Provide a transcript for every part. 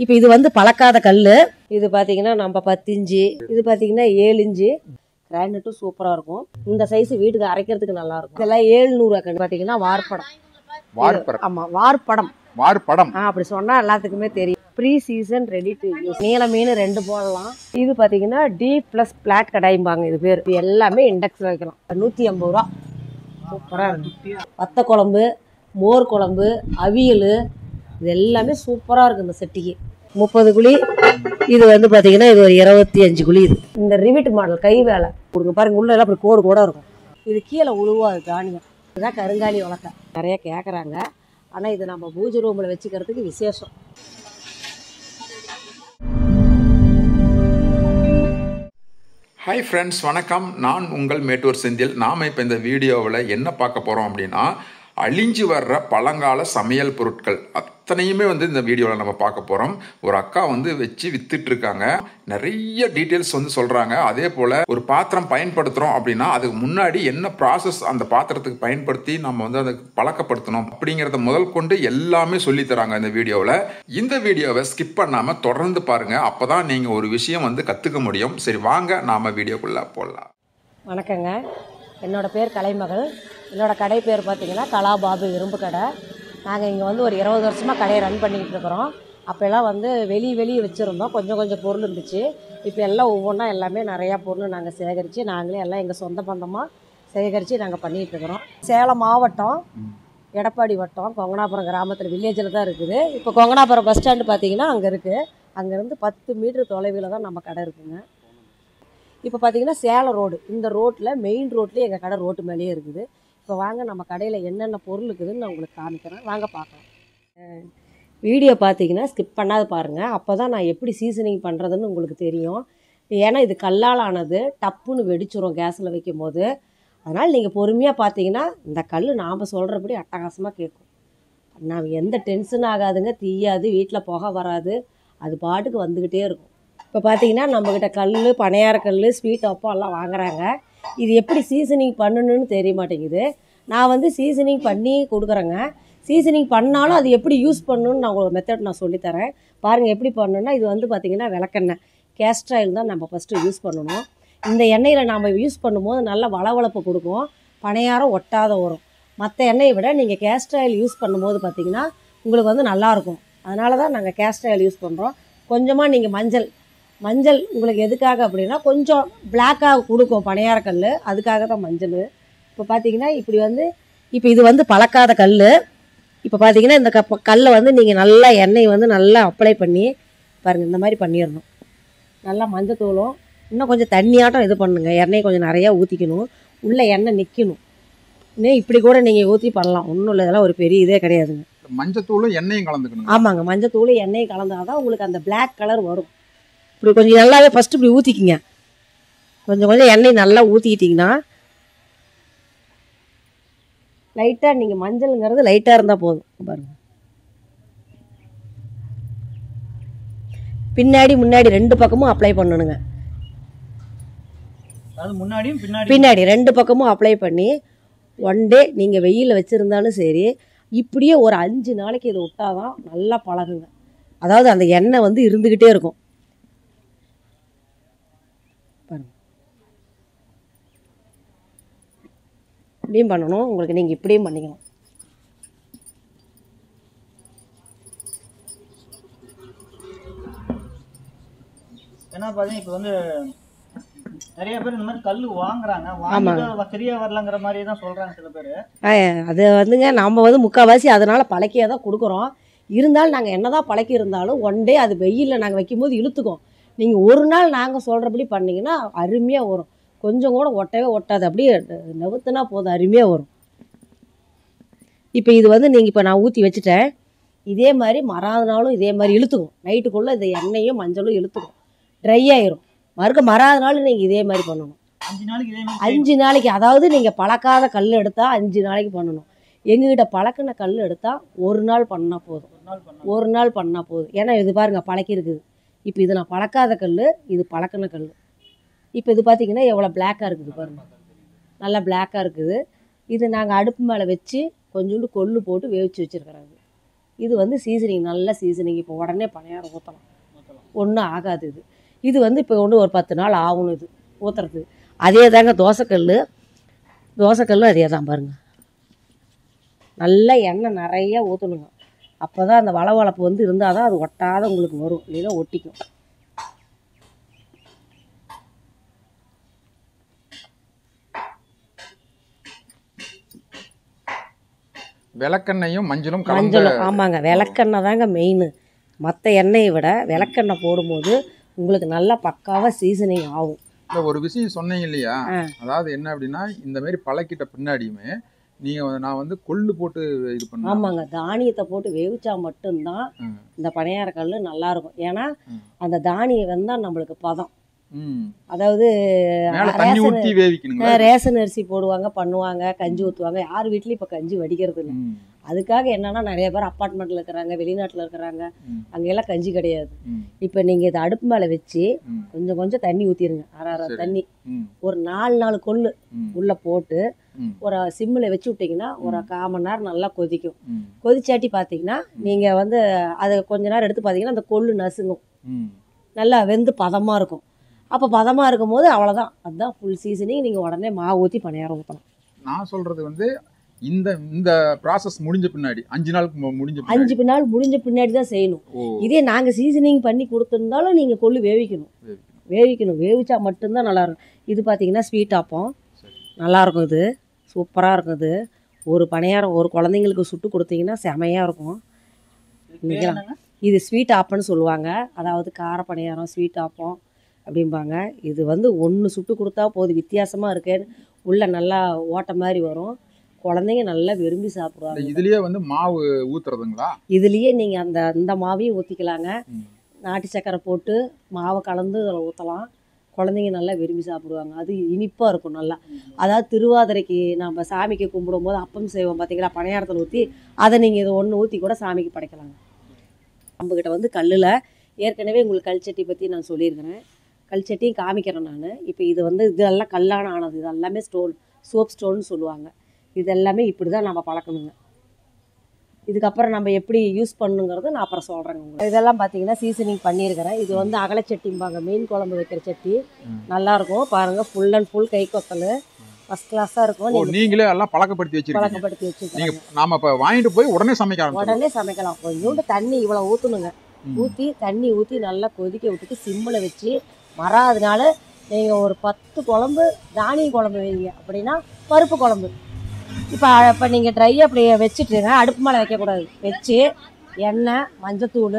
இப்போ இது வந்து பழக்காத கல். இது பார்த்தீங்கன்னா நம்ம 10 இன்ச்சு, இது பார்த்தீங்கன்னா 7 இன்ச்சு. கிரானைட்டும் சூப்பராக இருக்கும். இந்த சைஸ் வீட்டுக்கு அரைக்கிறதுக்கு நல்லா இருக்கும். இதெல்லாம் 700 கல். பார்த்தீங்கன்னா வார்ப்படம். ஆமாம், வார்ப்படம். வார்ப்படம் அப்படி சொன்னால் எல்லாத்துக்குமே தெரியும். Pre season ready to use. நீல மீன் 2 போடலாம். இது பார்த்தீங்கன்னா D+பிளாட் கடாய்ம்பாங்க இது பேர். இது எல்லாமே இண்டெக்ஸில் வைக்கலாம். 150 ரூபா. சூப்பராக இருக்கும். வத்த குழம்பு, மோர் குழம்பு, அவியல், இது எல்லாமே சூப்பராக இருக்குது இந்த செட்டிக்கு. 30 குழி. இது வந்து பார்த்தீங்கன்னா இது ஒரு 25 குழி. இது இந்த ரிவிட் மாடல் கை வேலை கொடுங்க பாருங்க. உள்ள எல்லாம் அப்படி கோடு கூட இருக்கும். இது கீழே உழுவாது தானியம். இதுதான் கருங்காலி வளர்க்க நிறைய கேட்குறாங்க. ஆனால் இது நம்ம பூஜை ரூமில் வச்சுக்கிறதுக்கு விசேஷம். ஹாய் ஃப்ரெண்ட்ஸ், வணக்கம். நான் உங்கள் மேட்டூர் செந்தில். நாம் இப்போ இந்த வீடியோவில் என்ன பார்க்க போகிறோம் அப்படின்னா, அழிஞ்சு வர்ற பழங்கால சமையல் பொருட்கள் அத்தனையுமே வந்து இந்த வீடியோவில் நம்ம பார்க்க போகிறோம். ஒரு அக்கா வந்து வச்சு வித்துட்டு இருக்காங்க. நிறைய டீட்டெயில்ஸ் வந்து சொல்கிறாங்க. அதே போல் ஒரு பாத்திரம் பயன்படுத்துகிறோம் அப்படின்னா அதுக்கு முன்னாடி என்ன ப்ராசஸ் அந்த பாத்திரத்துக்கு பயன்படுத்தி நம்ம வந்து அதை பழக்கப்படுத்தணும் அப்படிங்கிறத முதல் கொண்டு எல்லாமே சொல்லித்தராங்க இந்த வீடியோவில். இந்த வீடியோவை ஸ்கிப் பண்ணாமல் தொடர்ந்து பாருங்கள். அப்போ தான் நீங்கள் ஒரு விஷயம் வந்து கற்றுக்க முடியும். சரி, வாங்க நாம் வீடியோக்குள்ளே போடலாம். வணக்கங்க, என்னோடய பேர் கலைமகள். என்னோடய கடை பேர் பார்த்திங்கன்னா கலாபாபு இரும்பு கடை. நாங்கள் இங்கே வந்து ஒரு 20 வருஷமாக கடையை ரன் பண்ணிக்கிட்டு இருக்கிறோம். அப்போல்லாம் வந்து வெளியே வச்சுருந்தோம். கொஞ்சம் பொருள் இருந்துச்சு. இப்போ எல்லாம் ஒவ்வொன்றா எல்லாமே நிறையா பொருள் நாங்கள் சேகரித்து நாங்களே எல்லாம் எங்கள் சொந்த பந்தமாக சேகரித்து நாங்கள் பண்ணிகிட்டு இருக்கிறோம். சேலம் மாவட்டம், எடப்பாடி வட்டம், கொங்கனாபுரம் கிராமத்தில் வில்லேஜில் தான் இருக்குது. இப்போ கொங்கனாபுரம் பஸ் ஸ்டாண்டு பார்த்திங்கன்னா அங்கே இருக்குது. அங்கேருந்து 10 மீட்டர் தொலைவில் தான் நம்ம கடை இருக்குதுங்க. இப்போ பார்த்திங்கன்னா சேலம் ரோடு, இந்த ரோட்டில் மெயின் ரோட்லேயே எங்கள் கடை ரோட்டு மேலேயே இருக்குது. இப்போ வாங்க நம்ம கடையில் என்னென்ன பொருள் இருக்குதுன்னு நான் உங்களுக்கு காமிக்கிறேன். வாங்க பார்க்கலாம். வீடியோ பார்த்தீங்கன்னா ஸ்கிப் பண்ணாது பாருங்கள். அப்போ தான் நான் எப்படி சீசனிங் பண்ணுறதுன்னு உங்களுக்கு தெரியும். ஏன்னா இது கல்லால் ஆனது, டப்புன்னு வெடிச்சிரும் கேஸில் வைக்கும் போது. அதனால் நீங்கள் பொறுமையாக பார்த்தீங்கன்னா இந்த கல் நாம் சொல்கிறபடி அட்டகாசமாக கேட்கும். நான் எந்த டென்ஷன் ஆகாதுங்க, தீயாது, வீட்டில் புகை வராது, அது பாட்டுக்கு வந்துக்கிட்டே இருக்கும். இப்போ பார்த்தீங்கன்னா நம்மக்கிட்ட கல், பனையார கல், ஸ்வீட் அப்பம் எல்லாம் வாங்குறாங்க. இது எப்படி சீசனிங் பண்ணணுன்னு தெரிய மாட்டேங்குது. நான் வந்து சீசனிங் பண்ணி கொடுக்குறேங்க. சீசனிங் பண்ணாலும் அது எப்படி யூஸ் பண்ணணுன்னு நான் ஒரு மெத்தட் நான் சொல்லித்தரேன். பாருங்கள் எப்படி பண்ணணுன்னா, இது வந்து பார்த்திங்கன்னா விளக்கெண்ணெய், கேஸ்டர் ஆயில் தான் நம்ம ஃபஸ்ட்டு யூஸ் பண்ணணும். இந்த எண்ணெயில் நம்ம யூஸ் பண்ணும்போது நல்ல வளவளப்பு கொடுக்கும், பனையாரம் ஒட்டாத வரும். மற்ற எண்ணெயை விட நீங்கள் கேஸ்டர் ஆயில் யூஸ் பண்ணும்போது பார்த்திங்கன்னா உங்களுக்கு வந்து நல்லாயிருக்கும். அதனால தான் நாங்கள் கேஸ்டர் ஆயில் யூஸ் பண்ணுறோம். கொஞ்சமாக நீங்கள் மஞ்சள் உங்களுக்கு எதுக்காக அப்படின்னா கொஞ்சம் பிளாக்காக கொடுக்கும் பனையாரக்கல், அதுக்காக தான் மஞ்சள். இப்போ பார்த்தீங்கன்னா இப்போ இது வந்து பழக்காத கல். இப்போ பார்த்தீங்கன்னா இந்த கல்லை வந்து நீங்கள் நல்லா எண்ணெய் வந்து நல்லா அப்ளை பண்ணி பாருங்கள், இந்த மாதிரி பண்ணிடணும். நல்லா மஞ்சத்தூளும் இன்னும் கொஞ்சம் தண்ணியாட்டம் இது பண்ணுங்க. எண்ணெய் கொஞ்சம் நிறையா ஊற்றிக்கணும், உள்ளே எண்ணெய் நிற்கணும். இன்னும் இப்படி கூட நீங்கள் ஊற்றி பண்ணலாம், ஒன்றும் இல்லை, இதெல்லாம் ஒரு பெரிய இதே கிடையாதுங்க. மஞ்சத்தூளும் எண்ணெயும் கலந்துக்கணும். ஆமாங்க, மஞ்சத்தூளும் எண்ணெயும் கலந்தால் தான் உங்களுக்கு அந்த பிளாக் கலர் வரும். இப்படி கொஞ்சம் நல்லாவே ஃபஸ்ட்டு இப்படி ஊற்றிக்கிங்க. கொஞ்சம் எண்ணெய் நல்லா ஊற்றிக்கிட்டிங்கன்னா, லைட்டாக நீங்கள் மஞ்சளுங்கிறது லைட்டாக இருந்தால் போதும். பாருங்கள், பின்னாடி முன்னாடி 2 பக்கமும் அப்ளை பண்ணணுங்க. பின்னாடி 2 பக்கமும் அப்ளை பண்ணி 1 டே நீங்கள் வெயிலில் வச்சுருந்தாலும் சரி, இப்படியே ஒரு 5 நாளைக்கு இதை விட்டால் தான் நல்லா பழகுங்க. அதாவது அந்த எண்ணெய் வந்து இருந்துக்கிட்டே இருக்கும். பாருங்கள், இப்படியும் பண்ணணும் உங்களுக்கு, நீங்கள் இப்படியும் பண்ணிக்கலாம். ஏன்னா பார்த்தீங்கன்னா இப்போ வந்து நிறைய பேர் இந்த மாதிரி கல் வாங்குறாங்க, வாங்கிட்டு சரியா வரலங்கிற மாதிரி தான் சொல்கிறாங்க சில பேர். அது வந்துங்க நம்ம வந்து முக்கால்வாசி அதனால் பழக்கியே தான் கொடுக்குறோம். இருந்தாலும் நாங்கள் என்ன தான் பழக்கி இருந்தாலும் 1 டே அது வெயிலில் நாங்கள் வைக்கும்போது இழுத்துக்கும். நீங்கள் ஒரு நாள் நாங்கள் சொல்கிறபடி பண்ணிங்கன்னா அருமையாக வரும். கொஞ்சம் கூட ஒட்டவே ஒட்டாது, அப்படியே நவுத்துனா போதும், அருமையாக வரும். இப்போ இது வந்து நீங்கள் இப்போ நான் ஊற்றி வச்சுட்டேன். இதே மாதிரி மறாத இதே மாதிரி இழுத்துக்கும். நைட்டுக்குள்ளே இந்த எண்ணெயும் மஞ்சளும் இழுத்துக்கும், ட்ரை ஆயிரும். மறாத நாள் நீங்கள் இதே மாதிரி பண்ணணும். 5 நாளைக்கு. அதாவது நீங்கள் பழக்காத கல் எடுத்தால் 5 நாளைக்கு பண்ணணும். எங்ககிட்ட பழக்கின கல் எடுத்தால் 1 நாள் பண்ணால் போதும். 1 நாள் பண்ணால் போதும். ஏன்னா இது பாருங்கள் பழக்கி இருக்குது. இப்போ இது நான் பழக்காத கல், இது பழக்கின கல். இப்போ இது பார்த்திங்கன்னா எவ்வளோ பிளாக்காக இருக்குது பாருங்கள், நல்லா பிளாக்காக இருக்குது. இது நாங்கள் அடுப்பு மேலே வச்சு கொஞ்சோண்டு கொள்ளு போட்டு வேவிச்சு வச்சுருக்குறாங்க. இது வந்து சீசனிங், நல்ல சீசனிங். இப்போ உடனே பணியாரம் ஊற்றலாம், ஒன்றும் ஆகாது. இது வந்து இப்போ ஒன்று ஒரு 10 நாள் ஆகணும் இது ஊற்றுறது. அதே தாங்க தோசைக்கல்லும் அதே தான் பாருங்கள். நல்லா எண்ணெய் நிறையா ஊற்றணுங்க. அப்போ தான் அந்த வளவளப்பு வந்து இருந்தால் தான் அது ஒட்டாத உங்களுக்கு வரும், இல்லைன்னா ஒட்டிக்கும். விளக்கெண்ணையும் மஞ்சளும் ஆமாங்க, விளக்கெண்ணெய் தாங்க மெயின். மற்ற எண்ணெயை விட விளக்கெண்ணெய் போடும்போது உங்களுக்கு நல்லா பக்காவாக சீசனிங் ஆகும். இல்லை, ஒரு விஷயம் சொன்னீங்க இல்லையா, அதாவது என்ன அப்படின்னா இந்த மாதிரி பழக்கிட்ட பின்னாடியுமே நான் வந்து கொள்ளு போட்டு இது பண்ண. ஆமாங்க, தானியத்தை போட்டு வேவிச்சா மட்டும்தான் இந்த பணியாரக்கல் நல்லா இருக்கும். ஏன்னா அந்த தானியம் வந்தால் நம்மளுக்கு பதம். அதாவது ரேஷன் அரிசி போடுவாங்க, பண்ணுவாங்க, கஞ்சி ஊற்றுவாங்க. யார் வீட்லையும் இப்போ கஞ்சி வடிக்கிறது இல்லை. அதுக்காக என்னன்னா நிறைய பேர் அப்பார்ட்மெண்ட்டில் இருக்கிறாங்க, வெளிநாட்டில் இருக்கிறாங்க, அங்கெல்லாம் கஞ்சி கிடையாது. இப்போ நீங்கள் இதை அடுப்பு மேலே வச்சு கொஞ்சம் கொஞ்சம் தண்ணி ஊற்றிடுங்க, அரை தண்ணி. ஒரு 4 கொள்ளு உள்ளே போட்டு ஒரு சிம்மில் வச்சு விட்டிங்கன்னா ஒரு 1/4 மணி நேரம் நல்லா கொதிக்கும். கொதிச்சாட்டி பார்த்தீங்கன்னா நீங்கள் வந்து அதை கொஞ்ச நேரம் எடுத்து பார்த்தீங்கன்னா அந்த கொள்ளு நசுங்கும், நல்லா வெந்து பதமாக இருக்கும். அப்போ பதமாக இருக்கும் போது அவ்வளோதான், அதுதான் ஃபுல் சீசனிங். நீங்கள் உடனே மாவு ஊற்றி பணியாரம் ஊற்றலாம். நான் சொல்கிறது வந்து இந்த ப்ராசஸ் முடிஞ்ச பின்னாடி 5 நாளுக்கு முடிஞ்ச 5 நாள் முடிஞ்ச பின்னாடி தான் செய்யணும். இதே நாங்கள் சீசனிங் பண்ணி கொடுத்துருந்தாலும் நீங்கள் கொள்ளு வேவிக்கணும். வேவிச்சா மட்டும்தான் நல்லாயிருக்கும். இது பார்த்தீங்கன்னா ஸ்வீட் ஆப்பம் நல்லாயிருக்கும், இது சூப்பராக இருக்கும். இது ஒரு பணியாரம் ஒரு குழந்தைங்களுக்கு சுட்டு கொடுத்தீங்கன்னா செமையாக இருக்கும். இது ஸ்வீட் ஆப்பம்னு சொல்லுவாங்க, அதாவது கார பணியாரம் ஸ்வீட் ஆப்பம் அப்படிம்பாங்க. இது வந்து ஒன்று சுட்டு கொடுத்தா போதும், வித்தியாசமாக இருக்கேன்னு உள்ள நல்லா ஓட்ட மாதிரி வரும். குழந்தைங்க நல்லா விரும்பி சாப்பிடுவாங்க. இதுலயே வந்து மாவு ஊத்துறதுங்களா? இதுலயே நீங்கள் இந்த மாவையும் ஊற்றிக்கலாங்க. நாட்டு சக்கரை போட்டு மாவை கலந்து அதில் ஊற்றலாம். குழந்தைங்க நல்லா விரும்பி சாப்பிடுவாங்க. அது இனிப்பாக இருக்கும் நல்லா. அதாவது திருவாதிரைக்கு நம்ம சாமிக்கு கும்பிடும் போது அப்பம் செய்வோம் பார்த்தீங்களா, பணியாரத்தில் ஊற்றி, அதை நீங்கள் இதை ஒன்று ஊற்றி கூட சாமிக்கு படைக்கலாங்க. நம்மக்கிட்ட வந்து கல்லில் ஏற்கனவே உங்களுக்கு கல்ச்சட்டி பற்றி நான் சொல்லியிருக்கிறேன், கல்ச்சட்டியும் காமிக்கிறேன் நான். இப்போ இது வந்து இதெல்லாம் கல்லான ஆனது, இது எல்லாமே சோப் ஸ்டோன்னு சொல்லுவாங்க. இது எல்லாமே இப்படி தான் நம்ம பழக்கணுங்க. இதுக்கப்புறம் நம்ம எப்படி யூஸ் பண்ணுங்கிறது நான் அப்புறம் சொல்கிறேங்க உங்களுக்கு. இதெல்லாம் பார்த்தீங்கன்னா சீசனிங் பண்ணியிருக்கிறேன். இது வந்து அகலச்சட்டிம்பாங்க, மீன் குழம்பு வைக்கிற சட்டி. நல்லாயிருக்கும் பாருங்கள், ஃபுல் அண்ட் ஃபுல் கை கொத்தல் ஃபஸ்ட் கிளாஸாக இருக்கும். நீங்களே எல்லாம் பழக்கப்படுத்தி வச்சுருக்கீங்க. நாம இப்போ வாங்கிட்டு போய் உடனே சமைக்கலாம். கொஞ்சோண்டு தண்ணி இவ்வளோ ஊற்றணுங்க. தண்ணி ஊற்றி நல்லா கொதிக்க விட்டுட்டு சிம்மில் வச்சு மறாதனால நீங்கள் ஒரு 10 குழம்பு தானிய குழம்பு வைங்க, அப்படின்னா பருப்பு குழம்பு. இப்போ நீங்கள் ட்ரையாக அப்படி வச்சுட்டுங்க, அடுப்பு மேலே வைக்கக்கூடாது. வச்சு எண்ணெய், மஞ்சத்தூள்,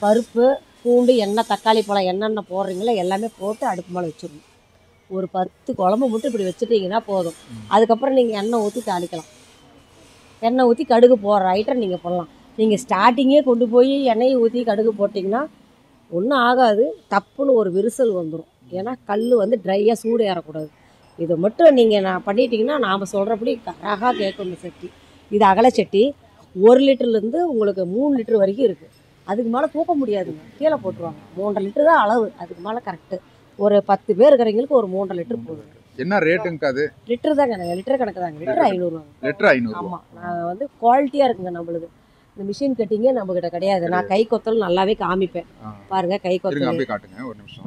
பருப்பு, பூண்டு, எண்ணெய், தக்காளி பழம் என்னென்ன போடுறீங்களோ எல்லாமே போட்டு அடுப்பு மேலே வச்சிடணும். ஒரு 10 குழம்பு மட்டும் இப்படி வச்சுட்டிங்கன்னா போதும். அதுக்கப்புறம் நீங்கள் எண்ணெய் ஊற்றி தாளிக்கலாம். எண்ணெய் ஊற்றி கடுகு போடுற ஐட்டம் நீங்கள் போடலாம். நீங்கள் ஸ்டார்டிங்கே கொண்டு போய் எண்ணெயை ஊற்றி கடுகு போட்டிங்கன்னா ஒன்றும் ஆகாது, டப்புன்னு ஒரு விரிசல் வந்துடும். ஏன்னா கல் வந்து ட்ரையாக சூடு ஏறக்கூடாது. இதை மட்டும் நீங்கள் நான் பண்ணிட்டீங்கன்னா நாம் சொல்கிறபடி அழகாக கேட்கும் இந்த சட்டி. இது அகலச்சட்டி. 1 லிட்டர்லேருந்து உங்களுக்கு 3 லிட்டர் வரைக்கும் இருக்குது. அதுக்கு மேலே தூக்க முடியாதுங்க, கீழே போட்டுருவாங்க. 3.5 லிட்டர் தான் அளவு, அதுக்கு மேலே கரெக்டு. ஒரு 10 பேர் இருக்கிறவங்களுக்கு ஒரு 3.5 லிட்டர் போதும். என்ன ரேட்டுங்க அது? லிட்டர் தாங்க, லிட்டர் கணக்கு தாங்க. Litre 500 litre 500. ஆமாம், நான் வந்து குவாலிட்டியாக இருக்குங்க நம்மளுக்கு. இந்த மிஷின் கட்டிங்கே நம்மக்கிட்ட கிடையாது. நான் கை கொத்தல் நல்லாவே காமிப்பேன் பாருங்க. கை கொத்தல்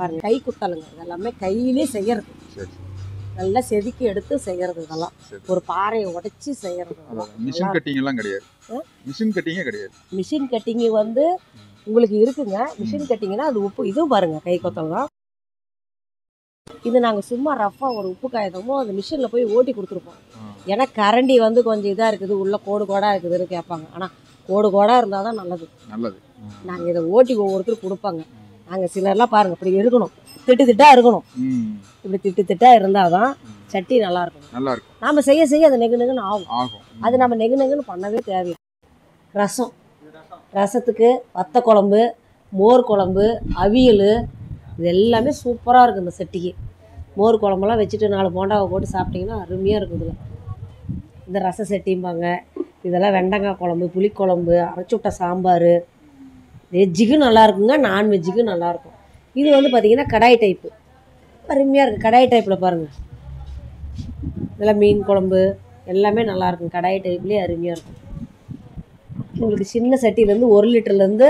பாருங்க, கை குத்தலுங்க. இதெல்லாமே கையிலே செய்யறது, நல்லா செதுக்கி எடுத்து செய்யறது. இதெல்லாம் ஒரு பாறையை உடைச்சி செய்யறது. மிஷின் கட்டிங் எல்லாம் கிடையாது. மிஷின் கட்டிங் வந்து உங்களுக்கு இருக்குங்க. மிஷின் கட்டிங்னா அது உப்பு. இதுவும் பாருங்க கை கொத்தல் தான். இது நாங்கள் சும்மா ரஃபாக ஒரு உப்பு காயதமோ அந்த மிஷினில் போய் ஓட்டி கொடுத்துருப்போம். ஏன்னா கரண்டி வந்து கொஞ்சம் இதாக இருக்குது, உள்ள கோடு கோடாக இருக்குதுன்னு கேட்பாங்க. ஆனால் கோடு கோடாக இருந்தால் தான் நல்லது. நாங்கள் இதை ஓட்டி ஒவ்வொருத்தரும் கொடுப்பாங்க. நாங்கள் சிலர்லாம் பாருங்கள் இப்படி இருக்கணும், திட்டாக இருக்கணும். இப்படி திட்டாக இருந்தால் தான் சட்டி நல்லாயிருக்கும். நாம் செய்ய அது நெகு நெகுன்னு ஆகும். அது நம்ம நெகு நெகுன்னு பண்ணவே தேவையில்லை. ரசத்துக்கு வத்த குழம்பு, மோர் குழம்பு, அவியல், இது எல்லாமே சூப்பராக இருக்குது இந்த சட்டிக்கு. மோர் குழம்பெல்லாம் வச்சுட்டு 4 போண்டாவை போட்டு சாப்பிட்டிங்கன்னா அருமையாக இருக்கும். இதில் இந்த ரச சட்டிம்பாங்க. இதெல்லாம் வெண்டைக்காய் குழம்பு, புளிக்குழம்பு, அரைச்சி விட்ட சாம்பார், வெஜ்ஜுக்கும் நல்லாயிருக்குங்க, நான்வெஜ்ஜுக்கும் நல்லாயிருக்கும். இது வந்து பார்த்திங்கன்னா கடாய் டைப்பு, அருமையாக இருக்குது. கடாய் டைப்பில் பாருங்கள், இதெல்லாம் மீன் குழம்பு எல்லாமே நல்லாயிருக்கும். கடாய் டைப்லேயே அருமையாக இருக்கும். உங்களுக்கு சின்ன சட்டியிலேருந்து 1 லிட்டர்லேருந்து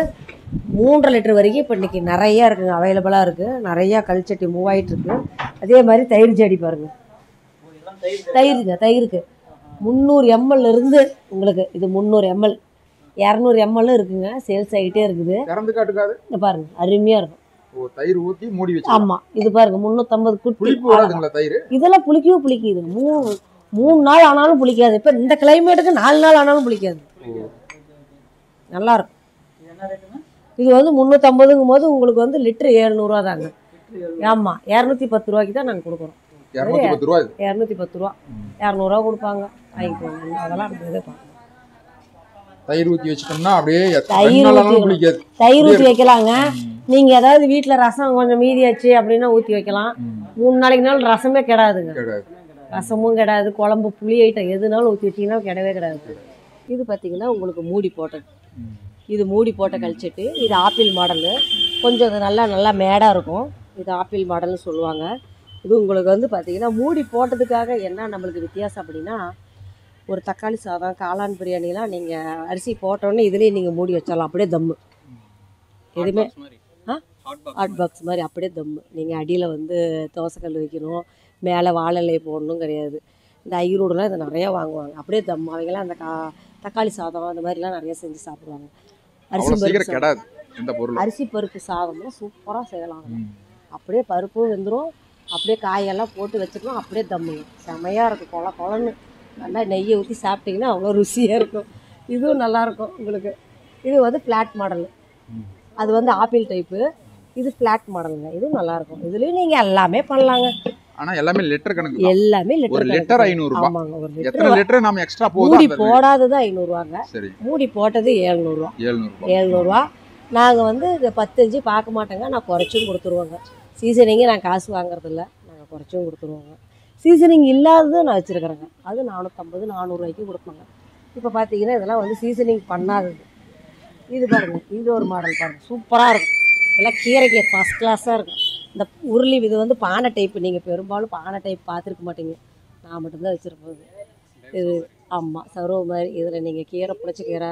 3.5 லிட்டர் வரைக்கும் இப்போ இன்றைக்கி நிறையா இருக்குங்க, அவைலபிளாக இருக்குது. நிறையா கல்ச்சட்டி மூவ் ஆகிட்டுருக்கு. அதே மாதிரி தயிர் ஜாடி பாருங்கள், தயிருக்கு 300 ml இருந்து உங்களுக்கு இது 300 ml 200 ml இருக்குங்க, சேல்ஸ் ஆகிட்டே இருக்குது. இங்கே பாருங்கள், அருமையாக இருக்கும். தயிர் ஊற்றி மூடி வச்சு. ஆமாம், இது பாருங்கள் 350 குட்டி. தயிர் இதெல்லாம் புளிக்குது. 3 நாள் ஆனாலும் புளிக்காது. இப்போ இந்த கிளைமேட்டுக்கு 4 நாள் ஆனாலும் புளிக்காது, நல்லாயிருக்கும். இது வந்து 350ங்கும் போது உங்களுக்கு வந்து லிட்டரு 700 தாங்க. ஆமாம், 210 ரூபாய்க்கு தான் நாங்கள் கொடுக்குறோம். 210 ரூபா 200 கொடுப்பாங்க, வாங்கிக்கோங்க. அதெல்லாம் தயிர் ஊற்றி வச்சுட்டோம்னா அப்படியே தயிர் ஊற்றி வைக்கலாங்க. நீங்கள் ஏதாவது வீட்டில் ரசம் கொஞ்சம் மீதியாச்சு அப்படின்னா ஊற்றி வைக்கலாம். 3 நாளைக்குனாலும் ரசமே கிடாதுங்க, ரசமும் கிடாது, குழம்பு புளி ஐட்டம் எதுனாலும் ஊற்றி வச்சிங்கன்னா கிடவே கிடாது. இது பார்த்திங்கன்னா உங்களுக்கு மூடி போட்டது, இது மூடி போட்ட கல்ச்சட்டு. இது ஆப்பிள் மாடலு, கொஞ்சம் அது நல்லா மேடாக இருக்கும். இது ஆப்பிள் மாடல்னு சொல்லுவாங்க. இது உங்களுக்கு வந்து பார்த்திங்கன்னா மூடி போட்டதுக்காக என்ன நம்மளுக்கு வித்தியாசம் அப்படின்னா, ஒரு தக்காளி சாதம், காளான் பிரியாணிலாம் நீங்கள் அரிசி போட்டோன்னே இதுலேயே நீங்கள் மூடி வச்சிடலாம், அப்படியே தம்மு. எதுவுமே ஹாட் பாக்ஸ் மாதிரி அப்படியே தம்மு. நீங்கள் அடியில் வந்து தோசைக்கல் வைக்கணும், மேலே வாழை இலையை போடணும் கிடையாது. இந்த ஈரோடுலாம் இதை நிறையா வாங்குவாங்க, அப்படியே தம்மு. அவங்களாம் அந்த தக்காளி சாதம் அந்த மாதிரிலாம் நிறையா செஞ்சு சாப்பிடுவாங்க. அரிசி பருப்பு சாதம்லாம் சூப்பராக செய்யலாம். அப்படியே பருப்பும் வெந்துடும், அப்படியே காயெல்லாம் போட்டு வச்சுக்கலாம், அப்படியே தம்முங்க. செமையாக இருக்கும். குழன்னு நல்லா நெய்யை ஊற்றி சாப்பிட்டிங்கன்னா அவ்வளோ ருசியாக இருக்கும். இதுவும் நல்லாயிருக்கும் உங்களுக்கு. இது வந்து ஃப்ளாட் மாடலு, அது வந்து ஆப்பிள் டைப்பு. இது ஃப்ளாட் மாடலுங்க, இதுவும் நல்லாயிருக்கும். இதுலேயும் நீங்கள் எல்லாமே பண்ணலாங்க. ஆனால் எல்லாமே லிட்டர் கணக்கு, எல்லாமே லிட்டர் 500 ரூபாய். ஆமாங்க. ஒரு எத்தனை லிட்டர் நாம எக்ஸ்ட்ரா மூடி போடாதது 500 ரூபாங்க, மூடி போட்டது 700 ரூபா. நாங்கள் வந்து 10 பார்க்க மாட்டோங்க, நான் குறைச்சும் கொடுத்துருவோங்க. சீசனிங்கு நான் காசு வாங்குறதில்ல, நாங்கள் குறைச்சும் கொடுத்துருவோங்க. சீசனிங் இல்லாதது நான் வச்சுருக்கிறேங்க, அது 450 400 ரூபாய்க்கு கொடுப்பாங்க. இப்போ பார்த்தீங்கன்னா இதெல்லாம் வந்து சீசனிங் பண்ணாதது. இது பாருங்கள், இது ஒரு மாடல் பாருங்கள், சூப்பராக இருக்கும். இதெல்லாம் கீரைக்கு ஃபஸ்ட் கிளாஸாக இருக்கும். இந்த உருளி இது வந்து பானை டைப்பு, நீங்கள் பெரும்பாலும் பானை டைப் பார்த்துருக்க மாட்டீங்க, நான் மட்டும்தான் வச்சுருப்பேன். இது ஆமாம், சர்வ மாதிரி. இதில் நீங்கள் கீரை, புளிச்ச கீரை,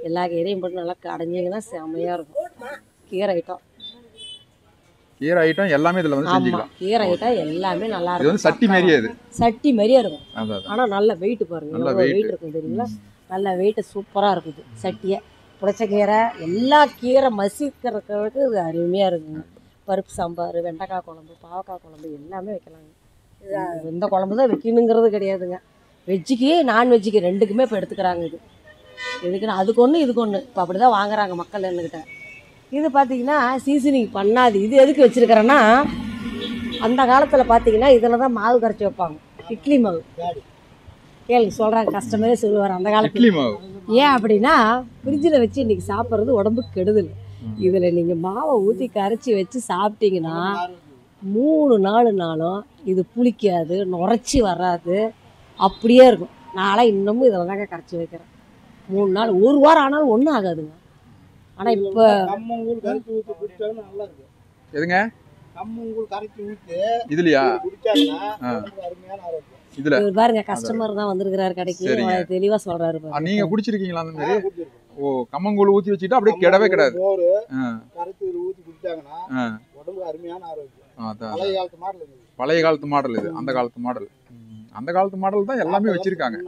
எல்லா கீரையும் போட்டு நல்லா கடைஞ்சிங்கன்னா செம்மையாக இருக்கும். கீரை ஐட்டம் எல்லாமே இதில் வந்து செஞ்சுக்கலாம். கீரை ஐட்டம் எல்லாமே நல்லா இருக்கும். இது வந்து சட்டி மாதிரியே இருக்கும். ஆனால் நல்ல வெயிட் பாருங்கள், எவ்வளோ வெயிட் இருக்கும் தெரியுங்களா? நல்ல வெயிட்டு சூப்பராக இருக்குது சட்டியை. புளிச்ச கீரை, எல்லா கீரை மசிக்கிறதுக்கு இது அருமையாக இருக்குங்க. பருப்பு சாம்பார், வெண்டைக்காய் குழம்பு, பாவக்காய் குழம்பு எல்லாமே வைக்கலாங்க. இது இந்த குழம்பு தான் வைக்கணுங்கிறது கிடையாதுங்க. வெஜ்ஜுக்கு நான்வெஜ்ஜுக்கு ரெண்டுக்குமே இப்போ எடுத்துக்கிறாங்க. இது எதுக்குன்னா அதுக்கு ஒன்று இதுக்கு ஒன்று இப்போ அப்படி தான் வாங்குறாங்க மக்கள் என்கிட்ட. இது பார்த்திங்கன்னா சீசனிங் பண்ணாது. இது எதுக்கு வச்சுருக்கிறேன்னா, அந்த காலத்தில் பார்த்திங்கன்னா இதில் தான் மாவு கரைச்சி வைப்பாங்க, இட்லி மாவு. கேளுங்க, சொல்கிறாங்க, கஸ்டமரே சொல்லுவார் அந்த காலத்தில். ஏன் அப்படின்னா ஃப்ரிட்ஜில் வச்சு இன்றைக்கி சாப்பிட்றது உடம்புக்கு கெடுதல். இதில் நீங்கள் மாவை ஊற்றி கரைச்சி வச்சு சாப்பிட்டீங்கன்னா 3 நாளுனாலும் இது புளிக்காது, நுரைச்சி வராது, அப்படியே இருக்கும். நான்லாம் இன்னமும் இதில் தாங்க கரைச்சி வைக்கிறேன். 3 நாள் 1 வாரம் ஆனாலும் ஒன்றும் ஆகாதுங்க. ஆனால் இப்போ எதுங்க இதுலையா இதுல பாருங்க, கஸ்டமர் தான் வந்திருக்கிறாரு கடைக்கு, தெளிவாக சொல்கிறாரு. நீங்கள் குடிச்சிருக்கீங்களா அந்த மாதிரி? ஓ, கம்மங்கூழ் ஊற்றி வச்சுக்கிட்டு அப்படியே கிடவே கிடாது. பழைய காலத்து மாடல் இது, அந்த காலத்து மாடல். அந்த காலத்து மாடல் தான் எல்லாமே வச்சிருக்காங்க.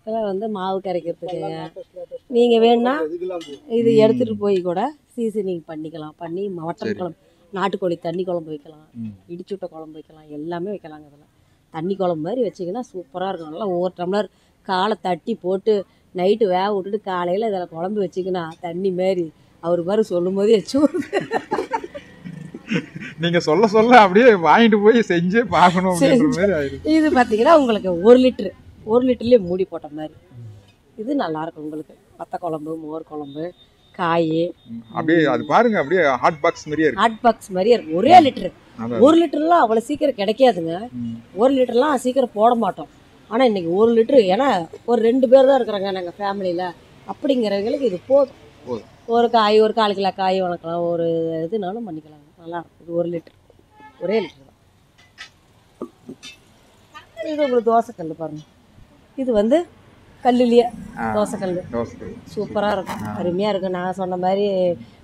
இதெல்லாம் வந்து மாவு கரைக்கிறதுக்கு நீங்கள் வேணுன்னா இது எடுத்துகிட்டு போய் கூட சீசனிங் பண்ணிக்கலாம். பண்ணி மட்டன் குழம்பு, நாட்டுக்கோழி தண்ணி குழம்பு வைக்கலாம், இடிச்சுட்ட குழம்பு வைக்கலாம், எல்லாமே வைக்கலாங்க. இதெல்லாம் தண்ணி குழம்பு மாதிரி வச்சிங்கன்னா சூப்பராக இருக்கும். நல்லா ஒவ்வொரு டம்ளர் காலை தட்டி போட்டு நைட்டு வேக விட்டுட்டு காலையில் இதில் குழம்பு வச்சிங்கன்னா தண்ணி மாரி அவர் மாதிரி சொல்லும் போதே வச்சு நீங்கள் சொல்ல அப்படியே வாங்கிட்டு போய் செஞ்சே பார்க்கணும். இது பார்த்தீங்கன்னா உங்களுக்கு 1 லிட்டர்லேயே மூடி போட்ட மாதிரி. இது நல்லாயிருக்கும் உங்களுக்கு. வத்த குழம்பு, மோர் குழம்பு, காய் அப்படியே அது பாருங்க, அப்படியே ஹாட் பாக்ஸ் மாதிரியே இருக்கு. ஹாட் பாக்ஸ் மாதிரியே இருக்கும். ஒரே லிட்டரு. 1 லிட்டர்லாம் அவ்வளோ சீக்கிரம் கிடைக்காதுங்க. 1 லிட்டர்லாம் சீக்கிரம் போட மாட்டோம். ஆனால் இன்றைக்கி 1 லிட்டரு, ஏன்னா ஒரு 2 பேர் தான் இருக்கிறாங்க நாங்கள் ஃபேமிலியில். அப்படிங்கிறவங்களுக்கு இது போதும். ஒரு காய், ஒரு 1/4 கிலோ காய் வளர்க்கலாம், ஒரு இதுனாலும் பண்ணிக்கலாங்க. நல்லாயிருக்கும். இது 1 லிட்டர், ஒரே லிட்டர் தான். இது உங்களுக்கு தோசைக்கல் பாருங்கள். இது வந்து கல்லுலேயே தோசைக்கல் சூப்பராக இருக்கும், அருமையாக இருக்கும். நான் சொன்ன மாதிரி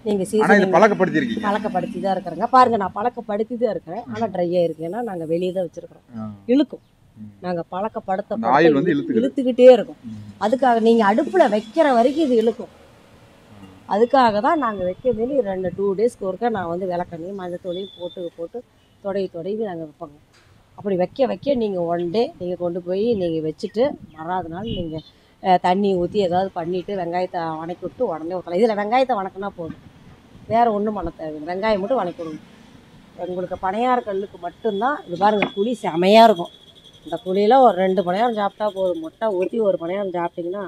நீங்கள் சீசன் பழக்கப்படுத்திருக்கீங்க. பழக்கப்படுத்தி தான் இருக்கிறேங்க. பாருங்கள், நான் பழக்கப்படுத்தி தான் இருக்கிறேன். ஆனால் ட்ரையாக இருக்கு, ஏன்னா நாங்கள் வெளியே தான் வச்சுருக்கிறோம். இழுக்கும், நாங்கள் பழக்கப்படுத்த இழுத்துக்கிட்டே இருக்கும். அதுக்காக நீங்கள் அடுப்பில் வைக்கிற வரைக்கும் இது இழுக்கும். அதுக்காக தான் நாங்கள் வைக்கிறதுலேயே 2 டேஸ்க்கு ஒருக்கா நான் வந்து விளக்கண்ணி மஞ்சத்தூளையும் போட்டு தொடவி நாங்கள் வைப்போங்க. அப்படி வைக்க நீங்கள் 1 டே நீங்கள் கொண்டு போய் நீங்கள் வச்சுட்டு மறாத நாள் நீங்கள் தண்ணி ஊற்றி ஏதாவது பண்ணிவிட்டு வெங்காயத்தை வணக்கி விட்டு உடனே ஊற்றலாம். இதில் வெங்காயத்தை வணக்கினா போதும், வேறு ஒன்றும் பண்ண தேவையில்லை. வெங்காயம் மட்டும் வணக்கிடணும். உங்களுக்கு பனையார கல்லுக்கு மட்டும்தான் இது பாருங்கள், குழி செமையாக இருக்கும். இந்த குழியில் ஒரு 2 பனையாரம் சாப்பிட்டா போதும். முட்டை ஊற்றி ஒரு பனையாரம் சாப்பிட்டிங்கன்னா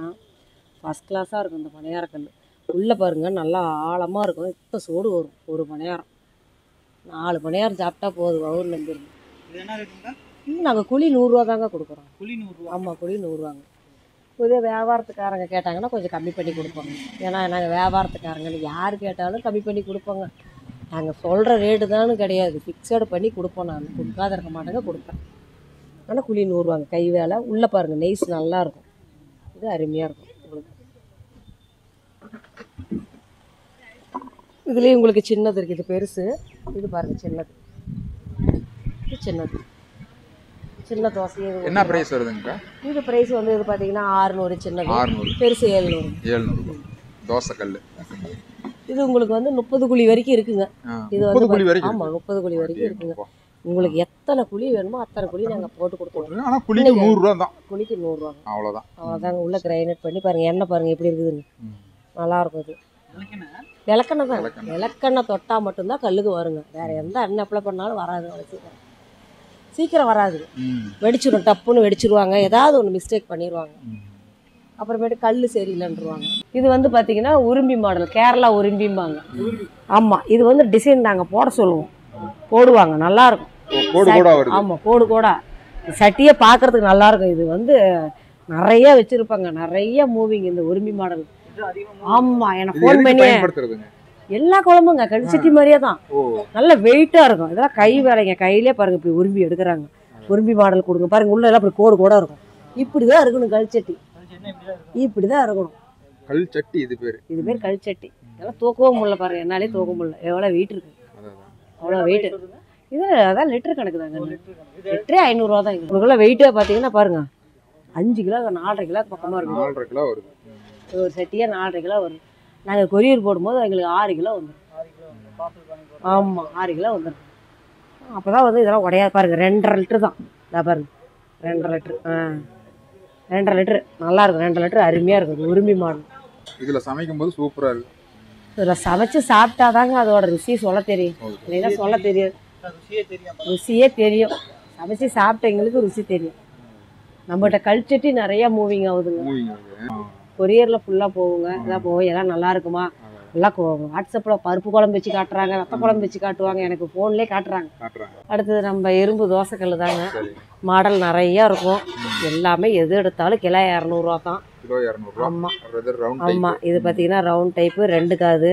ஃபஸ்ட் கிளாஸாக இருக்கும். இந்த பனையார கல் உள்ளே பாருங்கள், நல்லா ஆழமாக இருக்கும். இப்போ சோடு வரும். ஒரு பனையாரம் 4 பனையாரம் சாப்பிட்டா போதும், வவுரில் இருந்துருக்கும். நாங்கள் குழி 100 ரூபா தாங்க கொடுக்குறோம். குழி 100 ரூபா? ஆமாம், குழி 100 ரூபாங்க. புதிய வியாபாரத்துக்காரங்க கேட்டாங்கன்னா கொஞ்சம் கம்மி பண்ணி கொடுப்போங்க. ஏன்னா நாங்கள் வியாபாரத்துக்காரங்க யார் கேட்டாலும் கம்மி பண்ணி கொடுப்போங்க. நாங்கள் சொல்கிற ரேட்டு தானு கிடையாது, ஃபிக்ஸடு பண்ணி கொடுப்போம். நான் கொடுக்காத இருக்க மாட்டேங்க, கொடுப்பேன். ஆனால் குழி 100 ரூபாங்க. கை வேலை. உள்ளே பாருங்கள், நெய்ஸ் நல்லாயிருக்கும். இது அருமையாக இருக்கும் உங்களுக்கு. இதுலேயும் உங்களுக்கு சின்னது இருக்குது, இது பெருசு. இது பாருங்கள், சின்னது. இது சின்னது, சின்ன தோசை. என்ன பிரைஸ் வருதுங்க? இது பிரைஸ் வந்து இது பார்த்தீங்கன்னா 600, சின்னது 600, பெருசு 700 தோசைக்கல். இது உங்களுக்கு வந்து 30 குழி வரைக்கும் இருக்குங்க. இது வந்து ஆமாம், 30 குழி வரைக்கும் இருக்குங்க. உங்களுக்கு எத்தனை குழி வேணுமோ அத்தனை குழி நாங்கள் போட்டு கொடுத்துருவோம். ஆனால் குழிக்கு 100 ரூபா தான். குழிக்கு 100 ரூபா அவ்வளோதாங்க. உள்ள கிரைனட் பண்ணி பாருங்கள், எண்ணெய் பாருங்கள் எப்படி இருக்குதுன்னு. நல்லாயிருக்கும். இது விளக்கெண்ணெய் தான். விளக்கெண்ணெய் தொட்டால் மட்டும்தான் கல்லுக்கு வருங்க. வேறு எந்த எண்ணெய் அப்ளை பண்ணாலும் வராது. சீக்கிரம் வராது, வெடிச்சிடும். டப்புன்னு வெடிச்சிருவாங்க, ஏதாவது ஒன்று மிஸ்டேக் பண்ணிடுவாங்க. அப்புறமேட்டு கல் சரியில்லைன்றுவாங்க. இது வந்து பார்த்தீங்கன்னா உரும்பி மாடல், கேரளா உரும்பிம்பாங்க. ஆமாம், இது வந்து டிசைன் நாங்கள் போட சொல்லுவோம், போடுவாங்க. நல்லாயிருக்கும். ஆமாம், கோடா சட்டியை பார்க்குறதுக்கு நல்லாயிருக்கும். இது வந்து நிறைய வச்சுருப்பாங்க, நிறைய மூவிங் இந்த உரும்பி மாடல். ஆமாம், எனக்கு ஃபோன் பண்ணி எல்லா குழம்புங்க கல்சட்டி மாதிரியே தான், நல்ல வெயிட்டாக இருக்கும். இதெல்லாம் கை வேலைங்க, கையிலே பாருங்கள் இப்படி உரும்பி எடுக்கிறாங்க. உரும்பி மாடல் கொடுங்க பாருங்கள், உள்ள எல்லாம் இப்படி கோடாக இருக்கும். இப்படி தான் இருக்கணும் கல்சட்டி, இப்படி தான் இருக்கணும் கல்சட்டி. இது பேர் கல்சட்டி. இதெல்லாம் தூக்கவும் முடியல பாருங்கள், என்னாலே தூக்க முடியல. எவ்வளோ வெயிட் இருக்கு, அவ்வளோ வெயிட்டு. இது அதான் லிட்டரு கணக்கு தாங்க. லிட்டரே 500 ரூபா தான். உங்களுக்குள்ள வெயிட்டே பார்த்தீங்கன்னா பாருங்கள், 5 கிலோ 4.5 கிலோ பக்கமாக இருக்கும். 4.5 கிலோ வருது ஒரு சட்டியாக. 4.5 கிலோ வருது. நாங்கள் கொரியர் போடும்போது எங்களுக்கு 6 கிலோ வந்துடும். ஆமாம், 6 கிலோ வந்துடும். அப்போ தான் வந்து இதெல்லாம் உடையாது பாருங்கள். 2.5 லிட்டரு தான். இதாக பாருங்கள், 2.5 லிட்டரு. 2.5 லிட்டரு நல்லாயிருக்கும். 2.5 லிட்டரு அருமையாக இருக்கும். உரும்பி மாடல். இதில் சமைக்கும் போது சூப்பராக இருக்குது. இதில் சமைச்சு சாப்பிட்டா தாங்க அதோட ருசியை சொல்ல தெரியும், இல்லைன்னா சொல்ல தெரியாது. ருசியே தெரியும், சமைச்சு சாப்பிட்டவங்களுக்கு ருசி தெரியும். நம்மகிட்ட கல்ச்சட்டி நிறையா மூவிங் ஆகுதுங்க. கொரியரில் ஃபுல்லாக போகுங்க. இதாக போவோம், எல்லாம் நல்லா இருக்குமா, எல்லாம் வாட்ஸ்அப்பில் பருப்பு குழம்பு வச்சு காட்டுறாங்க, வத்த குழம்பு வச்சு காட்டுவாங்க, எனக்கு ஃபோன்லேயே காட்டுறாங்க. அடுத்தது நம்ம இரும்பு தோசைக்கல் தாங்க. மாடல் நிறையா இருக்கும். எல்லாமே எது எடுத்தாலும் கிலோ 200 ரூபா தான். ஆமாம் ஆமாம். இது பார்த்தீங்கன்னா ரவுண்ட் டைப்பு, 2 காது.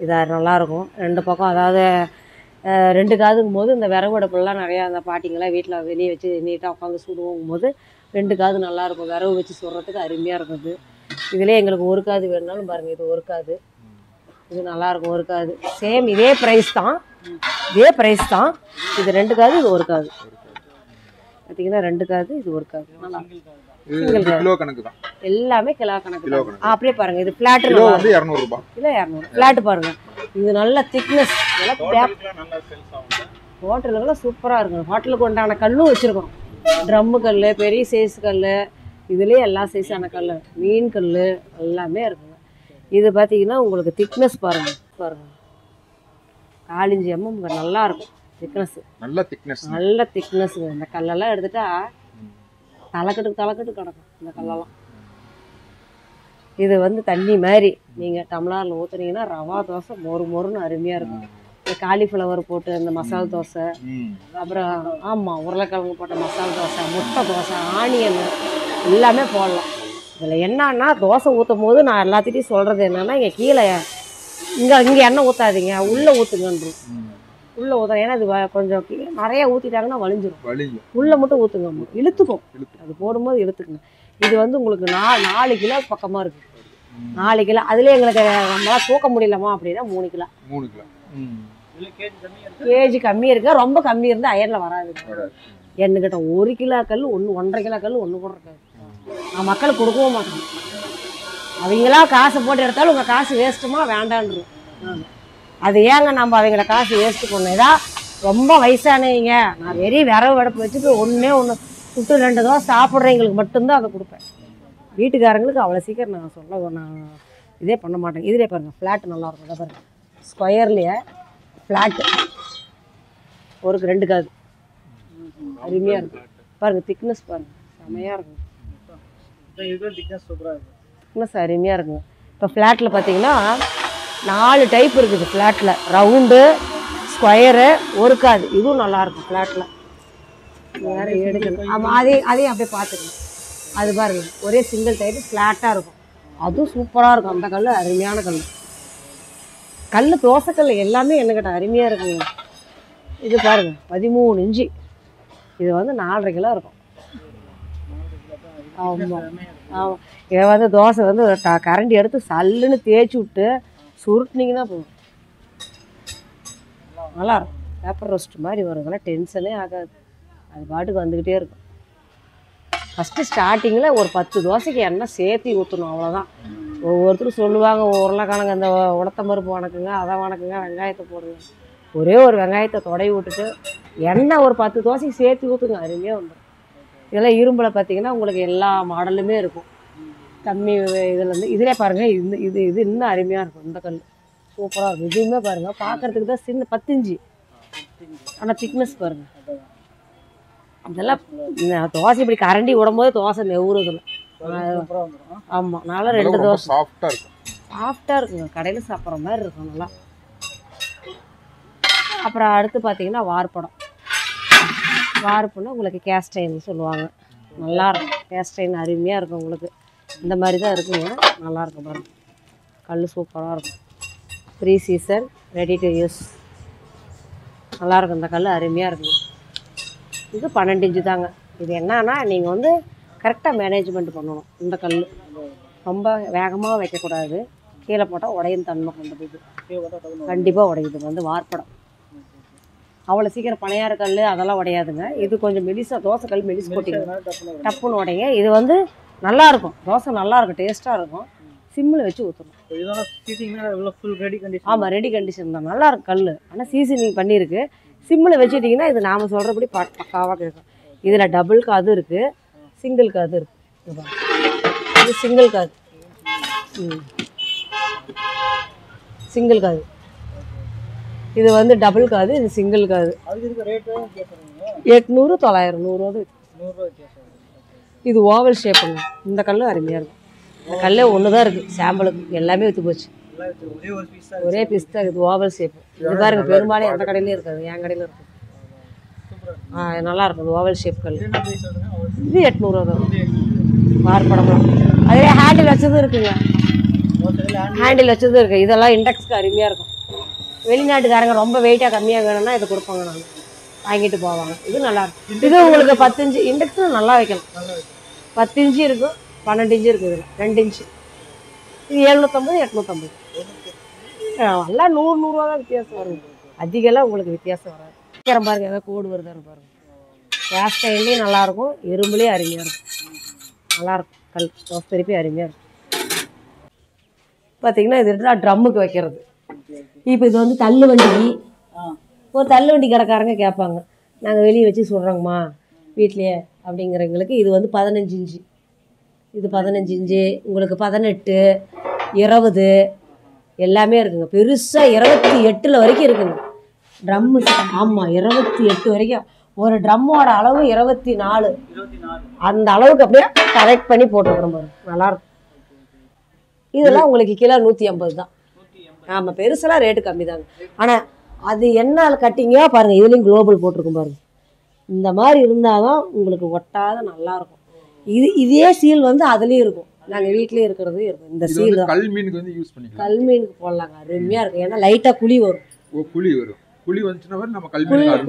இதாக நல்லாயிருக்கும். 2 பக்கம், அதாவது 2 காதுங்கும் போது இந்த விறகு அடுப்புலாம் நிறையா அந்த பாட்டிங்கெல்லாம் வீட்டில் வெளியே வச்சு நீட்டாக உட்காந்து சுடுவோங்கும் போது 2 காது நல்லாயிருக்கும். விறகு வச்சு சுடுறதுக்கு அருமையாக இருக்குது. இதிலே எங்களுக்கு 1 காது வேணுனாலும் பாருங்கள், இது 1 காது. இது நல்லாயிருக்கும். 1 காது சேம் இதே ப்ரைஸ் தான், இதே ப்ரைஸ் தான். இது 2 காது, இது 1 காது. பார்த்தீங்கன்னா 2 காது, இது 1 காது. நல்லா கிலோ கணக்கு தான், எல்லாமே கிலோ கணக்கு. அப்படியே பாருங்க, இது ஃபிளாட் கிலோ வந்து 200 ரூபாய். கிலோ 200 ஃபிளாட் பாருங்க. இது நல்ல திக்னஸ். ஹோட்டலுக்கெல்லாம் சூப்பராக இருக்கும். ஹோட்டலுக்கு உண்டான கல்லும் வச்சுருக்கோம். ட்ரம்மு கல், பெரிய சைஸ் கல், இதுலேயே எல்லா சைஸான கல், மீன் கல் எல்லாமே இருக்குங்க. இது பார்த்தீங்கன்னா உங்களுக்கு திக்னஸ் பாருங்கள், 4-5 mm நல்லாயிருக்கும். திக்னஸ் நல்ல திக்னஸ்ங்க. இந்த கல்லெல்லாம் எடுத்துட்டா தலைக்கட்டு கிடக்கும் இந்த கல்லெல்லாம். இது வந்து தண்ணி மாதிரி நீங்கள் டம்ளரில் ஊற்றுனீங்கன்னா ரவா தோசை மொறுன்னு அருமையாக இருக்கும். இந்த காலிஃப்ளவர் போட்டு இந்த மசாலா தோசை, அப்புறம் ஆமாம் உருளைக்கிழங்கு போட்ட மசாலா தோசை, முட்டை தோசை, ஆனியன் எல்லாமே போடலாம். இதில் என்னன்னா தோசை ஊற்றும் போது நான் எல்லாத்திட்டையும் சொல்கிறது என்னென்னா, இங்கே கீழே இங்கே எண்ணெய் ஊற்றாதீங்க, உள்ளே ஊற்றுங்கன்றோம். உள்ளே ஊற்றுறேன், ஏன்னா இது கொஞ்சம் நிறைய ஊற்றிட்டாங்கன்னா வலிஞ்சிடும். உள்ளே மட்டும் ஊற்றுங்க, இழுத்துக்கும். அது போடும்போது இழுத்துக்குங்க. இது வந்து உங்களுக்கு 4 கிலோ பக்கமாக இருக்குது. 4 கிலோ அதுலேயே எங்களுக்கு நம்மளால் தூக்க முடியலமா அப்படின்னா 3 கிலோ. 3 கிலோ கேஜி கம்மி இருக்குது. ரொம்ப கம்மி இருந்தால் அயனில் வராது. என்கிட்ட 1 கிலோ கல் 1.5 கிலோ கல் ஒன்று கூட இருக்காது. நான் மக்களுக்கு கொடுக்கவும் மாட்டேன். அவங்களா காசை போட்டு எடுத்தாலும் உங்கள் காசு வேஸ்ட்டுமா வேண்டான்றோம். அது ஏங்க நம்ம அவங்கள காசு வேஸ்ட்டு பண்ணணும். ஏதா ரொம்ப வயசானவங்க நான் வெறும் விரவு அடுப்பு வச்சுட்டு ஒன்று சுட்டு 2 தோசை சாப்பிட்றவங்களுக்கு மட்டும்தான் அதை கொடுப்பேன். வீட்டுக்காரங்களுக்கு அவ்வளோ சீக்கிரம் நான் இதே பண்ண மாட்டேன். இதிலே பாருங்கள் ஃப்ளாட்டு நல்லாயிருக்கும். அதை பாருங்கள் ஸ்கொயர்லேயே ஃப்ளாட்டு ஒருக்கு 2 காது அருமையாக இருக்கும். பாருங்கள் திக்னஸ் பாருங்கள் செம்மையாக இருக்கும். திக்னஸ் அருமையாக இருக்குங்க. இப்போ ஃப்ளாட்டில் பார்த்தீங்கன்னா 4 டைப் இருக்குது. ஃப்ளாட்டில் ரவுண்டு, ஸ்கொயரு, ஒரு காது. இதுவும் நல்லாயிருக்கும் ஃப்ளாட்டில். வேறு எடுக்கணும். ஆமாம் அதையும் அப்படியே பார்த்துக்கணும். அது பாருங்கள் ஒரே சிங்கிள் டைப்பு ஃப்ளாட்டாக இருக்கும். அதுவும் சூப்பராக இருக்கும். அந்த கல் அருமையான கல் தோசைக்கல் எல்லாமே என்னக்கிட்ட அருமையாக இருக்குங்க. இது பாருங்கள் 13 இன்ச்சு. இது வந்து 4.5 கிலோ இருக்கும். ஆமாம் ஆமாம். இதை வந்து தோசை வந்து கரண்டி எடுத்து சல்லுன்னு தேய்ச்சி விட்டு சுருட்டினீங்கன்னா போதும் நல்லாயிருக்கும். பேப்பர் ரோஸ்ட் மாதிரி வரும். இதெல்லாம் டென்ஷனே ஆகாது. அது பாட்டுக்கு வந்துக்கிட்டே இருக்கும். ஃபஸ்ட்டு ஸ்டார்டிங்கில் ஒரு 10 தோசைக்கு எண்ணெய் சேர்த்து ஊற்றணும், அவ்வளோதான். ஒவ்வொருத்தரும் சொல்லுவாங்க உருளைக்கிழங்கு அந்த உடத்தம்பருப்பு வணக்குங்க, அதை வணக்குங்க, வெங்காயத்தை போடுங்க. ஒரே ஒரு வெங்காயத்தை தொடை விட்டுட்டு எண்ணெய் ஒரு 10 தோசைக்கு சேர்த்து ஊற்றுங்க, அருமையாக வந்துடும். இதெல்லாம் இரும்பில் பார்த்தீங்கன்னா உங்களுக்கு எல்லா மாடலுமே இருக்கும். கம்மி இதுலேருந்து இதிலே பாருங்கள். இது இன்னும் அருமையாக இருக்கும். இந்த கல் சூப்பராக இருக்கும். இதுவுமே பாருங்கள் பார்க்குறதுக்கு தான் சின்ன 10 இன்ச்சு, ஆனால் திக்னஸ் பாருங்கள். இதெல்லாம் தோசை இப்படி கரண்டி விடும்போது தோசை நெவுறதில்ல. ஆமாம் நல்லா 2 தோசை சாஃப்டாக இருக்குங்க. கடையில் சாப்பிட்ற மாதிரி இருக்கும் நல்லா. அப்புறம் அடுத்து பார்த்தீங்கன்னா வார்ப்புன்னா உங்களுக்கு கேஸ்டைன்னு சொல்லுவாங்க. நல்லாயிருக்கும். கேஸ்டைன் அருமையாக இருக்கும். உங்களுக்கு இந்த மாதிரி தான் இருக்குங்க. நல்லாயிருக்கும் பாருங்கள். கல் சூப்பராக இருக்கும். 3 சீசன் ரெடி டு யூஸ். நல்லாயிருக்கும். இந்த கல் அருமையாக இருக்குங்க. இது 12 இன்ச்சு தாங்க. இது என்னன்னா நீங்கள் வந்து கரெக்டாக மேனேஜ்மெண்ட் பண்ணணும். இந்த கல் ரொம்ப வேகமாக வைக்கக்கூடாது. கீழே போட்டால் உடையும் தன்மை கொண்டது. இது கண்டிப்பாக உடையுது. வந்து வார்ப்படம் அவ்வளோ சீக்கிரம் பனையார கல் அதெல்லாம் உடையாதுங்க. இது கொஞ்சம் மெலிசா தோசை கல் மெலிசு போட்டிங்க டப்புன்னு உடைங்க. இது வந்து நல்லாயிருக்கும். தோசை நல்லாயிருக்கும், டேஸ்ட்டாக இருக்கும். சிம்மில் வச்சு ஊற்றணும். ஆமாம் ரெடி கண்டிஷன் தான். நல்லாயிருக்கும் கல். ஆனால் சீசனிங் பண்ணியிருக்கு. சிம்மில் வச்சுட்டிங்கன்னா இது நாம் சொல்கிறபடி பக்காவாக கேட்கும். இதில் டபுள் காது இருக்குது, சிங்கிள் காது இருக்குது. இது சிங்கிள் காது. சிங்கிள் காது. இது வந்து டபுள் காது, இது சிங்கிள் காது. 800 900 100 இது ஓவல் ஷேப்புங்க. இந்த கல்லும் அருமையாக இருக்கும். இந்த கல்லே ஒன்று தான் இருக்குது சாம்பிளுக்கு. எல்லாமே விற்று போச்சு. ஒரே பீஸ் தான். இது ஓவல் ஷேப்பு. இது பாருங்க பெரும்பாலும் எந்த கடையிலையும் இருக்காது, என் கடையில் இருக்குது. நல்லாயிருக்கும். இது ஓவல் ஷேப் கல். இது 800 தான். வார்ப்படம்லாம் அதிலே ஹேண்டில் வச்சதும் இருக்குங்க. ஹேண்டில் வச்சதும் இருக்குது. இதெல்லாம் இண்டெக்ஸ்க்கு அருமையாக இருக்கும். வெளிநாட்டுக்காரங்க ரொம்ப வெயிட்டாக கம்மியாக வேணும்னா இதை கொடுப்பாங்க. நாங்கள் வாங்கிட்டு போவாங்க. இது நல்லாயிருக்கும். இது உங்களுக்கு 10 இன்ச்சு இண்டெக்ஸும் நல்லா வைக்கலாம். 10 இன்ச்சு இருக்கும், 12 இன்ச்சு இருக்குது. இதில் 2 இன்ச்சு. இது 750 850. எல்லாம் 100 தான் வித்தியாசம் வரும். அதிகம்லாம் உங்களுக்கு வித்தியாசம் வராது. சீக்கிரம் பாருங்கள் ஏதாவது கோடு வருதான்னு பாருங்கள். கேஸ் ஸ்டைன்லேயும் நல்லாயிருக்கும், இரும்புலேயும் அருமையாக இருக்கும். நல்லாயிருக்கும். கல் தோசை திருப்பி அருமையாக இருக்கும். பார்த்தீங்கன்னா இது ட்ரம்முக்கு வைக்கிறது. இப்போ இது வந்து தள்ளு வண்டி. ஒரு தள்ளு வண்டி கடைக்காரங்க கேட்பாங்க, நாங்கள் வெளியே வச்சு சொல்கிறோங்கம்மா வீட்லையே அப்படிங்கிறவங்களுக்கு. இது வந்து 15 இன்ச்சு. இது 15 இன்ச்சு. உங்களுக்கு 18 20 எல்லாமே இருக்குங்க. பெருசாக 28 வரைக்கும் இருக்குங்க ட்ரம்மு. ஆமாம் 28 வரைக்கும். ஒரு ட்ரம்மோட அளவு 24. அந்த அளவுக்கு அப்படியே கரெக்ட் பண்ணி போட்டுருக்குறோம் பாருங்க. நல்லாயிருக்கும். இதெல்லாம் உங்களுக்கு கிலோ 150 தான். ஆமாம் பெருசெல்லாம் ரேட்டு கம்மி தாங்க. ஆனால் அது என்ன கட்டிங்கோ பாருங்கள். இதுலேயும் குளோபல் போட்டிருக்கும் பாருங்கள். இந்த மாதிரி இருந்தால் தான் உங்களுக்கு ஒட்டாத நல்லாயிருக்கும். இதே சீல் வந்து அதுலேயும் இருக்கும். நாங்கள் வீட்லேயே இருக்கிறது இருக்கும். இந்த சீல் தான் கல் மீனுக்கு வந்து யூஸ் பண்ணிக்கலாம். கல் மீனுக்கு போடலாங்க, அருமையாக இருக்கும். ஏன்னா லைட்டாக குழி வரும். குழி வரும். குழி வந்துச்சுன்னா நம்ம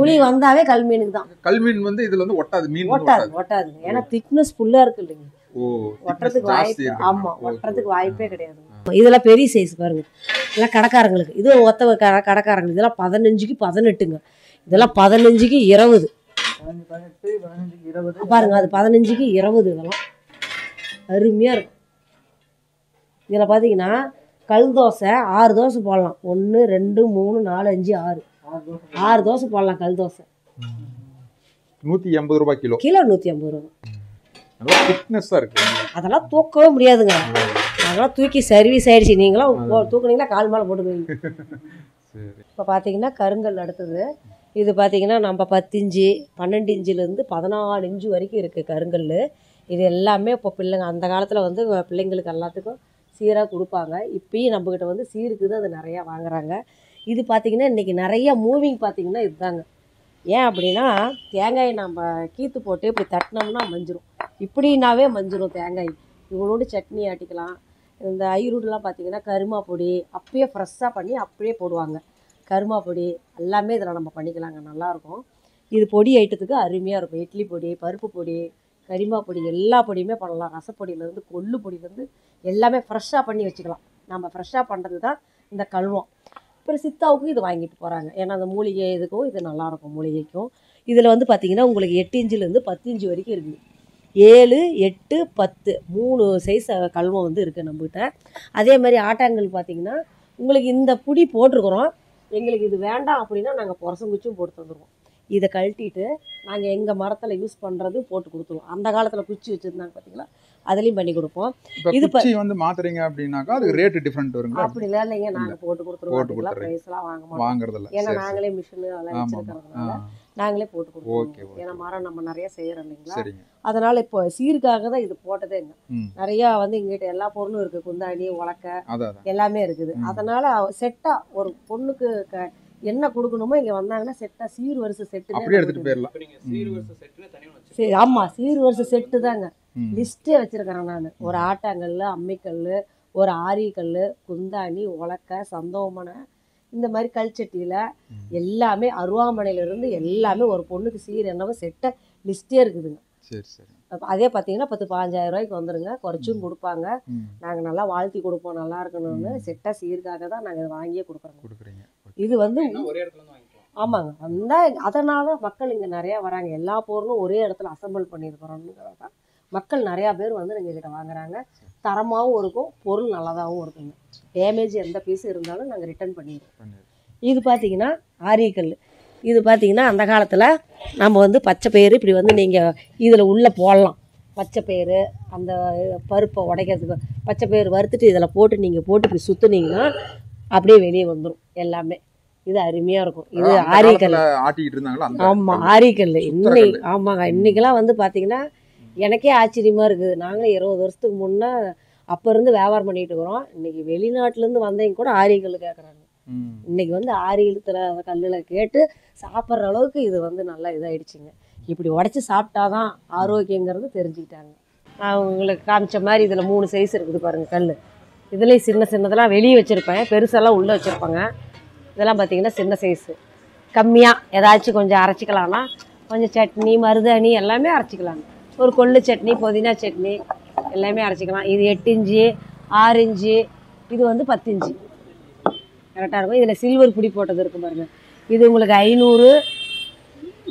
குழி வந்தாவே கல் மீனுக்கு தான். கல் மீன் வந்து இதில் வந்து ஒட்டாது. மீன் ஒட்டாதுங்க. ஏன்னா திக்னஸ் ஃபுல்லாக இருக்கு இல்லைங்க. ஓ ஒட்டுறதுக்கு ஜாஸ்தி வாய்ப்பு இருக்கு. ஆமாம் ஒட்டுறதுக்கு வாய்ப்பே கிடையாது. இதெல்லாம் பெரிய சைஸ் பாருங்க, இதெல்லாம் கடைக்காரங்களுக்கு. இது ஒத்த கடைக்காரங்களுக்கு இதெல்லாம் 15க்கு 18ங்க, இதெல்லாம் 15க்கு 20 18, 15, 20 பாருங்க. அது 15க்கு 20. இதெல்லாம் அருமையாக இருக்கும். இதில் பார்த்தீங்கன்னா கல் தோசை 6 தோசை போடலாம். 1 2 3 4 5 6 6 தோசை போடலாம் கல் தோசை. 180 ரூபாய் கிலோ. கிலோ 150 ரூபா. நல்லா திக்னஸாக இருக்கு. அதெல்லாம் தூக்கவே முடியாதுங்க. அதெல்லாம் தூக்கி சர்வீஸ் ஆயிடுச்சு. நீங்களாம் தூக்குனீங்கன்னா கால் மேலே போட்டுக்குவீங்க. இப்போ பார்த்தீங்கன்னா கருங்கல் அடுத்தது. இது பார்த்தீங்கன்னா நம்ம 10 இன்ச்சு 12 இன்ச்சிலேருந்து 14 இன்ச்சு வரைக்கும் இருக்குது கருங்கல். இது எல்லாமே இப்போ பிள்ளைங்க அந்த காலத்தில் வந்து பிள்ளைங்களுக்கு எல்லாத்துக்கும் சீராக கொடுப்பாங்க. இப்பயும் நம்மக்கிட்ட வந்து சீருக்குது அது நிறையா வாங்குறாங்க. இது பார்த்திங்கன்னா இன்றைக்கி நிறையா மூவிங் பார்த்திங்கன்னா இதுதாங்க. ஏன் அப்படின்னா தேங்காயை நம்ம கீத்து போட்டு இப்படி தட்டினோம்னா மஞ்சிரும். இப்படின்னாவே மஞ்சிரும் தேங்காய். இவங்களோட சட்னி ஆட்டிக்கலாம். இந்த ஐரூடெலாம் பார்த்திங்கன்னா கருமா பொடி அப்பயே ஃப்ரெஷ்ஷாக பண்ணி அப்படியே போடுவாங்க. கருமா பொடி எல்லாமே இதில் நம்ம பண்ணிக்கலாங்க, நல்லாயிருக்கும். இது பொடி ஐட்டத்துக்கு அருமையாக இருக்கும். இட்லி பொடி, பருப்பு பொடி, கரிமா பொடி எல்லா பொடியுமே பண்ணலாம். ரசப்பொடியிலேருந்து கொள்ளு பொடியிலேருந்து எல்லாமே ஃப்ரெஷ்ஷாக பண்ணி வச்சுக்கலாம். நம்ம ஃப்ரெஷ்ஷாக பண்ணுறது தான் இந்த கல்வம். அப்புறம் சித்தாவுக்கும் இது வாங்கிட்டு போகிறாங்க. ஏன்னா அந்த மூலிகை இதுக்கும் இது நல்லாயிருக்கும். மூலிகைக்கும் இதில் வந்து பார்த்திங்கன்னா உங்களுக்கு 8 இன்ச்சிலேருந்து 10 இன்ச்சு வரைக்கும் இருக்குது. 7, 8, 10 3 சைஸ் கல்வம் வந்து இருக்குது நம்மகிட்ட. அதே மாதிரி ஆட்டாங்கல் பார்த்திங்கன்னா உங்களுக்கு இந்த புடி போட்டிருக்குறோம். எங்களுக்கு இது வேண்டாம் அப்படின்னா நாங்கள் புரசங்குச்சும் போட்டு தந்துடுவோம். இதை கழட்டிட்டு நாங்கள் எங்கள் மரத்தில் யூஸ் பண்ணுறது போட்டு கொடுத்துருவோம். அந்த காலத்தில் குச்சி வச்சுருந்தாங்க பார்த்தீங்களா, அதுலேயும் பண்ணி கொடுப்போம். இது குச்சி வந்து மாத்துறீங்க அப்படின்னாக்கா அதுக்கு ரேட் டிஃபரெண்ட் வருங்களா? அப்படிலாம் இல்லைங்க, நாங்கள் போட்டு கொடுத்துருவோம். ப்ரைஸ்லாம் வாங்குறதில்ல. ஏன்னா நாங்களே மிஷினு அதெல்லாம் வச்சுருக்கிறதுனால நாங்களே போட்டு கொடுத்துருவோம். ஏன்னா மரம் நம்ம நிறைய செய்கிறோம் இல்லைங்களா, அதனால் இப்போ சீருக்காக தான் இது போட்டதே. இல்லை நிறையா வந்து எங்ககிட்ட எல்லா பொருளும் இருக்குது. குந்தாணி, உலக்கை எல்லாமே இருக்குது. அதனால் செட்டாக ஒரு பொண்ணுக்கு என்ன கொடுக்கணுமோ இங்கே வந்தாங்கன்னா செட்டாக சீர் வரிசை செட்டு அப்படியே எடுத்துகிட்டு போயிடலாம். சரி, ஆமாம் சீர் வரிசை செட்டு தாங்க லிஸ்ட்டே வச்சுருக்கிறேன் நான். ஒரு ஆட்டாங்கல், அம்மிக்கல், ஒரு ஆரியக்கல், குந்தாணி, உலக்கை, சந்தோமனை, இந்த மாதிரி கல்ச்சட்டியில் எல்லாமே அருவாமனையிலேருந்து எல்லாமே ஒரு பொண்ணுக்கு சீர் என்னவோ செட்டை லிஸ்ட்டே இருக்குதுங்க. சரி சரி. அதே பார்த்தீங்கன்னா 10-15 ரூபாய்க்கு வந்துடுங்க. குறைச்சும் கொடுப்பாங்க. நாங்கள் நல்லா வாழ்த்தி கொடுப்போம் நல்லா இருக்கணும்னு. செட்டாக சீருக்காக தான் நாங்கள் வாங்கியே கொடுக்குறோங்க. இது வந்து ஆமாங்க வந்தால் அதனால மக்கள் இங்கே நிறையா வராங்க. எல்லா பொருளும் ஒரே இடத்துல அசம்பிள் பண்ணியிருக்கிறோம்னுங்கிறது தான் மக்கள் நிறையா பேர் வந்து எங்ககிட்ட வாங்குறாங்க. தரமாகவும் இருக்கும், பொருள் நல்லதாகவும் இருக்குங்க. டேமேஜ் எந்த பீஸு இருந்தாலும் நாங்கள் ரிட்டர்ன் பண்ணிடுவோம். இது பார்த்திங்கன்னா ஆரியக்கல். இது பார்த்திங்கன்னா அந்த காலத்தில் நம்ம வந்து பச்சை பயிறு இப்படி வந்து நீங்கள் இதில் உள்ளே போடலாம். பச்சை பயிறு அந்த பருப்பை உடைக்கிறதுக்கு பச்சை பயிறு வறுத்துட்டு இதில் போட்டு நீங்கள் போட்டு இப்படி சுற்றுனீங்கன்னா அப்படியே வெளியே வந்துடும் எல்லாமே. இது அருமையாக இருக்கும். இது ஆரியக்கல் ஆட்டிக்கிட்டு இருந்தாங்களா? ஆமாம் ஆரியக்கல். இன்னைக்கு ஆமாங்க, இன்றைக்கெல்லாம் வந்து பார்த்திங்கன்னா எனக்கே ஆச்சரியமாக இருக்குது. நாங்களே 20 வருஷத்துக்கு முன்னே அப்போ இருந்து வியாபாரம் பண்ணிகிட்டு இருக்கிறோம். இன்றைக்கி வெளிநாட்டிலேருந்து வந்தவங்க கூட ஆரியக்கல் கேட்குறாங்க. இன்றைக்கி வந்து ஆரியத்தில் கல்லில் கேட்டு சாப்பிட்ற அளவுக்கு இது வந்து நல்லா இதாகிடுச்சிங்க. இப்படி உடச்சி சாப்பிட்டாதான் ஆரோக்கியங்கிறது தெரிஞ்சுக்கிட்டாங்க. நான் உங்களுக்கு காமிச்ச மாதிரி இதில் 3 சைஸ் இருக்குது பாருங்கள் கல். இதுலேயும் சின்ன சின்னதெல்லாம் வெளியே வச்சுருப்பேன், பெருசெல்லாம் உள்ளே வச்சுருப்பாங்க. இதெல்லாம் பார்த்திங்கன்னா சின்ன சைஸு. கம்மியாக ஏதாச்சும் கொஞ்சம் அரைச்சிக்கலாம்னா கொஞ்சம் சட்னி, மருதாணி எல்லாமே அரைச்சிக்கலாங்க. ஒரு கொள்ளு சட்னி, புதினா சட்னி எல்லாமே அரைச்சிக்கலாம். இது 8 இன்ச்சு, 6 இன்ச்சு, இது வந்து 10 இன்ச்சு கரெக்டாக இருக்கும். இதில் சில்வர் பிடி போட்டது இருக்கும் பாருங்கள். இது உங்களுக்கு 500,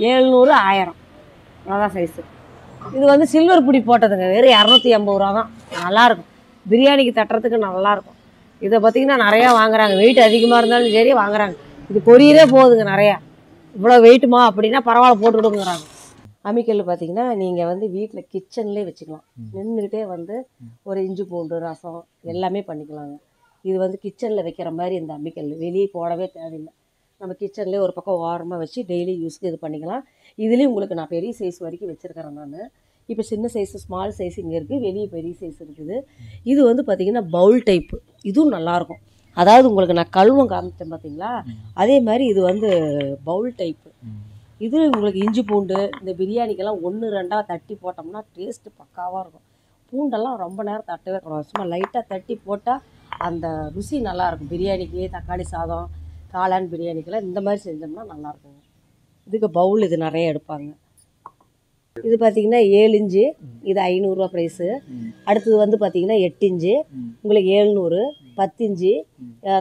700, 1000 அதான் சைஸு. இது வந்து சில்வர் பிடி போட்டதுங்க, வெறும் 280 ரூபா தான். நல்லாயிருக்கும், பிரியாணிக்கு தட்டுறதுக்கு நல்லாயிருக்கும். இதை பார்த்திங்கன்னா நிறையா வாங்குறாங்க. வெயிட் அதிகமாக இருந்தாலும் சரி வாங்குறாங்க. இது கொரியரே போகுதுங்க நிறையா. இவ்வளோ வெயிட்டுமா அப்படின்னா பரவாயில்ல போட்டு விடுங்கிறாங்க. அம்மிக்கல் பார்த்திங்கன்னா நீங்கள் வந்து வீட்டில் கிச்சன்லேயே வச்சுக்கலாம். நின்றுக்கிட்டே வந்து ஒரு இஞ்சி பூண்டு ரசம் எல்லாமே பண்ணிக்கலாங்க. இது வந்து கிச்சனில் வைக்கிற மாதிரி இந்த அம்மிக்கல் வெளியே போடவே தேவையில்லை. நம்ம கிச்சன்லேயே ஒரு பக்கம் ஓரமாக வச்சு டெய்லி யூஸ்க்கு இது பண்ணிக்கலாம். இதுலேயும் உங்களுக்கு நான் பெரிய சைஸ் வரைக்கும் வச்சுருக்கிறேன் நான். இப்போ சின்ன சைஸு, ஸ்மால் சைஸ் இங்கே இருக்குது, வெளியே பெரிய சைஸ் இருக்குது. இது வந்து பார்த்திங்கன்னா பவுல் டைப்பு. இதுவும் நல்லாயிருக்கும். அதாவது உங்களுக்கு நான் கல்வம் காமிச்சேன் பார்த்தீங்களா, அதே மாதிரி இது வந்து பவுல் டைப்பு. இது உங்களுக்கு இஞ்சி பூண்டு இந்த பிரியாணிக்கெல்லாம் 1-2 தட்டி போட்டோம்னா டேஸ்ட்டு பக்காவாக இருக்கும். பூண்டெல்லாம் ரொம்ப நேரம் தட்டவே கூடாது, சும்மா லைட்டாக தட்டி போட்டால் அந்த ருசி நல்லாயிருக்கும். பிரியாணிக்கு, தக்காளி சாதம், காளான் பிரியாணிக்கெல்லாம் இந்த மாதிரி செஞ்சோம்னா நல்லாயிருக்குங்க. இதுக்கு பவுல் இது நிறைய எடுப்பாங்க. இது பார்த்தீங்கன்னா 7 இன்ச்சு, இது 500 ப்ரைஸு. அடுத்தது வந்து பார்த்தீங்கன்னா 8 இன்ச்சு, உங்களுக்கு 700, 10 இன்ச்சு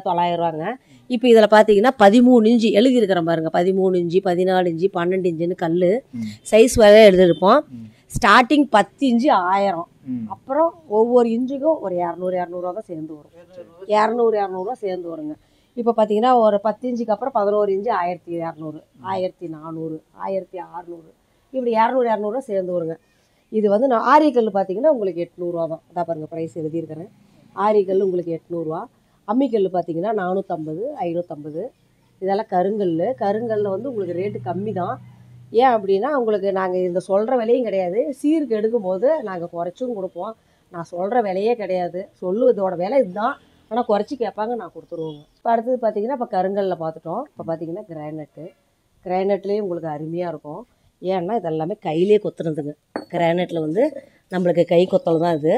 900 இப்போ இதில் பார்த்தீங்கன்னா 13 இன்ச்சு எழுதியிருக்கிறேன் பாருங்கள். 13 இன்ச்சு, 14 இன்ச்சு, 12 இன்ச்சுன்னு கல் சைஸ் வரை எழுதியிருப்போம். ஸ்டார்டிங் 10 இன்ச்சு 1000, அப்புறம் ஒவ்வொரு இன்ச்சுக்கும் ஒரு 200 தான் சேர்ந்து வரும். 200 சேர்ந்து வருங்க. இப்போ பார்த்தீங்கன்னா ஒரு 10 இன்ச்சுக்கு அப்புறம் 11 இன்ச்சு 1200, 1400, 1600 இப்படி 200 சேர்ந்து வருங்க. இது வந்து நான் ஆரிக்கல் பார்த்தீங்கன்னா உங்களுக்கு 800 தான். அதான் பாருங்கள் ப்ரைஸ் எழுதியிருக்கிறேன். ஆரிக்கல் உங்களுக்கு 800, அம்மிக்கல் பார்த்தீங்கன்னா 450, 550. இதெல்லாம் கருங்கல்லில் வந்து உங்களுக்கு ரேட்டு கம்மி தான். ஏன் அப்படின்னா உங்களுக்கு நாங்கள் இந்த சொல்கிற விலையும் கிடையாது. சீருக்கு எடுக்கும்போது நாங்கள் குறைச்சும் கொடுப்போம். நான் சொல்கிற விலையே கிடையாது, சொல்லுவதோட விலை இதுதான். ஆனால் குறைச்சி கேட்பாங்க, நான் கொடுத்துருவோங்க. இப்போ அடுத்தது பார்த்தீங்கன்னா இப்போ கருங்கல்லில் பார்த்துட்டோம். இப்போ பார்த்தீங்கன்னா கிரானைட்லேயே உங்களுக்கு அருமையாக இருக்கும். ஏன்னா இதெல்லாமே கையிலே கொத்துனதுங்க. கிரானைட்டில் வந்து நம்மளுக்கு கை கொத்தல் தான் இது.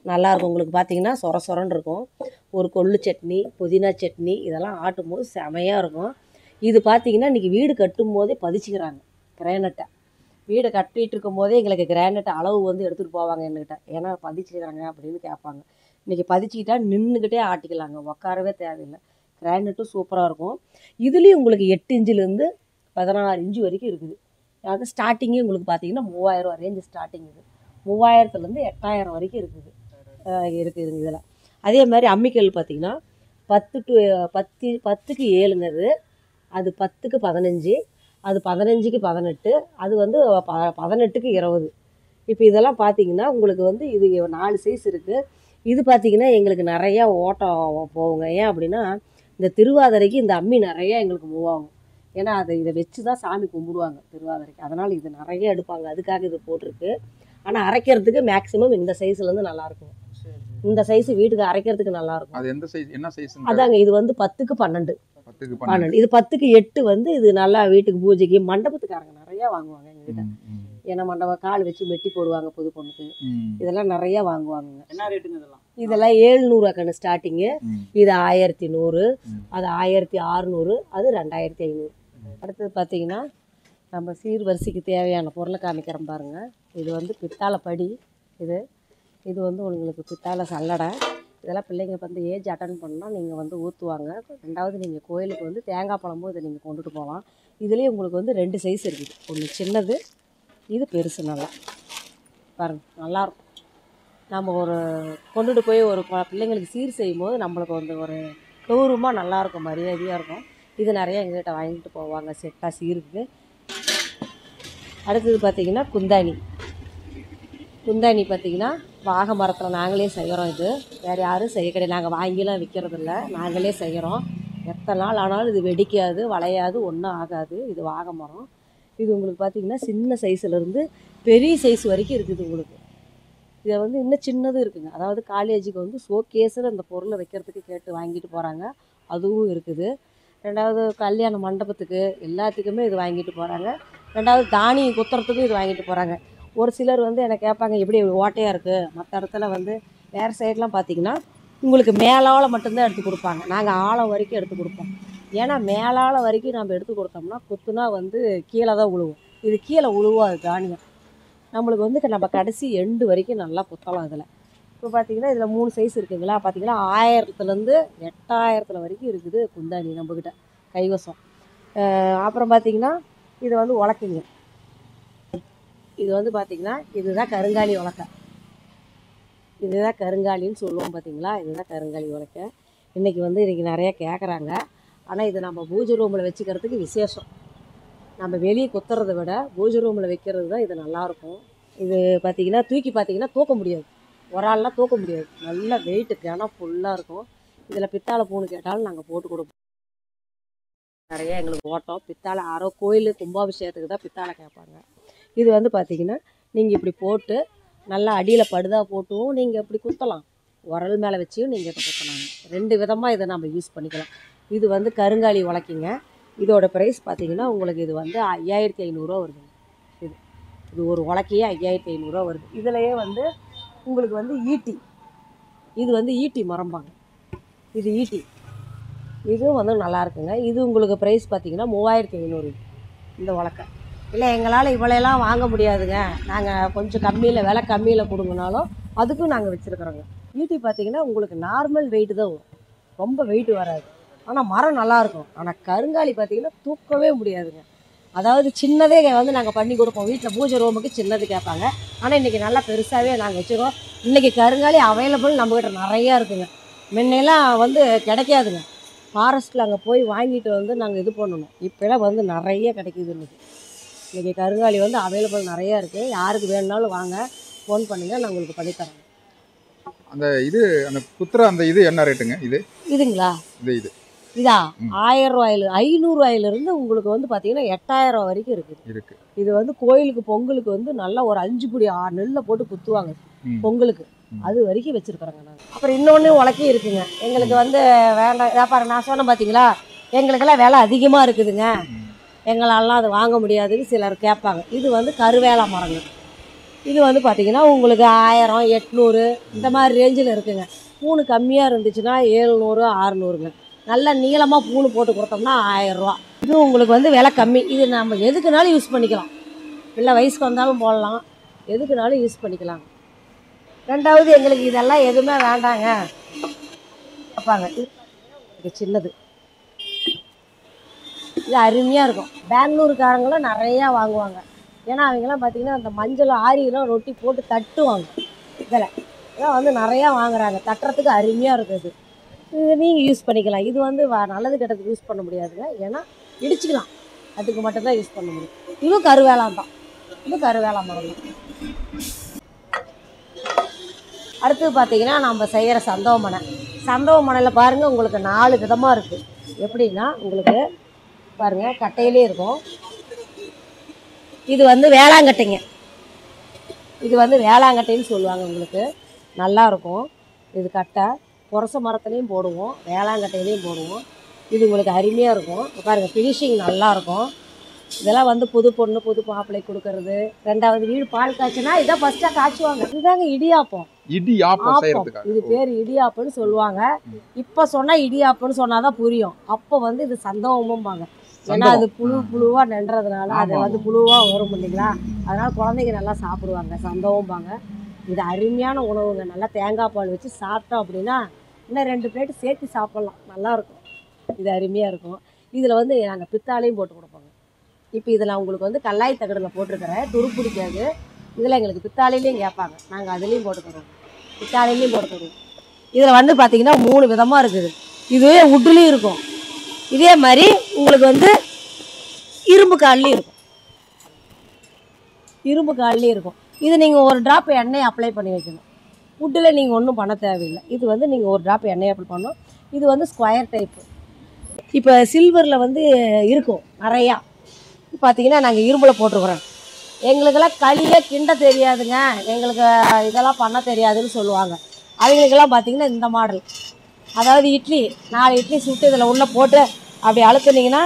நல்லாயிருக்கும். உங்களுக்கு பார்த்தீங்கன்னா சொரன்னு இருக்கும். ஒரு கொள்ளு சட்னி, புதினா சட்னி இதெல்லாம் ஆட்டும் போது செமையாக இருக்கும். இது பார்த்தீங்கன்னா இன்றைக்கி வீடு கட்டும் போதே பதிச்சுக்கிறாங்க கிரானைட்டை. வீடை கட்டிகிட்டு இருக்கும் போதே எங்களுக்கு கிரானைட் அளவு வந்து எடுத்துகிட்டு போவாங்க என்கிட்ட. ஏன்னா பதிச்சுக்கிறாங்க அப்படின்னு கேட்பாங்க. இன்றைக்கி பதிச்சுக்கிட்டா நின்றுக்கிட்டே ஆட்டிக்கலாங்க, உட்காரவே தேவையில்லை. கிரானைட்டும் சூப்பராக இருக்கும். இதுலேயும் உங்களுக்கு 8 இன்ச்சிலேருந்து 16 இன்ச்சு வரைக்கும் இருக்குது. அது ஸ்டார்டிங்கே உங்களுக்கு பார்த்தீங்கன்னா 3000 ரேஞ்சு ஸ்டார்டிங். இது 3000லேருந்து 8000 வரைக்கும் இருக்குதுங்க இதில். அதே மாதிரி அம்மிக்கல் பார்த்தீங்கன்னா 10க்கு 7ங்க. அது 10க்கு 15, அது 15க்கு 18, அது வந்து 18க்கு 20. இப்போ இதெல்லாம் பார்த்தீங்கன்னா உங்களுக்கு வந்து இது 4 சைஸ் இருக்குது. இது பார்த்தீங்கன்னா எங்களுக்கு நிறையா ஓட்டம் போகுங்க. ஏன் அப்படின்னா இந்த திருவாதிரைக்கு இந்த அம்மி நிறையா எங்களுக்கு மூவ் ஆகும். ஏன்னா இதை வச்சு தான் சாமி கும்பிடுவாங்க திருவாதிரைக்கு. அதனால் இது நிறைய எடுப்பாங்க, அதுக்காக இது போட்டிருக்கு. ஆனால் அரைக்கிறதுக்கு மேக்ஸிமம் இந்த சைஸ்லேருந்து நல்லாயிருக்கும். இந்த சைஸ் வீட்டுக்கு அரைக்கிறதுக்கு நல்லாயிருக்கும். அது எந்த சைஸ், என்ன சைஸ்? அதாங்க இது வந்து 10க்கு 12. இது 10க்கு 8 வந்து இது நல்லா வீட்டுக்கு பூஜைக்கு மண்டபத்துக்காரங்க நிறையா வாங்குவாங்க எங்ககிட்ட. ஏன்னா மண்டபம் கால் வச்சு மெட்டி போடுவாங்க புது பொண்ணுக்கு. இதெல்லாம் நிறையா வாங்குவாங்க. என்ன ரேட்டுங்க இதெல்லாம்? இதெல்லாம் 700 ஸ்டார்டிங்கு. இது 1100, அது 1600, அது 2500. அடுத்தது பார்த்தீங்கன்னா நம்ம சீர்வரிசைக்கு தேவையான பொருளை காமிக்கிறோம் பாருங்கள். இது வந்து பித்தாளை படி. இது வந்து உங்களுக்கு பித்தாளை சல்லடை. இதெல்லாம் பிள்ளைங்க வந்து ஏஜ் அட்டன் பண்ணால் நீங்கள் வந்து ஊற்றுவாங்க. ரெண்டாவது நீங்கள் கோயிலுக்கு வந்து தேங்காய் பழமும் இதை நீங்கள் கொண்டுட்டு போகலாம். இதுலேயே உங்களுக்கு வந்து 2 சைஸ் இருக்குது. ஒன்று சின்னது, இது பெருசு. நல்லா பாருங்கள், நல்லாயிருக்கும். நம்ம ஒரு கொண்டுட்டு போய் ஒரு பிள்ளைங்களுக்கு சீர் செய்யும்போது நம்மளுக்கு வந்து ஒரு கௌரவமாக நல்லாயிருக்கும், மரியாதையாக இருக்கும். இது நிறைய எங்கள்கிட்ட வாங்கிட்டு போவாங்க செட்டாக சீருக்கு. அடுத்தது பார்த்திங்கன்னா குந்தாணி பார்த்திங்கன்னா வாகை மரத்தில் நாங்களே செய்கிறோம். இது வேறு யாரும் செய்ய கிடையாது, நாங்கள் வாங்கிலாம் விற்கிறதில்ல, நாங்களே செய்கிறோம். எத்தனை நாள் ஆனாலும் இது வெடிக்காது, வளையாது, ஒன்றும் ஆகாது. இது வாகை மரம். இது உங்களுக்கு பார்த்திங்கன்னா சின்ன சைஸ்லேருந்து பெரிய சைஸ் வரைக்கும் இருக்குது உங்களுக்கு. இதை வந்து இன்னும் சின்னதும் இருக்குதுங்க. அதாவது காலேஜுக்கு வந்து ஷோகேஸில் இந்த பொருளை வைக்கிறதுக்கு கேட்டு வாங்கிட்டு போகிறாங்க, அதுவும் இருக்குது. ரெண்டாவது கல்யாண மண்டபத்துக்கு எல்லாத்துக்குமே இது வாங்கிட்டு போகிறாங்க. ரெண்டாவது தானியம் குத்துறதுக்கும் இது வாங்கிட்டு போகிறாங்க. ஒரு சிலர் வந்து எனக்கு கேட்பாங்க, எப்படி ஓட்டையாக இருக்குது. மற்ற இடத்துல வந்து வேறு சைட்லாம் பார்த்திங்கன்னா உங்களுக்கு மேலால் மட்டும்தான் எடுத்து கொடுப்பாங்க. நாங்கள் ஆழம் வரைக்கும் எடுத்து கொடுப்போம். ஏன்னா மேலால் வரைக்கும் நம்ம எடுத்து கொடுத்தோம்னா குத்துனா வந்து கீழே தான் விழுவும். இது கீழே விழுவாது தானியம். நம்மளுக்கு வந்து நம்ம கடைசி எண்டு வரைக்கும் நல்லா குத்தலாம் இதில். இப்போ பார்த்திங்கன்னா இதில் 3 சைஸ் இருக்குங்களா. பார்த்திங்கன்னா 1000லேருந்து 8000 வரைக்கும் இருக்குது குந்தாணி நம்மக்கிட்ட கைவசம். அப்புறம் பார்த்திங்கன்னா இது வந்து உலக்கைங்க. இது வந்து பார்த்திங்கன்னா இதுதான் கருங்காலி உலக்கை. இதுதான் கருங்காலின்னு சொல்லுவோம் பார்த்திங்களா. இதுதான் கருங்காலி உலக்கை. இன்றைக்கி நிறையா கேட்குறாங்க. ஆனால் இது நம்ம பூஜை ரூமில் வச்சுக்கிறதுக்கு விசேஷம். நம்ம வெளியே குத்துறதை விட பூஜை ரூமில் வைக்கிறது தான் இது நல்லாயிருக்கும். இது பார்த்திங்கன்னா தூக்க முடியாது, ஒரு ஆள்லாம் தூக்க முடியாது. நல்ல வெயிட்டுக்கு, ஆனால் ஃபுல்லாக இருக்கும். இதில் பித்தாளை பூணு கேட்டாலும் நாங்கள் போட்டு கொடுப்போம். நிறையா எங்களுக்கு ஓட்டம் பித்தாளை யாரோ கோயில் கும்பாபிஷேகத்துக்கு தான் பித்தாளை கேட்பாங்க. இது வந்து பார்த்திங்கன்னா நீங்கள் இப்படி போட்டு நல்லா அடியில் படுதா போட்டும் நீங்கள் இப்படி குத்தலாம், உரல் மேலே வச்சியும் நீங்கள் இதை குத்தலாங்க. 2 விதமாக இதை நம்ம யூஸ் பண்ணிக்கலாம். இது வந்து கருங்காலி உலக்கிங்க. இதோட ப்ரைஸ் பார்த்திங்கன்னா உங்களுக்கு இது வந்து 5500 வருதுங்க. இது ஒரு உலக்கையே 5500 வருது. இதுலையே வந்து உங்களுக்கு வந்து ஈட்டி, இது வந்து ஈட்டி மரம்பாங்க. இது ஈட்டி, இதுவும் வந்து நல்லா இருக்குங்க. இது உங்களுக்கு ப்ரைஸ் பார்த்திங்கன்னா 3500 இந்த உலக்கை. இல்லை எங்களால் இவ்வளையெல்லாம் வாங்க முடியாதுங்க, நாங்கள் கொஞ்சம் கம்மியில் விலை கம்மியில் கொடுங்கனாலும் அதுக்கும் நாங்கள் வச்சுருக்குறோங்க. ஈட்டி பார்த்தீங்கன்னா உங்களுக்கு நார்மல் வெயிட்டு தான் வரும், ரொம்ப வெயிட் வராது. ஆனால் மரம் நல்லாயிருக்கும். ஆனால் கருங்காலி பார்த்தீங்கன்னா தூக்கவே முடியாதுங்க. அதாவது சின்னதே வந்து நாங்கள் பண்ணி கொடுப்போம், வீட்டில் பூஜை ரூமுக்கு சின்னது கேட்பாங்க. ஆனால் இன்றைக்கி நல்லா பெருசாகவே நாங்கள் வச்சுருக்கோம். இன்றைக்கி கருங்காலி அவைலபிள் நம்மக்கிட்ட நிறையா இருக்குதுங்க. முன்னெல்லாம் வந்து கிடைக்காதுங்க, ஃபாரஸ்ட்டில் அங்கே போய் வாங்கிட்டு வந்து நாங்கள் இது பண்ணணும். இப்போலாம் வந்து நிறைய கிடைக்கிது. இன்றைக்கி கருங்காலி வந்து அவைலபிள் நிறையா இருக்குது. யாருக்கு வேணுனாலும் வாங்க, ஃபோன் பண்ணுங்கள், நான் உங்களுக்கு பண்ணித்தரேன். அந்த இது அந்த குத்துற அந்த இது என்ன ரேட்டுங்க? இதுங்களா? இதா 1000 ரூபாயில 500 ரூபாயிலிருந்து உங்களுக்கு வந்து பார்த்தீங்கன்னா 8000 ரூபா வரைக்கும் இருக்குது. இது வந்து கோயிலுக்கு பொங்கலுக்கு வந்து நல்லா ஒரு 5 புடி நெல்லை போட்டு குத்துவாங்க பொங்கலுக்கு, அது வரைக்கும் வச்சுருக்குறோங்க நாங்கள். அப்புறம் இன்னொன்று உலக்கி இருக்குங்க எங்களுக்கு வந்து வேண்டாம். வியாபாரம் நான் சொன்னேன் பார்த்தீங்களா, எங்களுக்கெல்லாம் விலை அதிகமாக இருக்குதுங்க, எங்களாலாம் அது வாங்க முடியாதுன்னு சிலர் கேட்பாங்க. இது வந்து கருவேல மரங்க. இது வந்து பார்த்திங்கன்னா உங்களுக்கு 1000, 800 இந்த மாதிரி ரேஞ்சில் இருக்குங்க. பூணு கம்மியாக இருந்துச்சுன்னா 700, 600ங்க. நல்லா நீளமாக பூணு போட்டு கொடுத்தோம்னா 1000 ரூபா. இது உங்களுக்கு வந்து விலை கம்மி. இது நம்ம எதுக்குனாலும் யூஸ் பண்ணிக்கலாம், இல்லை வயசுக்கு வந்தாலும் போடலாம், எதுக்குனாலும் யூஸ் பண்ணிக்கலாம். ரெண்டாவது எங்களுக்கு இதெல்லாம் எதுவுமே வேண்டாங்க பார்ப்பாங்க. இது சின்னது, இது அருமையாக இருக்கும். பெங்களூருக்காரங்களும் நிறையா வாங்குவாங்க. ஏன்னா அவங்கெல்லாம் பார்த்திங்கன்னா அந்த மஞ்சள் ஆரியெல்லாம் ரொட்டி போட்டு தட்டுவாங்க. இதெல்லாம் வந்து நிறையா வாங்குறாங்க, தட்டுறதுக்கு அருமையாக இருக்குது. இது நீங்கள் யூஸ் பண்ணிக்கலாம். இது வந்து நல்லது கெட்டதுக்கு யூஸ் பண்ண முடியாதுங்க, ஏன்னா இடிச்சிக்கலாம், அதுக்கு மட்டும்தான் யூஸ் பண்ண முடியும். இதுவும் கருவேலம் தான், இது கருவேலம் மரம் தான். அடுத்தது பார்த்திங்கன்னா நம்ம செய்கிற சந்தவ மனையில் பாருங்கள் உங்களுக்கு 4 விதமாக இருக்குது. எப்படின்னா உங்களுக்கு பாருங்கள் கட்டையிலே இருக்கும். இது வந்து வேளாங்கட்டைங்க, இது வந்து வேளாங்கட்டைன்னு சொல்லுவாங்க. உங்களுக்கு நல்லாயிருக்கும். இது கட்டை புரச மரத்துலேயும் போடுவோம், வேளாங்கட்டையிலையும் போடுவோம். இது உங்களுக்கு அருமையாக இருக்கும். பாருங்கள் ஃபினிஷிங் நல்லாயிருக்கும். இதெல்லாம் வந்து புது பொண்ணு புது மாப்பிள்ளை கொடுக்கறது. ரெண்டாவது வீடு பால் காய்ச்சினா இதான் ஃபஸ்ட்டாக காய்ச்சுவாங்க. இதுதாங்க இடியாப்பம். இது பேர் இடியாப்பம்னு சொல்லுவாங்க. இப்போ சொன்னால் இடியாப்பம்னு சொன்னால் தான் புரியும். அப்போ வந்து இது சந்தவமும்பாங்க. ஏன்னா அது புழுவாக நின்றதுனால அது வந்து புழுவாக வரும் இல்லைங்களா, அதனால் குழந்தைங்க நல்லா சாப்பிடுவாங்க, சந்தவம்பாங்க. இது அருமையான உணவுங்க. நல்லா தேங்காய் பால் வச்சு சாப்பிட்டோம் அப்படின்னா இன்னும் 2 பிளேட்டு சேர்த்து சாப்பிட்லாம், நல்லாயிருக்கும். இது அருமையாக இருக்கும். இதில் வந்து நாங்கள் பித்தாலையும் போட்டு கொடுப்போங்க. இப்போ இதில் உங்களுக்கு வந்து கல்லாய் தகடில் போட்டிருக்கிறேன், துரு பிடிக்காது. இதில் எங்களுக்கு பித்தாலையிலையும் கேட்பாங்க, நாங்கள் அதுலேயும் போட்டு தருவோம், பித்தாலையிலையும் போட்டு தருவோம். இதில் வந்து பார்த்திங்கன்னா 3 விதமாக இருக்குது. இதுவே உட்டுலேயும் இருக்கும், இதே மாதிரி உங்களுக்கு வந்து இரும்பு கால்லையும் இருக்கும், இரும்பு கால்லையும் இருக்கும். இது நீங்கள் ஒரு ட்ராப் எண்ணெய் அப்ளை பண்ணி வைக்கணும். உட்டில் நீங்கள் ஒன்றும் பண்ண தேவையில்லை. இது வந்து நீங்கள் ஒரு ட்ராப் எண்ணெய் அப்ளை பண்ணணும். இது வந்து ஸ்கொயர் டைப்பு. இப்போ சில்வரில் வந்து இருக்கும் நிறையா. பார்த்திங்கன்னா நாங்கள் இரும்பில் போட்டிருக்குறோம். எங்களுக்கெல்லாம் களியே கிண்ட தெரியாதுங்க, எங்களுக்கு இதெல்லாம் பண்ண தெரியாதுன்னு சொல்லுவாங்க. அவங்களுக்கெல்லாம் பார்த்திங்கன்னா இந்த மாடல், அதாவது இட்லி 4 இட்லி சுட்டு இதில் உள்ளே போட்டு அப்படி அழுத்துனீங்கன்னா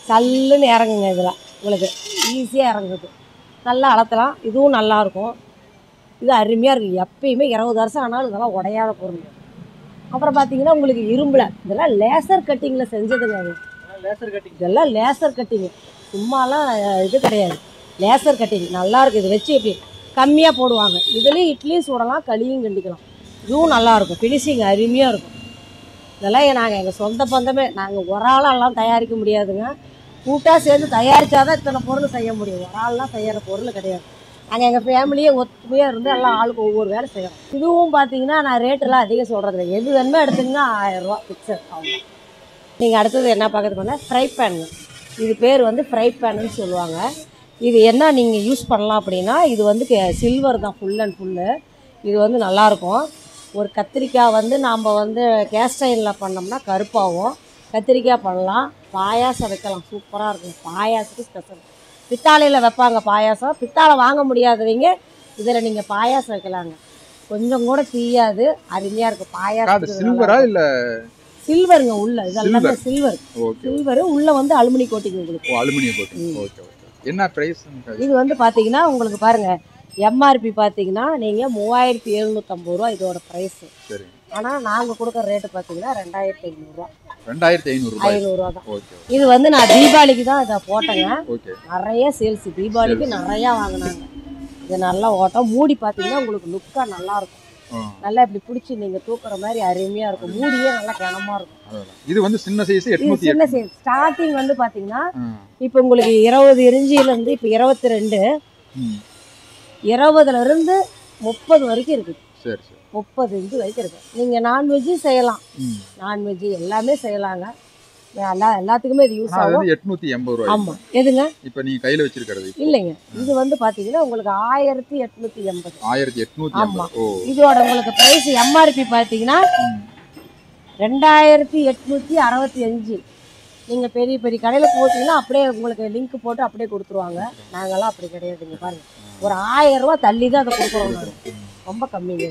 சல்லுன்னு இறங்குங்க. இதில் உங்களுக்கு ஈஸியாக இறங்குது, நல்லா அழுத்தலாம். இதுவும் நல்லாயிருக்கும். இது அருமையாக இருக்குது. எப்பயுமே 20 வருஷம் ஆனாலும் இதெல்லாம் உடையாத பொருள். அப்புறம் பார்த்திங்கன்னா உங்களுக்கு இரும்பில் இதெல்லாம் லேசர் கட்டிங்கில் செஞ்சதுங்க. அது இதெல்லாம் லேசர் கட்டிங்கு, சும்மாலாம் இது கிடையாது, லேசர் கட்டிங் நல்லாயிருக்கு. இது வச்சு இப்படி கம்மியாக போடுவாங்க. இதுலேயும் இட்லியும் சுடலாம், களியும் கிண்டிக்கலாம். இதுவும் நல்லாயிருக்கும், ஃபினிஷிங் அருமையாக இருக்கும். இதெல்லாம் நாங்கள் எங்கள் சொந்த பந்தமே, நாங்கள் ஒரு ஆளெல்லாம் தயாரிக்க முடியாதுங்க, கூட்டாக சேர்ந்து தயாரித்தா தான் இத்தனை பொருள் செய்ய முடியும். ஒரு ஆள்லாம் செய்கிற பொருள் கிடையாது. நாங்கள் எங்கள் ஃபேமிலியே ஒத்துமையாக இருந்து எல்லாம் ஆளுக்கு ஒவ்வொரு வேலை செய்கிறோம். இதுவும் பார்த்தீங்கன்னா நான் ரேட்டெல்லாம் அதிகம் சொல்கிறது, எது வேணுமோ எடுத்துங்கன்னா 1000 ரூபா ஃபிக்ஸட் ஆகும். நீங்கள் அடுத்தது என்ன பார்க்கறது பண்ணால் ஃப்ரை பேனுங்க. இது பேர் வந்து ஃப்ரை பேனுன்னு சொல்லுவாங்க. இது என்ன நீங்கள் யூஸ் பண்ணலாம் அப்படின்னா, இது வந்து சில்வர் தான் ஃபுல் அண்ட் ஃபுல்லு. இது வந்து நல்லாயிருக்கும். ஒரு கத்திரிக்காய் வந்து நாம் வந்து கேஸ்ட் அயனில் பண்ணோம்னா கருப்பாகும், கத்திரிக்காய் பண்ணலாம், பாயாசம் வைக்கலாம், சூப்பராக இருக்கும். பாயாசத்துக்கு ஸ்பெஷல். பித்தாளையில் வைப்பாங்க பாயாசம். பித்தாளை வாங்க முடியாதவங்க இதில் நீங்கள் பாயாசம் வைக்கலாங்க, கொஞ்சம் கூட தீயாது, அருமையாக இருக்கும். பாயாசம் சில்வரா இல்லை? சில்வருங்க உள்ள, இதெல்லாமே சில்வர். சில்வர் உள்ள வந்து அலுமினி கோட்டிங் உங்களுக்கு. Aluminium coating. Okay okay. என்ன பிரைஸ்? இது வந்து பார்த்தீங்கன்னா உங்களுக்கு பாருங்கள், எம்ஆர்பி பார்த்தீங்கன்னா நீங்கள் 3750 ரூபா இதோட ப்ரைஸு. சரி. ஆனால் நாங்கள் கொடுக்குற ரேட்டு பார்த்தீங்கன்னா 2500 ரூபா. 2500 ரூபாய். 500 ரூபா தான். ஓகே. இது வந்து நான் தீபாவளிக்கு தான் இதை போட்டேங்க. ஓகே. நிறைய சேல்ஸ் தீபாவளிக்கு நிறையா வாங்கினாங்க. இது நல்லா ஓட்டம். மூடி பார்த்தீங்கன்னா உங்களுக்கு லுக்காக நல்லா இருக்கும். நல்லா இப்படி பிடிச்சி நீங்கள் தூக்குற மாதிரி அருமையாக இருக்கும். மூடியே நல்லா கனமாக இருக்கும். இது வந்து சின்ன சைஸ் 800. சின்ன சைஸ் ஸ்டார்டிங் வந்து பார்த்தீங்கன்னா இப்போ உங்களுக்கு 20 இன்ச்சிலேருந்து இப்போ 22, 20லேருந்து 30 வரைக்கும் இருக்குது. சரி சரி. 30 இன்ச்சு வரைக்கும் இருக்குது. நீங்கள் நான்வெஜ்ஜும் செய்யலாம். நான்வெஜ்ஜு எல்லாமே செய்யலாங்க. எல்லாத்துக்குமே இது யூஸ் ஆகும். 880 ரூபாய். ஆமாம். எதுங்க இப்போ நீங்க கையில வச்சிருக்கிறது? இல்லைங்க, இது வந்து பார்த்தீங்கன்னா உங்களுக்கு 1880. 1880. ஆமாம். இதோட உங்களுக்கு ப்ரைஸ் எம்ஆர்பி பார்த்தீங்கன்னா 2865. நீங்கள் பெரிய பெரிய கடையில் போட்டிங்கன்னா அப்படியே உங்களுக்கு லிங்க் போட்டு அப்படியே கொடுத்துருவாங்க. நாங்கள்லாம் அப்படி கிடையாதுங்க. பாருங்கள், ஒரு 1000 ரூபா தள்ளி தான் அதை கொடுக்குறோம். நாங்கள் ரொம்ப கம்மிங்க.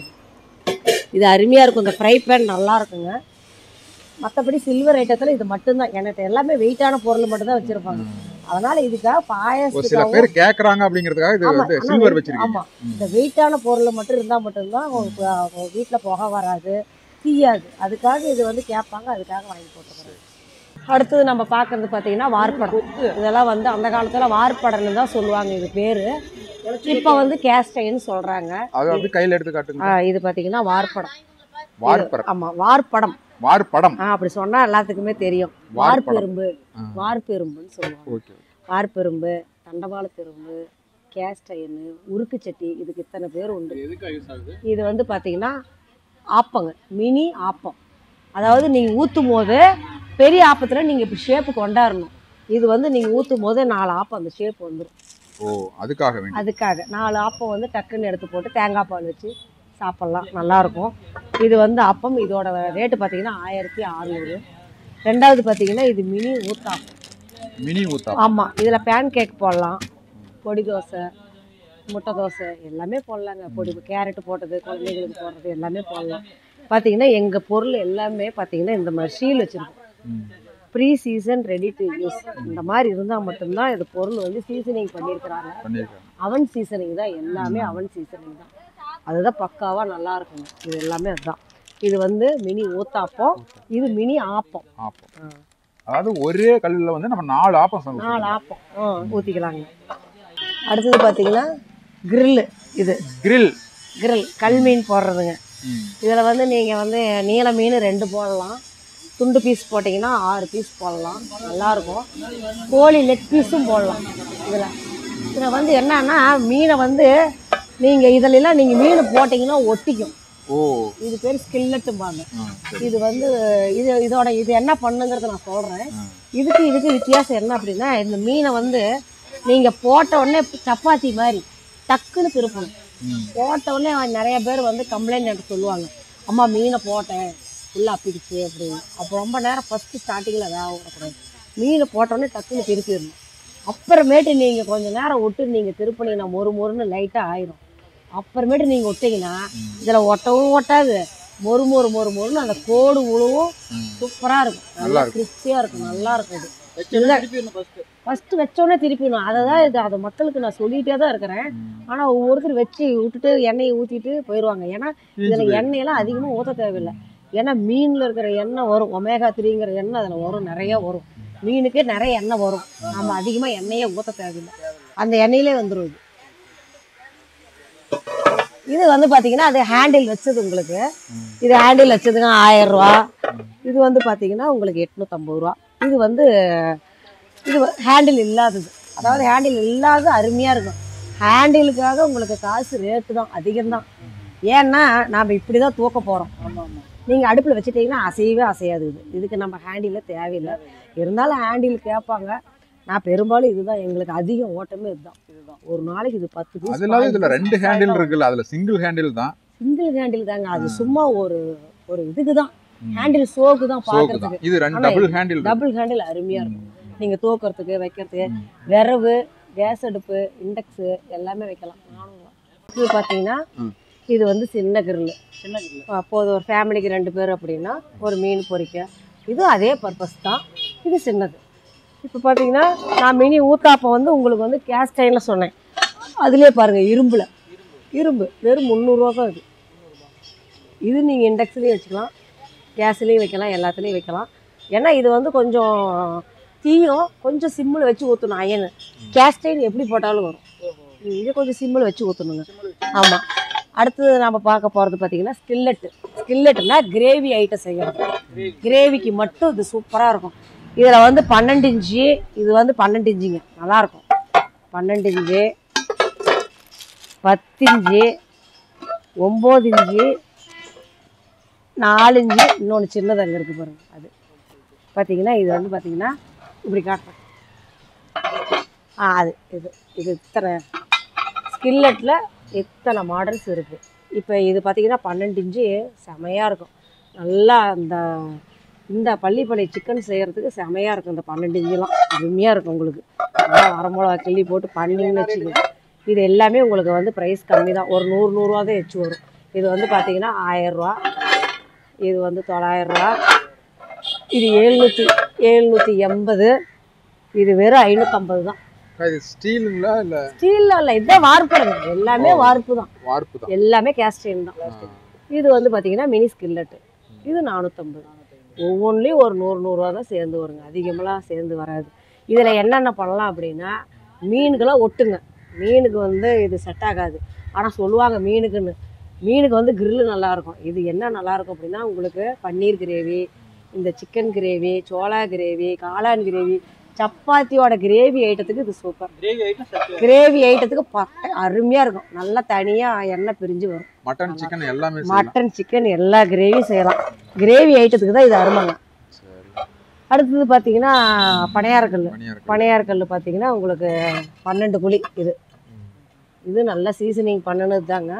இது அருமையாக இருக்கும். இந்த ஃப்ரை பேன் நல்லா இருக்குங்க. மற்றபடி சில்வர் ஐட்டத்தில் இது மட்டும்தான். எனக்கு எல்லாமே வெயிட்டான பொருள் மட்டும்தான் வச்சுருப்பாங்க. அதனால் இதுக்காக பாயாசத்துக்கு சில பேர் கேட்குறாங்க அப்படிங்கிறதுக்காக இது வந்து சில்வர் வச்சிருக்கீங்க. ஆமாம், இந்த வெயிட்டான பொருள் மட்டும் இருந்தால் மட்டும்தான் அவங்க வீட்டில் புகை வராது, தீயாது. அதுக்காக இது வந்து கேட்பாங்க. அதுக்காக வாங்கி போட்டுக்கிறேன். அடுத்தது நம்ம பார்க்குறது பார்த்தீங்கன்னா வார்ப்படம். இதெல்லாம் வந்து அந்த காலத்தில் வார்ப்படம்னு தான் சொல்லுவாங்க இது பேர். இப்போ வந்து கேஸ்டைன்னு சொல்கிறாங்க. அது வந்து கையில் எடுத்து காட்டுங்க. இது பார்த்தீங்கன்னா வார்ப்படம். ஆமாம், வார்ப்படம். வார்ப்படம் அப்படி சொன்னால் எல்லாத்துக்குமே தெரியும். வார்ப்பெரும்பு, வார்ப்பெரும்புன்னு சொல்லுவாங்க. வார்ப்பெரும்பு, தண்டவாளத்தெரும்பு, கேஸ்டைனு, உருக்கு சட்டி, இதுக்கு இத்தனை பேர் உண்டு. இது வந்து பார்த்தீங்கன்னா ஆப்பங்க, மினி ஆப்பம். அதாவது நீங்கள் ஊற்றும் போது பெரிய ஆப்பத்தில் நீங்கள் இப்போ ஷேப்பு கொண்டாடணும். இது வந்து நீங்கள் ஊற்றும் போது 4 ஆப்பம் அந்த ஷேப் வந்துடும். அதுக்காக 4 ஆப்பம் வந்து டக்குன்னு எடுத்து போட்டு தேங்காய் பால் வச்சு சாப்பிட்லாம், நல்லாயிருக்கும். இது வந்து அப்பம். இதோட ரேட்டு பார்த்தீங்கன்னா 1600. ரெண்டாவது பார்த்தீங்கன்னா இது மினி ஊத்தாப்பம். மினி ஊத்தாப்பம். ஆமாம், இதில் பேன் கேக் போடலாம், பொடி தோசை, முட்டை தோசை எல்லாமே போடலாங்க. பொடி கேரட்டு போட்டது, குழந்தைங்களுக்கு போடுறது எல்லாமே போடலாம். பார்த்தீங்கன்னா எங்கள் பொருள் எல்லாமே பார்த்தீங்கன்னா இந்த மாதிரி ஷீல் வச்சுருக்கோம். Pre season ready to use. இந்த மாதிரி இருந்தால் மட்டும்தான் இது பொருள் வந்து சீசனிங் பண்ணியிருக்கிறாங்க. அவன் சீசனிங் தான், எல்லாமே அவன் சீசனிங் தான். அதுதான் பக்காவாக நல்லா இருக்குங்க. இது எல்லாமே அதுதான். இது வந்து மினி ஊத்தாப்பம், இது மினி ஆப்பம். அதாவது ஒரே கல்லில் வந்து நம்ம 4 ஆப்பம் 4 ஆப்பம் ஊற்றிக்கலாங்க. அடுத்தது பார்த்தீங்கன்னா கிரில்லு. இது கிரில் கல் மீன் போடுறதுங்க. இதில் வந்து நீங்கள் வந்து நீல மீன் 2 போடலாம், துண்டு பீஸ் போட்டிங்கன்னா 6 பீஸ் போடலாம், நல்லாயிருக்கும். கோழி லெக் பீஸும் போடலாம். இதில் வந்து என்னன்னா மீனை வந்து நீங்கள் இதிலெல்லாம் நீங்கள் மீன் போட்டிங்கன்னா ஒட்டிக்கும். இது பேர் ஸ்கில்லட்டும்பாங்க. இது வந்து இது என்ன பண்ணுங்கிறத நான் சொல்கிறேன். இதுக்கு வித்தியாசம் என்ன அப்படின்னா, இந்த மீனை வந்து நீங்கள் போட்ட உடனே சப்பாத்தி மாதிரி டக்குன்னு திருப்பணும். போட்ட உடனே நிறைய பேர் வந்து கம்ப்ளைண்ட் எனக்கு சொல்லுவாங்க, அம்மா மீனை போட்டேன் ஃபுல்லாக அப்பிடிச்சு அப்படின்னு. அப்போ ரொம்ப நேரம் ஃபஸ்ட்டு ஸ்டார்டிங்கில் வேக விடக்கூடாது. மீனை போட்டோடனே டக்குன்னு திருப்பிடணும். அப்புறமேட்டு நீங்கள் கொஞ்சம் நேரம் விட்டு நீங்கள் திருப்பினீங்கன்னா மொறுன்னு லைட்டாக ஆயிரும். அப்புறமேட்டு நீங்கள் விட்டிங்கன்னா இதில் ஒட்டவும் ஒட்டாது, மொறுன்னு அந்த கோடு உழுவும் சூப்பராக இருக்கும். நல்லா கிறிஸ்பியாக இருக்கும், நல்லா இருக்கும். இது ஃபஸ்ட்டு வச்சோடனே திருப்பிடணும். அதை தான் அதை மக்களுக்கு நான் சொல்லிகிட்டே தான் இருக்கிறேன். ஆனால் ஒவ்வொருத்தர் வச்சு விட்டுட்டு எண்ணெயை ஊற்றிட்டு போயிடுவாங்க. ஏன்னா இதில் எண்ணெயெல்லாம் அதிகமாக ஊற்ற தேவையில்லை. ஏன்னா மீனில் இருக்கிற எண்ணெய் வரும், ஒமேகா 3ங்கிற எண்ணெய் அதில் வரும், நிறையா வரும். மீனுக்கே நிறைய எண்ணெய் வரும். நம்ம அதிகமாக எண்ணெயே ஊற்ற தேவையில்லை, அந்த எண்ணெயிலே வந்துடும். இது வந்து பார்த்தீங்கன்னா அது ஹேண்டில் வச்சது. உங்களுக்கு இது ஹேண்டில் வச்சதுங்க 1000 ரூபா. இது வந்து பார்த்தீங்கன்னா உங்களுக்கு 850 ரூபா. இது வந்து இது ஹேண்டில் இல்லாதது. அதாவது ஹேண்டில் இல்லாத அருமையாக இருக்கும். ஹேண்டிலுக்காக உங்களுக்கு காசு ரேட்டு தான் அதிகம்தான். ஏன்னா நாம் இப்படி தான் தூக்க போகிறோம். நீங்கள் அடுப்பில் வச்சுட்டிங்கன்னா அசையவே அசையாது. இதுக்கு நம்ம ஹேண்டில் தேவையில்லை. இருந்தாலும் ஹேண்டில் கேட்பாங்க. நான் பெரும்பாலும் இதுதான் எங்களுக்கு அதிகம் ஓட்டமே இதுதான். ஒரு நாளைக்கு இது 10 பீஸ். அதனால இதுல 2 ஹேண்டில் இருக்குல்ல, அதுல சிங்கிள் ஹேண்டில் தான். சிங்கிள் ஹேண்டில் தாங்க. அது சும்மா ஒரு இதுக்கு தான் ஹேண்டில், ஷோக்கு தான் பார்க்கறதுக்கு. இது டபுள் ஹேண்டில். டபுள் ஹேண்டில் அருமையா இருக்கும். நீங்க தூக்கிறதுக்கு, வைக்கிறதுக்கு, விரவு, கேஸ் அடுப்பு, இண்டக்ஸ் எல்லாமே வைக்கலாம். இது பார்த்தீங்கன்னா இது வந்து சின்ன கிரில். அப்போது ஒரு ஃபேமிலிக்கு 2 பேர் அப்படின்னா ஒரு மீன் பொரிக்க இது அதே பர்பஸ் தான். இது சின்னது. இப்போ பார்த்தீங்கன்னா நான் மினி ஊத்தாப்பம் வந்து உங்களுக்கு வந்து கேஸ் டைனில் சொன்னேன். அதுலேயே பாருங்கள் இரும்பு வெறும் 300 ரூபா தான் இது. இது நீங்கள் இண்டக்ஸ்லேயும் வச்சுக்கலாம், கேஸ்லேயும் வைக்கலாம், எல்லாத்துலேயும் வைக்கலாம். ஏன்னா இது வந்து கொஞ்சம் தீயும் கொஞ்சம் சிம்மில் வச்சு ஊற்றணும். அயனு கேஸ்டைன் எப்படி போட்டாலும் வரும். இது கொஞ்சம் சிம்மில் வச்சு ஊற்றணுங்க. ஆமாம். அடுத்தது நம்ம பார்க்க போகிறது பார்த்தீங்கன்னா ஸ்கில்லெட்டுனா கிரேவி ஐட்டம் செய்யணும். கிரேவிக்கு மட்டும் இது சூப்பராக இருக்கும். இதில் வந்து 12 இன்ச்சு, இது வந்து 12 இன்ச்சுங்க, நல்லாயிருக்கும். 12 இன்ச்சு, 10 இன்ச்சு, 9 இன்ச்சு, 4 இன்ச்சு, இன்னொன்று சின்னது அங்கே இருக்குது பாருங்கள். அது பார்த்தீங்கன்னா இது வந்து பார்த்தீங்கன்னா இப்படி காட்டுறேன். அது இது இத்தனை ஸ்கில்லெட்டில் எத்தனை மாடல்ஸ் இருக்குது. இப்போ இது பார்த்தீங்கன்னா 12 இன்ச்சு செமையாக இருக்கும். நல்லா இந்த பள்ளிப்பாளைய சிக்கன் செய்கிறதுக்கு செமையாக இருக்கும். இந்த 12 இன்ச்சுலாம் அருமையாக இருக்கும். உங்களுக்கு நல்லா வரமிளகா கிள்ளி போட்டு பண்ணிங்கன்னு வச்சுக்கோங்க. இது எல்லாமே உங்களுக்கு வந்து ப்ரைஸ் கம்மி தான். ஒரு 100 தான் எச்சு வரும். இது வந்து பார்த்தீங்கன்னா 1000 ரூபா, இது வந்து 900 ரூபா, இது 780, இது வெறும் 550 தான். ஸ்டீலுங்களா இல்லை? ஸ்டீலில் இல்லை, இதுதான் வார்ப்புங்க. எல்லாமே வார்ப்பு தான், எல்லாமே கேஸ்டைன் தான். இது வந்து பார்த்தீங்கன்னா மினி ஸ்கில்லெட்டு, இது 450. ஒவ்வொன்றிலையும் ஒரு 100 ரூபா தான் சேர்ந்து வருங்க, அதிகமெல்லாம் சேர்ந்து வராது. இதில் என்னென்ன பண்ணலாம் அப்படின்னா, மீனுக்கெல்லாம் ஒட்டுங்க. மீனுக்கு வந்து இது செட் ஆகாது. ஆனால் சொல்லுவாங்க மீனுக்கு வந்து கிரில்லு நல்லாயிருக்கும். இது என்ன நல்லாயிருக்கும் அப்படின்னா, உங்களுக்கு பன்னீர் கிரேவி, இந்த சிக்கன் கிரேவி, சோளா கிரேவி, காளான் கிரேவி, சப்பாத்தியோட கிரேவி ஐட்டத்துக்கு இது சூப்பர். கிரேவி ஐட்டத்துக்கு அருமையாக இருக்கும். நல்லா தனியாக எண்ணெய் பிரிஞ்சு வரும். மட்டன் சிக்கன் எல்லாமே, மட்டன் சிக்கன் எல்லா கிரேவியும் செய்யலாம். கிரேவி ஐட்டத்துக்கு தான் இது அருமைங்க. அடுத்தது பார்த்தீங்கன்னா பனையாரக்கல் பார்த்தீங்கன்னா உங்களுக்கு 12 குழி. இது நல்லா சீசனிங் பண்ணினது தாங்க.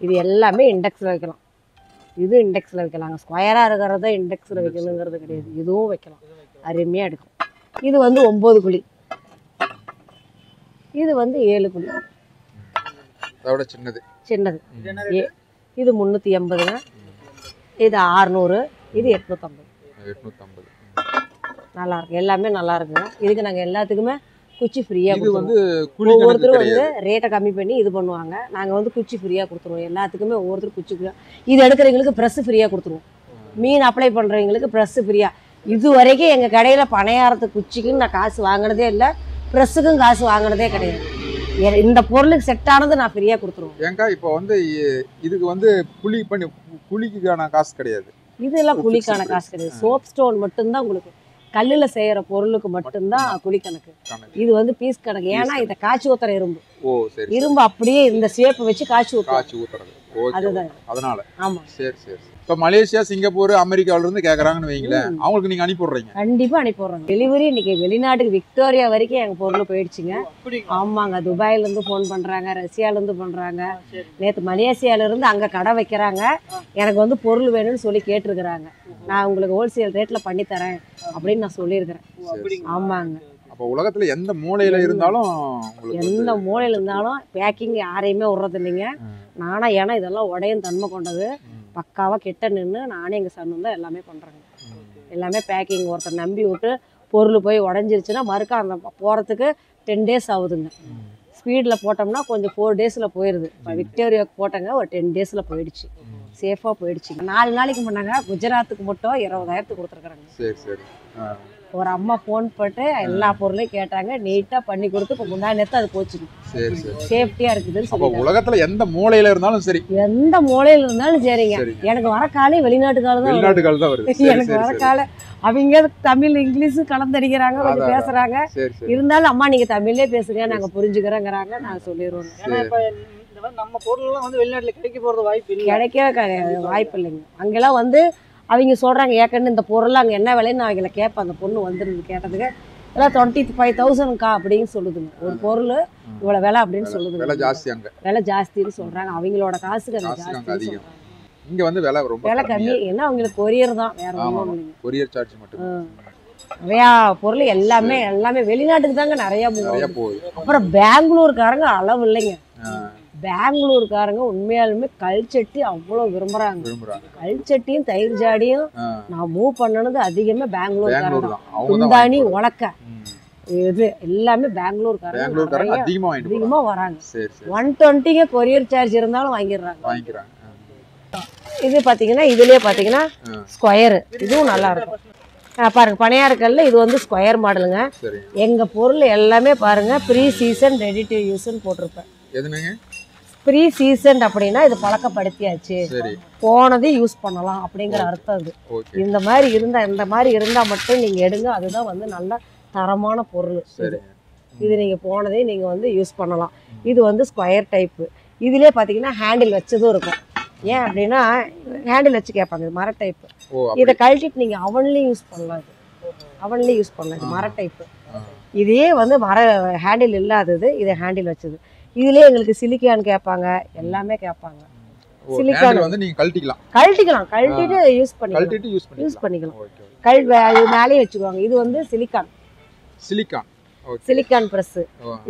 இது எல்லாமே இண்டெக்ஸில் வைக்கலாம். இது இண்டெக்ஸில் வைக்கலாங்க. ஸ்கொயராக இருக்கிறத இண்டெக்ஸில் வைக்கணுங்கிறது கிடையாது. இதுவும் வைக்கலாம், அருமையாக எடுக்கும். இது வந்து 9 குழி, இது வந்து 7 குழி. அதோட சின்னது இது 380ங்க, இது 600, இது 850. நல்லா இருக்கு, எல்லாமே நல்லா இருக்குங்க. இதுக்கு நாங்கள் எல்லாத்துக்குமே குச்சி ஃப்ரீயாக கொடுத்துருவோம். ஒவ்வொருத்தரும் வந்து ரேட்டை கம்மி பண்ணி இது பண்ணுவாங்க. நாங்கள் வந்து குச்சி ஃப்ரீயாக கொடுத்துருவோம். எல்லாத்துக்குமே ஒவ்வொருத்தரும் குச்சி ஃப்ரீயாக. இது எடுக்கிறவங்களுக்கு ப்ரெஸ்ஸு ஃப்ரீயாக கொடுத்துருவோம். மீன் அப்ளை பண்ணுறவங்களுக்கு ப்ரெஸ்ஸு ஃப்ரீயாக. இது வரைக்கும் எங்கள் கடையில் பனையாரத்து குச்சிக்குன்னு நான் காசு வாங்கினதே இல்லை, ப்ரெஸ்ஸுக்கும் காசு வாங்கினதே கிடையாது. இந்த பொருளுக்கு செட் ஆனது நான் ஃப்ரீயாக கொடுத்துருவோம். ஏங்கா இப்போ வந்து இதுக்கு வந்து குழிக்கான காசு கிடையாது. இதெல்லாம் குழிக்கான காசு கிடையாது. சோப் ஸ்டோன் மட்டும்தான் உங்களுக்கு. கல்லில் செய்கிற பொருளுக்கு மட்டும்தான் குழி கணக்கு. இது வந்து பீஸ் கணக்கு. ஏன்னா இதை காய்ச்சி ஊற்றுற இரும்பு அப்படியே இந்த ஷேப் வச்சு காய்ச்சி ஊற்றுறது. அதுதான் அதனால. ஆமாம். சரி. இப்போ மலேசியா, சிங்கப்பூர், அமெரிக்காவிலேருந்து கேட்குறாங்கன்னு வைங்களேன், அவங்களுக்கு நீங்கள் அனுப்பிவிட்றீங்க? கண்டிப்பாக அனுப்பிவிட்றோங்க. டெலிவரி இன்னைக்கு வெளிநாட்டுக்கு விக்டோரியா வரைக்கும் எங்கள் பொருள் போயிடுச்சுங்க. ஆமாங்க. துபாயிலேருந்து ஃபோன் பண்ணுறாங்க, ரஷ்யாவிலேருந்து பண்ணுறாங்க, நேற்று மலேசியாவிலேருந்து அங்கே கடை வைக்கிறாங்க. எனக்கு வந்து பொருள் வேணும்னு சொல்லி கேட்டிருக்கிறாங்க. நான் உங்களுக்கு ஹோல்சேல் ரேட்டில் பண்ணித்தரேன் அப்படின்னு நான் சொல்லியிருக்கிறேன். ஆமாங்க. அப்போ உலகத்தில் எந்த மூலையில் இருந்தாலும் பேக்கிங் யாரையுமே விட்றது இல்லைங்க. நானா ஏன்னா இதெல்லாம் உடையும் தன்மை கொண்டது. பக்காவாக கிட்ட நின்று நானே எங்கள் சன்னு தான் எல்லாமே பண்ணுறேங்க. எல்லாமே பேக்கிங். ஒருத்தர் நம்பி விட்டு பொருள் போய் உடஞ்சிருச்சுன்னா மறுக்க அந்த போகிறதுக்கு 10 days ஆகுதுங்க. ஸ்பீடில் போட்டோம்னா கொஞ்சம் 4 daysல போயிடுது. இப்போ விக்டோரியாவுக்கு போட்டோங்க, ஒரு 10 daysல போயிடுச்சு. சேஃபாக போயிடுச்சுங்க. 4 நாளைக்கு பண்ணாங்க. குஜராத்துக்கு மட்டும் 20,000 கொடுத்துருக்குறாங்க. ஒரு அம்மா ஃபோன் போட்டு எல்லா பொருளையும் கேட்டாங்க, நீட்டாக பண்ணி கொடுத்து இப்போ முன்னாடி நேரத்தை அது போச்சுங்க. சேஃப்டியாக இருக்குதுன்னு சொல்லி. உலகத்தில் எந்த மூலையில் இருந்தாலும் சரி, எந்த மூலையில் இருந்தாலும் சரிங்க. எனக்கு வர காலே வெளிநாட்டு காலம் தான் வருது. எனக்கு வர காலை அவங்க தமிழ் இங்கிலீஷு கலந்தடிக்கிறாங்க, கொஞ்சம் பேசுகிறாங்க. இருந்தாலும் அம்மா நீங்கள் தமிழ்லேயே பேசுங்க, நாங்கள் புரிஞ்சுக்கிறோங்கிறாங்க. நான் சொல்லிடுவோம். நம்ம பொருள்லாம் வந்து வெளிநாட்டில் கிடைக்க போகிறது கிடைக்கவே வாய்ப்பு இல்லைங்க. அங்கெல்லாம் வந்து அவங்க சொல்கிறாங்க, ஏற்கனவே இந்த பொருள் அங்கே என்ன விலைன்னு நான் அவங்கள கேட்பேன். அந்த பொண்ணு வந்துருந்து கேட்டதுக்கு எல்லாம் 25,000க்கா அப்படின்னு சொல்லுதுங்க. ஒரு பொருள் இவ்வளோ விலை அப்படின்னு சொல்லுதுங்க. விலை ஜாஸ்தின்னு சொல்கிறாங்க. அவங்களோட காசுக்கு அந்த ஜாஸ்தி. இங்கே வந்து விலை கம்மி. ஏன்னா அவங்களுக்கு கொரியர் தான், வேற ஒன்றும் இல்லைங்க. கொரியர் சார்ஜ் மட்டும். நிறையா பொருள் எல்லாமே வெளிநாட்டுக்கு தாங்க நிறையா போகுது. அப்புறம் பெங்களூர்காரங்க அளவு இல்லைங்க. பெங்களூர்காரங்க உண்மையாலுமே கல்ச்சட்டி அவ்வளோ விரும்புறாங்க. கல்ச்சட்டியும் தயிர் ஜாடியும் நான் மூவ் பண்ணனது அதிகமா பெங்களூர்காரங்க. குந்தாணி உலக்க இது எல்லாமே பெங்களூர்காரங்க அதிகமா வராங்க. 120 கொரியர் சார்ஜ் இருந்தாலும் வாங்கிடுறாங்க. இது பாத்தீங்கன்னா இதுலயே பாத்தீங்கன்னா ஸ்கொயர், இதுவும் நல்லா இருக்கும். பாருங்க பனையார கல். இது வந்து ஸ்கொயர் மாடலுங்க. எங்கள் பொருள் எல்லாமே பாருங்க ப்ரீ சீசன் ரெடி டு யூஸ்ன்னு போட்டிருப்பேன். எதுனுங்க ப்ரீ சீசன் அப்படின்னா இது பழக்கப்படுத்தியாச்சு, போனதே யூஸ் பண்ணலாம் அப்படிங்கிற அர்த்தம். இது இந்த மாதிரி இருந்தால் மட்டும் நீங்கள் எடுங்க. அதுதான் வந்து நல்ல தரமான பொருள். இது நீங்கள் போனதே நீங்கள் வந்து யூஸ் பண்ணலாம். இது வந்து ஸ்கொயர் டைப்பு. இதுலேயே பார்த்தீங்கன்னா ஹேண்டில் வச்சதும் இருக்கும். ஏன் அப்படின்னா ஹேண்டில் வச்சு கேட்பாங்க. இது மர டைப்பு. இதை கழட்டிட்டு நீங்கள் அவன்லேயும் யூஸ் பண்ணலாம். அவன்லேயும் யூஸ் பண்ணலாம். இது மர டைப்பு. இதே வந்து மர ஹேண்டில் இல்லாதது, இதை ஹேண்டில் வச்சது. இதுலேயே எங்களுக்கு சிலிக்கான் கேட்பாங்க, எல்லாமே கேட்பாங்க. சிலிக்கான் வந்து நீங்கள் கழட்டிட்டு யூஸ் பண்ணிக்கலாம். இது மேலேயே வச்சுக்குவாங்க. இது வந்து சிலிக்கான் ப்ரெஸ்.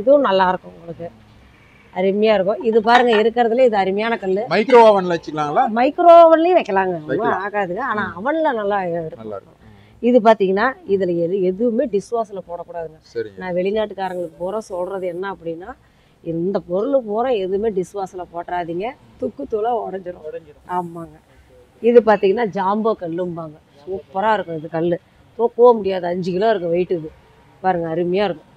இதுவும் நல்லா இருக்கும், உங்களுக்கு அருமையா இருக்கும். இது பாருங்க இருக்கிறதுல இது அருமையான கல். மைக்ரோ ஓவன்ல வச்சுக்கலாங்களா? மைக்ரோ ஓவன்லயும் வைக்கலாங்க, ஆகாதுங்க. ஆனா அவன்ல நல்லா இருக்கும். இது பாத்தீங்கன்னா இதுல எதுவுமே டிஷ்வாஷ்ல போடக்கூடாதுங்க. நான் வெளிநாட்டுக்காரங்களுக்கு பூரா சொல்றது என்ன அப்படின்னா, இந்த பொருள் பூரா எதுவுமே டிஷ்வாஷ்ல போட்டுறாதீங்க, துக்கு தூளா உடஞ்சிரும். ஆமாங்க. இது பாத்தீங்கன்னா ஜாம்போ கல்லும்பாங்க. சூப்பரா இருக்கும். இது கல் தூக்கவே முடியாது, 5 கிலோ இருக்கும் வெயிட். இது பாருங்க அருமையா இருக்கும்.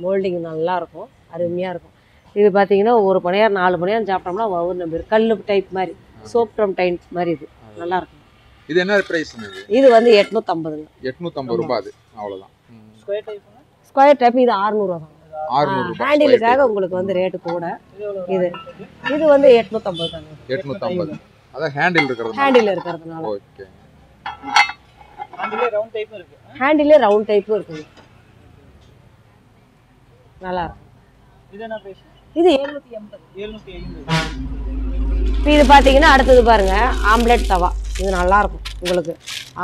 மோல்டிங் நல்லா இருக்கும், அருமையா இருக்கும். இது பார்த்தீங்கன்னா ஒரு பணியார் 4 பணியார் சாப்பிட்டோம்னா வவுர் நம்பர். கல் டைப் மாதிரி, சோப் ட்ரம் டைப் மாதிரி. இது நல்லா இருக்கும். இது என்ன பிரைஸ்? இது வந்து 850. 850 ரூபாய். அது அவ்வளவுதான். ஸ்கொயர் டைப் இது 600 ரூபா தான். ஹேண்டிலுக்காக உங்களுக்கு வந்து ரேட்டு கூட. இது வந்து 850 தாங்க. 850. அத ஹேண்டில் இருக்கிறதுனால. ஓகே. ஹேண்டிலே ரவுண்ட் டைப்பும் இருக்கு. நல்லா இருக்கும். இது 780. இது பாத்தீங்கன்னா அடுத்தது பாருங்க ஆம்லெட் தவா. இது நல்லா இருக்கும் உங்களுக்கு.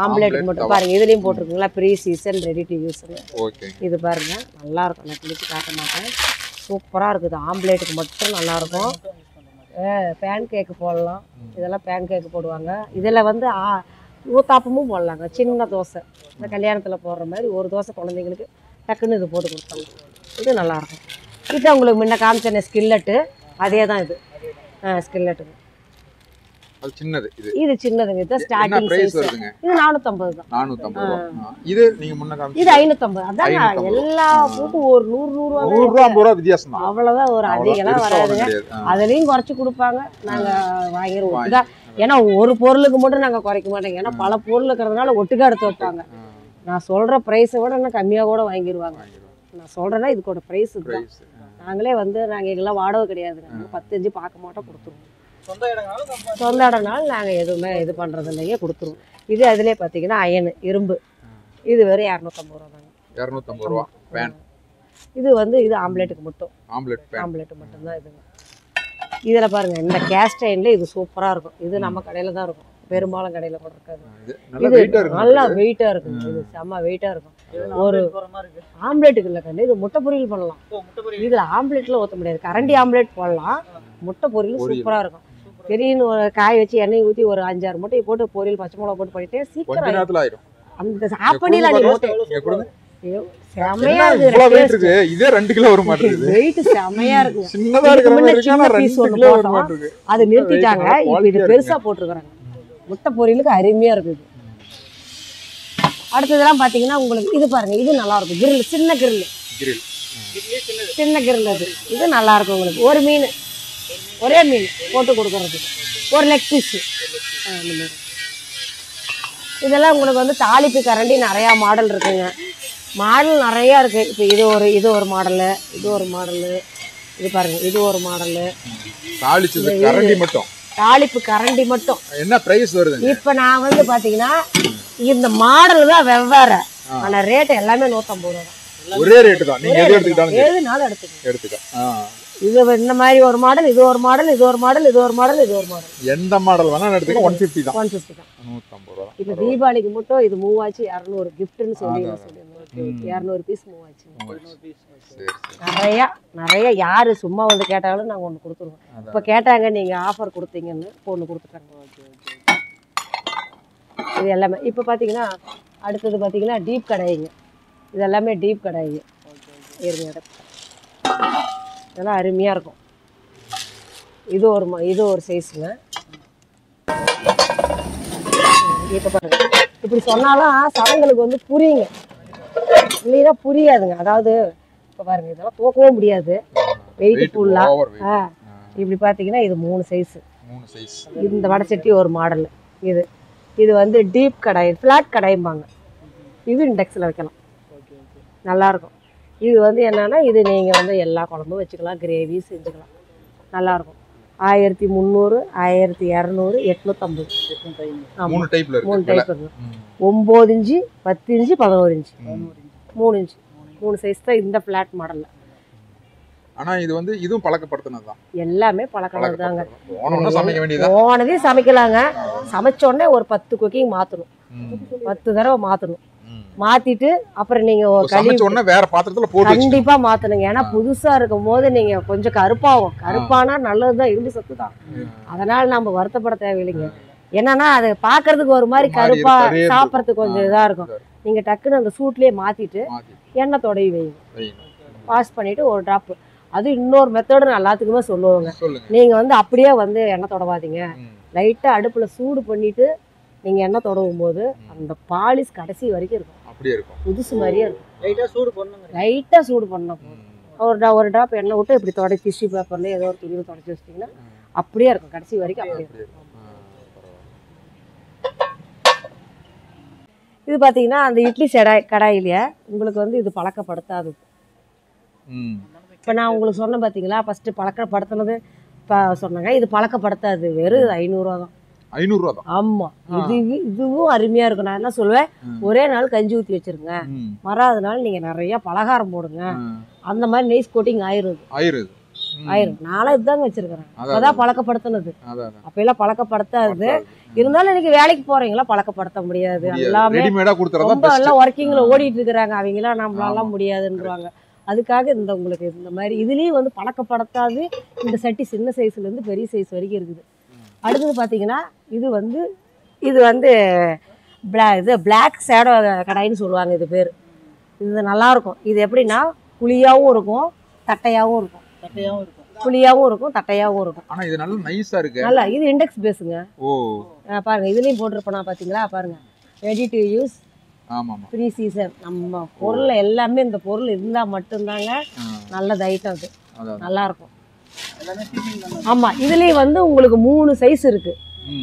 ஆம்லெட் மட்டும் பாருங்க, இதுலயும் போட்டிருக்குங்களா pre season ready to use. இது பாருங்க நல்லா இருக்கும். நான் கிழிச்சு காட்ட மாட்டேன், சூப்பரா இருக்குது. ஆம்லேட்டுக்கு மட்டும் நல்லா இருக்கும். பேன் கேக்கு போடலாம். இதெல்லாம் பேன் கேக்கு போடுவாங்க. இதில் வந்து ஊத்தாப்பமும் போடலாங்க. சின்ன தோசை, இந்த கல்யாணத்தில் போடுற மாதிரி ஒரு தோசை குழந்தைங்களுக்கு டக்குன்னு இது போட்டு கொடுத்தாங்க. இது நல்லாயிருக்கும். இது உங்களுக்கு முன்ன காமிச்சேன் ஸ்கில்லட்டு, அதே தான் இது. ஸ்கில்லட்டுங்க. அது சின்னது. இது சின்னதுங்க. இது ஸ்டார்டிங் சைஸ். இது 450 தான். 450 ரூபாய். இது நீங்க முன்ன காமிச்சது இது 550. அதான் எல்லா பூக்கும் ஒரு 100 ரூபாய் 150 ரூபாய் வித்தியாசம் தான். அவ்வளவுதான். ஒரு அதிகலாம் வராதுங்க. அதுலயும் குறைச்சு கொடுப்பாங்க, நாங்க வாங்கிடுவோம். இதான் ஏன்னா ஒரு பொருளுக்கு மட்டும் நாங்க குறைக்க மாட்டோங்க. ஏன்னா பல பொருள் இருக்கிறதுனால ஒட்டுக்கா எடுத்து வைப்பாங்க. நான் சொல்ற பிரைஸை விட இன்னும் கம்மியா கூட வாங்கிடுவாங்க. நான் சொல்றேன்னா இதுக்கோட பிரைஸ் தான். நாங்களே வந்து நாங்கள் எங்கெல்லாம் வாடகை கிடையாதுங்க. நாங்கள் 10-5 பார்க்க மாட்டோம், கொடுத்துருவோம். சொந்த இடம்னால நாங்கள் எதுவுமே இது பண்ணுறது இல்லைங்க, கொடுத்துருவோம். இது அதிலே பார்த்தீங்கன்னா அயனு இரும்பு. இது வெறும் 250 ரூபா தாங்க. 250 ரூபா பேன். இது வந்து இது ஆம்லேட்டுக்கு மட்டும். ஆம்லேட்டு மட்டும்தான் இதுங்க. இதில் பாருங்க இந்த கேஸ்ட் அயனில் இது சூப்பராக இருக்கும். இது நம்ம கடையில் தான் இருக்கும், பெரும்பாலும் கடையில் கூட இருக்காது. இது நல்லா வெயிட்டாக இருக்கும். இது செம்ம வெயிட்டாக இருக்கும். ஒரு ஆம்லேட்டுக்கு இல்லை கண்டு இது முட்டை பொரியல் பண்ணலாம். இதில் ஆம்லேட்டில் ஊற்ற முடியாது, கரண்டி ஆம்லேட் போடலாம். முட்டை பொரியல் சூப்பராக இருக்கும். திடீர்னு ஒரு காய வச்சு எண்ணெய் ஊற்றி ஒரு 5-6 முட்டையை போட்டு பொரியல் பச்சை மிளகா போட்டு பண்ணிட்டு சீக்கிரம் அந்த ஆஃப் பண்ணிடலாம். செமையா இருக்கு. இதே 2 கிலோ வர மாட்டேங்குது. வெயிட் செமையா இருக்கு. சின்னதா இருக்கு. அது நிறுத்திட்டாங்க. இப்போ இது பெருசா போட்டுருக்காங்க. முட்டை பொரியலுக்கு அருமையா இருக்குது. அடுத்ததெல்லாம் பாத்தீங்கன்னா உங்களுக்கு இது பாருங்க, இது நல்லா இருக்கும். கிரில், சின்ன கிரில். அது இது நல்லா இருக்கும் உங்களுக்கு. ஒரு மீன், ஒரே மீன் போட்டு கொடுக்கறது, ஒரு லெக் பீஸ். இதெல்லாம் உங்களுக்கு வந்து தாளிப்பு கரண்டி நிறையா மாடல் இருக்குங்க. மாடல் நிறையா இருக்குது. இப்போ இது ஒரு மாடலு, இது ஒரு மாடலு. இது பாருங்க, இது ஒரு மாடலு. தாளிப்பு கரண்டி மட்டும் என்ன பிரைஸ் வருது? இப்போ நான் வந்து பார்த்தீங்கன்னா இந்த மாடல் தான் வெவ்வேறு, ஆனால் ரேட்டு எல்லாமே 150 ரூபா தான். ஒரே ரேட்டு தான். நீங்கள் எது எடுத்துக்கிட்டாலும் எதுனாலும் எடுத்துக்க. இது இந்த மாதிரி ஒரு மாடல், இது ஒரு மாடல், இது ஒரு மாடல், இது ஒரு மாடல், இது ஒரு மாடல். எந்த மாடல் வேணாலும் எடுத்துக்க. 150 தான். 150 தான். 150 ரூபா. இப்போ தீபாவளிக்கு மட்டும் இது மூவ் ஆச்சு. 200 கிஃப்ட்னு சொல்லி 200 பீஸ் மூவ் ஆச்சு. நிறைய யாரு சும்மா வந்து கேட்டாலும் நாங்கள் ஒன்று கொடுத்துருவோம். இப்போ கேட்டாங்க நீங்கள் ஆஃபர் கொடுத்தீங்கன்னு ஒன்று கொடுத்துட்டாங்க. இது எல்லாமே இப்போ பார்த்தீங்கன்னா அடுத்தது பார்த்தீங்கன்னா டீப் கடாயிங்க. இது எல்லாமே டீப் கடாயிங்க. இருங்க, இதெல்லாம் அருமையாக இருக்கும். இது ஒரு சைஸுங்க. இப்போ பாருங்க, இப்படி சொன்னாலும் சனங்களுக்கு வந்து புரியுங்க, இல்லைன்னா புரியாதுங்க. அதாவது இப்போ பாருங்க, இதெல்லாம் தூக்கவும் முடியாது, வெயிட் ஃபுல்லாக. இப்படி பார்த்தீங்கன்னா இது 3 சைஸு. இந்த வடச்சட்டி ஒரு மாடல். இது வந்து டீப் கடாய், ஃப்ளாட் கடாய்ம்பாங்க. இது இண்டெக்ஸில் வைக்கலாம், நல்லாயிருக்கும். இது வந்து என்னென்னா இது நீங்கள் வந்து எல்லா குழம்பும் வச்சுக்கலாம், கிரேவி செஞ்சுக்கலாம், நல்லாயிருக்கும். 1300, 1200, 850. ஆமாம், 3 டைப் இருக்குது. 9 inch, 10 inch, 11 inch, 3 inch, 3 size தான் இந்த ஃப்ளாட் மாடலில். ஆனா இது வந்து இதுவும் பழக்கப்படுத்தினது தான், எல்லாமே பழக்கப்படுறது தாங்க. போனதையும் சமைக்கலாங்க. சமைச்ச உடனே ஒரு 10 குக்கிங் மாற்றணும், 10 தடவை மாற்றணும். மாத்திட்டு அப்புறம் நீங்க வேற பாத்திரத்துல போட்டு கண்டிப்பா மாத்தணுங்க. ஏன்னா புதுசா இருக்கும் போது நீங்க கொஞ்சம் கருப்பாகும், கருப்பானா நல்லதுதான், இரும்பு சத்து தான். அதனால நம்ம வருத்தப்பட தேவையில்லைங்க. என்னன்னா அது பாக்குறதுக்கு ஒரு மாதிரி கருப்பா, சாப்பிடறதுக்கு கொஞ்சம் இதா இருக்கும். நீங்க டக்குன்னு அந்த சூட்லயே மாத்திட்டு எண்ணெய் தொடவி வைங்க, வாஷ் பண்ணிட்டு ஒரு டிராப். அது இன்னொரு மெத்தடு நான் எல்லாத்துக்குமே சொல்லுவாங்க. நீங்க வந்து அப்படியே வந்து எண்ணெய் தொடவாதீங்க, லைட்டா அடுப்புல சூடு பண்ணிட்டு நீங்க எண்ணெய் தொடவும் போது அந்த பாலிஷ் கடைசி வரைக்கும் இருக்கும், அப்படியே இருக்கும், புதுசு மாதிரியே இருக்கும். லைட்டா சூடு பண்ணணும். ஒரு டிராப் எண்ணெய் விட்டு இப்படி தொடச்சி டிஷ்யூ பேப்பர்ல ஏதோ ஒரு துணியில் தொடச்சி வச்சிட்டிங்கன்னா அப்படியே இருக்கும், கடைசி வரைக்கும் அப்படியே இருக்கும். இது பார்த்தீங்கன்னா அந்த இட்லி கடாயிலேயே உங்களுக்கு வந்து இது பழக்கப்படுத்தாது. இப்போ நான் உங்களுக்கு சொன்னேன் பார்த்தீங்களா, ஃபஸ்ட்டு பழக்கப்படுத்தினது இப்போ சொன்னாங்க. இது பழக்கப்படுத்தாது, வெறும் 500 ரூபா தான். 500 ரூபா தான். ஆமா, இதுவும் அருமையா இருக்கும். நான் என்ன சொல்லுவேன், ஒரே நாள் கஞ்சி ஊற்றி வச்சிருங்க, மறாத நாள் நீங்க நிறைய பலகாரம் போடுங்க, அந்த மாதிரி நெய்ஸ் கோட்டிங் ஆயிரும். நானும் இதுதாங்க வச்சிருக்கிறேன். அதான் பழக்கப்படுத்தினது. அப்ப எல்லாம் பழக்கப்படுத்தாது. இருந்தாலும் இன்னைக்கு வேலைக்கு போறீங்களா பழக்கப்படுத்த முடியாது. எல்லாமே ரொம்ப எல்லாம் ஒர்க்கிங்ல ஓடிட்டு இருக்கிறாங்க, அவங்களாம் நம்மளால முடியாதுன்றாங்க. அதுக்காக இந்த உங்களுக்கு இந்த மாதிரி இதுலயும் வந்து பழக்கப்படுத்தாது. இந்த சட்டி சின்ன சைஸ்ல இருந்து பெரிய சைஸ் வரைக்கும் இருக்குது. அடுத்தது பார்த்தீங்கன்னா இது வந்து பிளாக் ஷேடோ கடாயின்னு சொல்லுவாங்க. இது பேர், இது நல்லாயிருக்கும். இது எப்படின்னா புளியாகவும் இருக்கும், தட்டையாகவும் இருக்கும். புளியாகவும் இருக்கும், தட்டையாகவும் இருக்கும். ஆனால் இது நல்லா நைஸாக இருக்கு. நல்லா, இது இண்டெக்ஸ் பேஸுங்க. பாருங்க, இதுலேயும் போட்டிருப்பேனா பார்த்தீங்களா, பாருங்க, ready to use, pre season. நம்ம பொருள் எல்லாமே இந்த பொருள் இருந்தால் மட்டும்தாங்க நல்லது ஐட்டம். அது நல்லாயிருக்கும். ஆமாம், இதுலேயும் வந்து உங்களுக்கு 3 சைஸ் இருக்குது.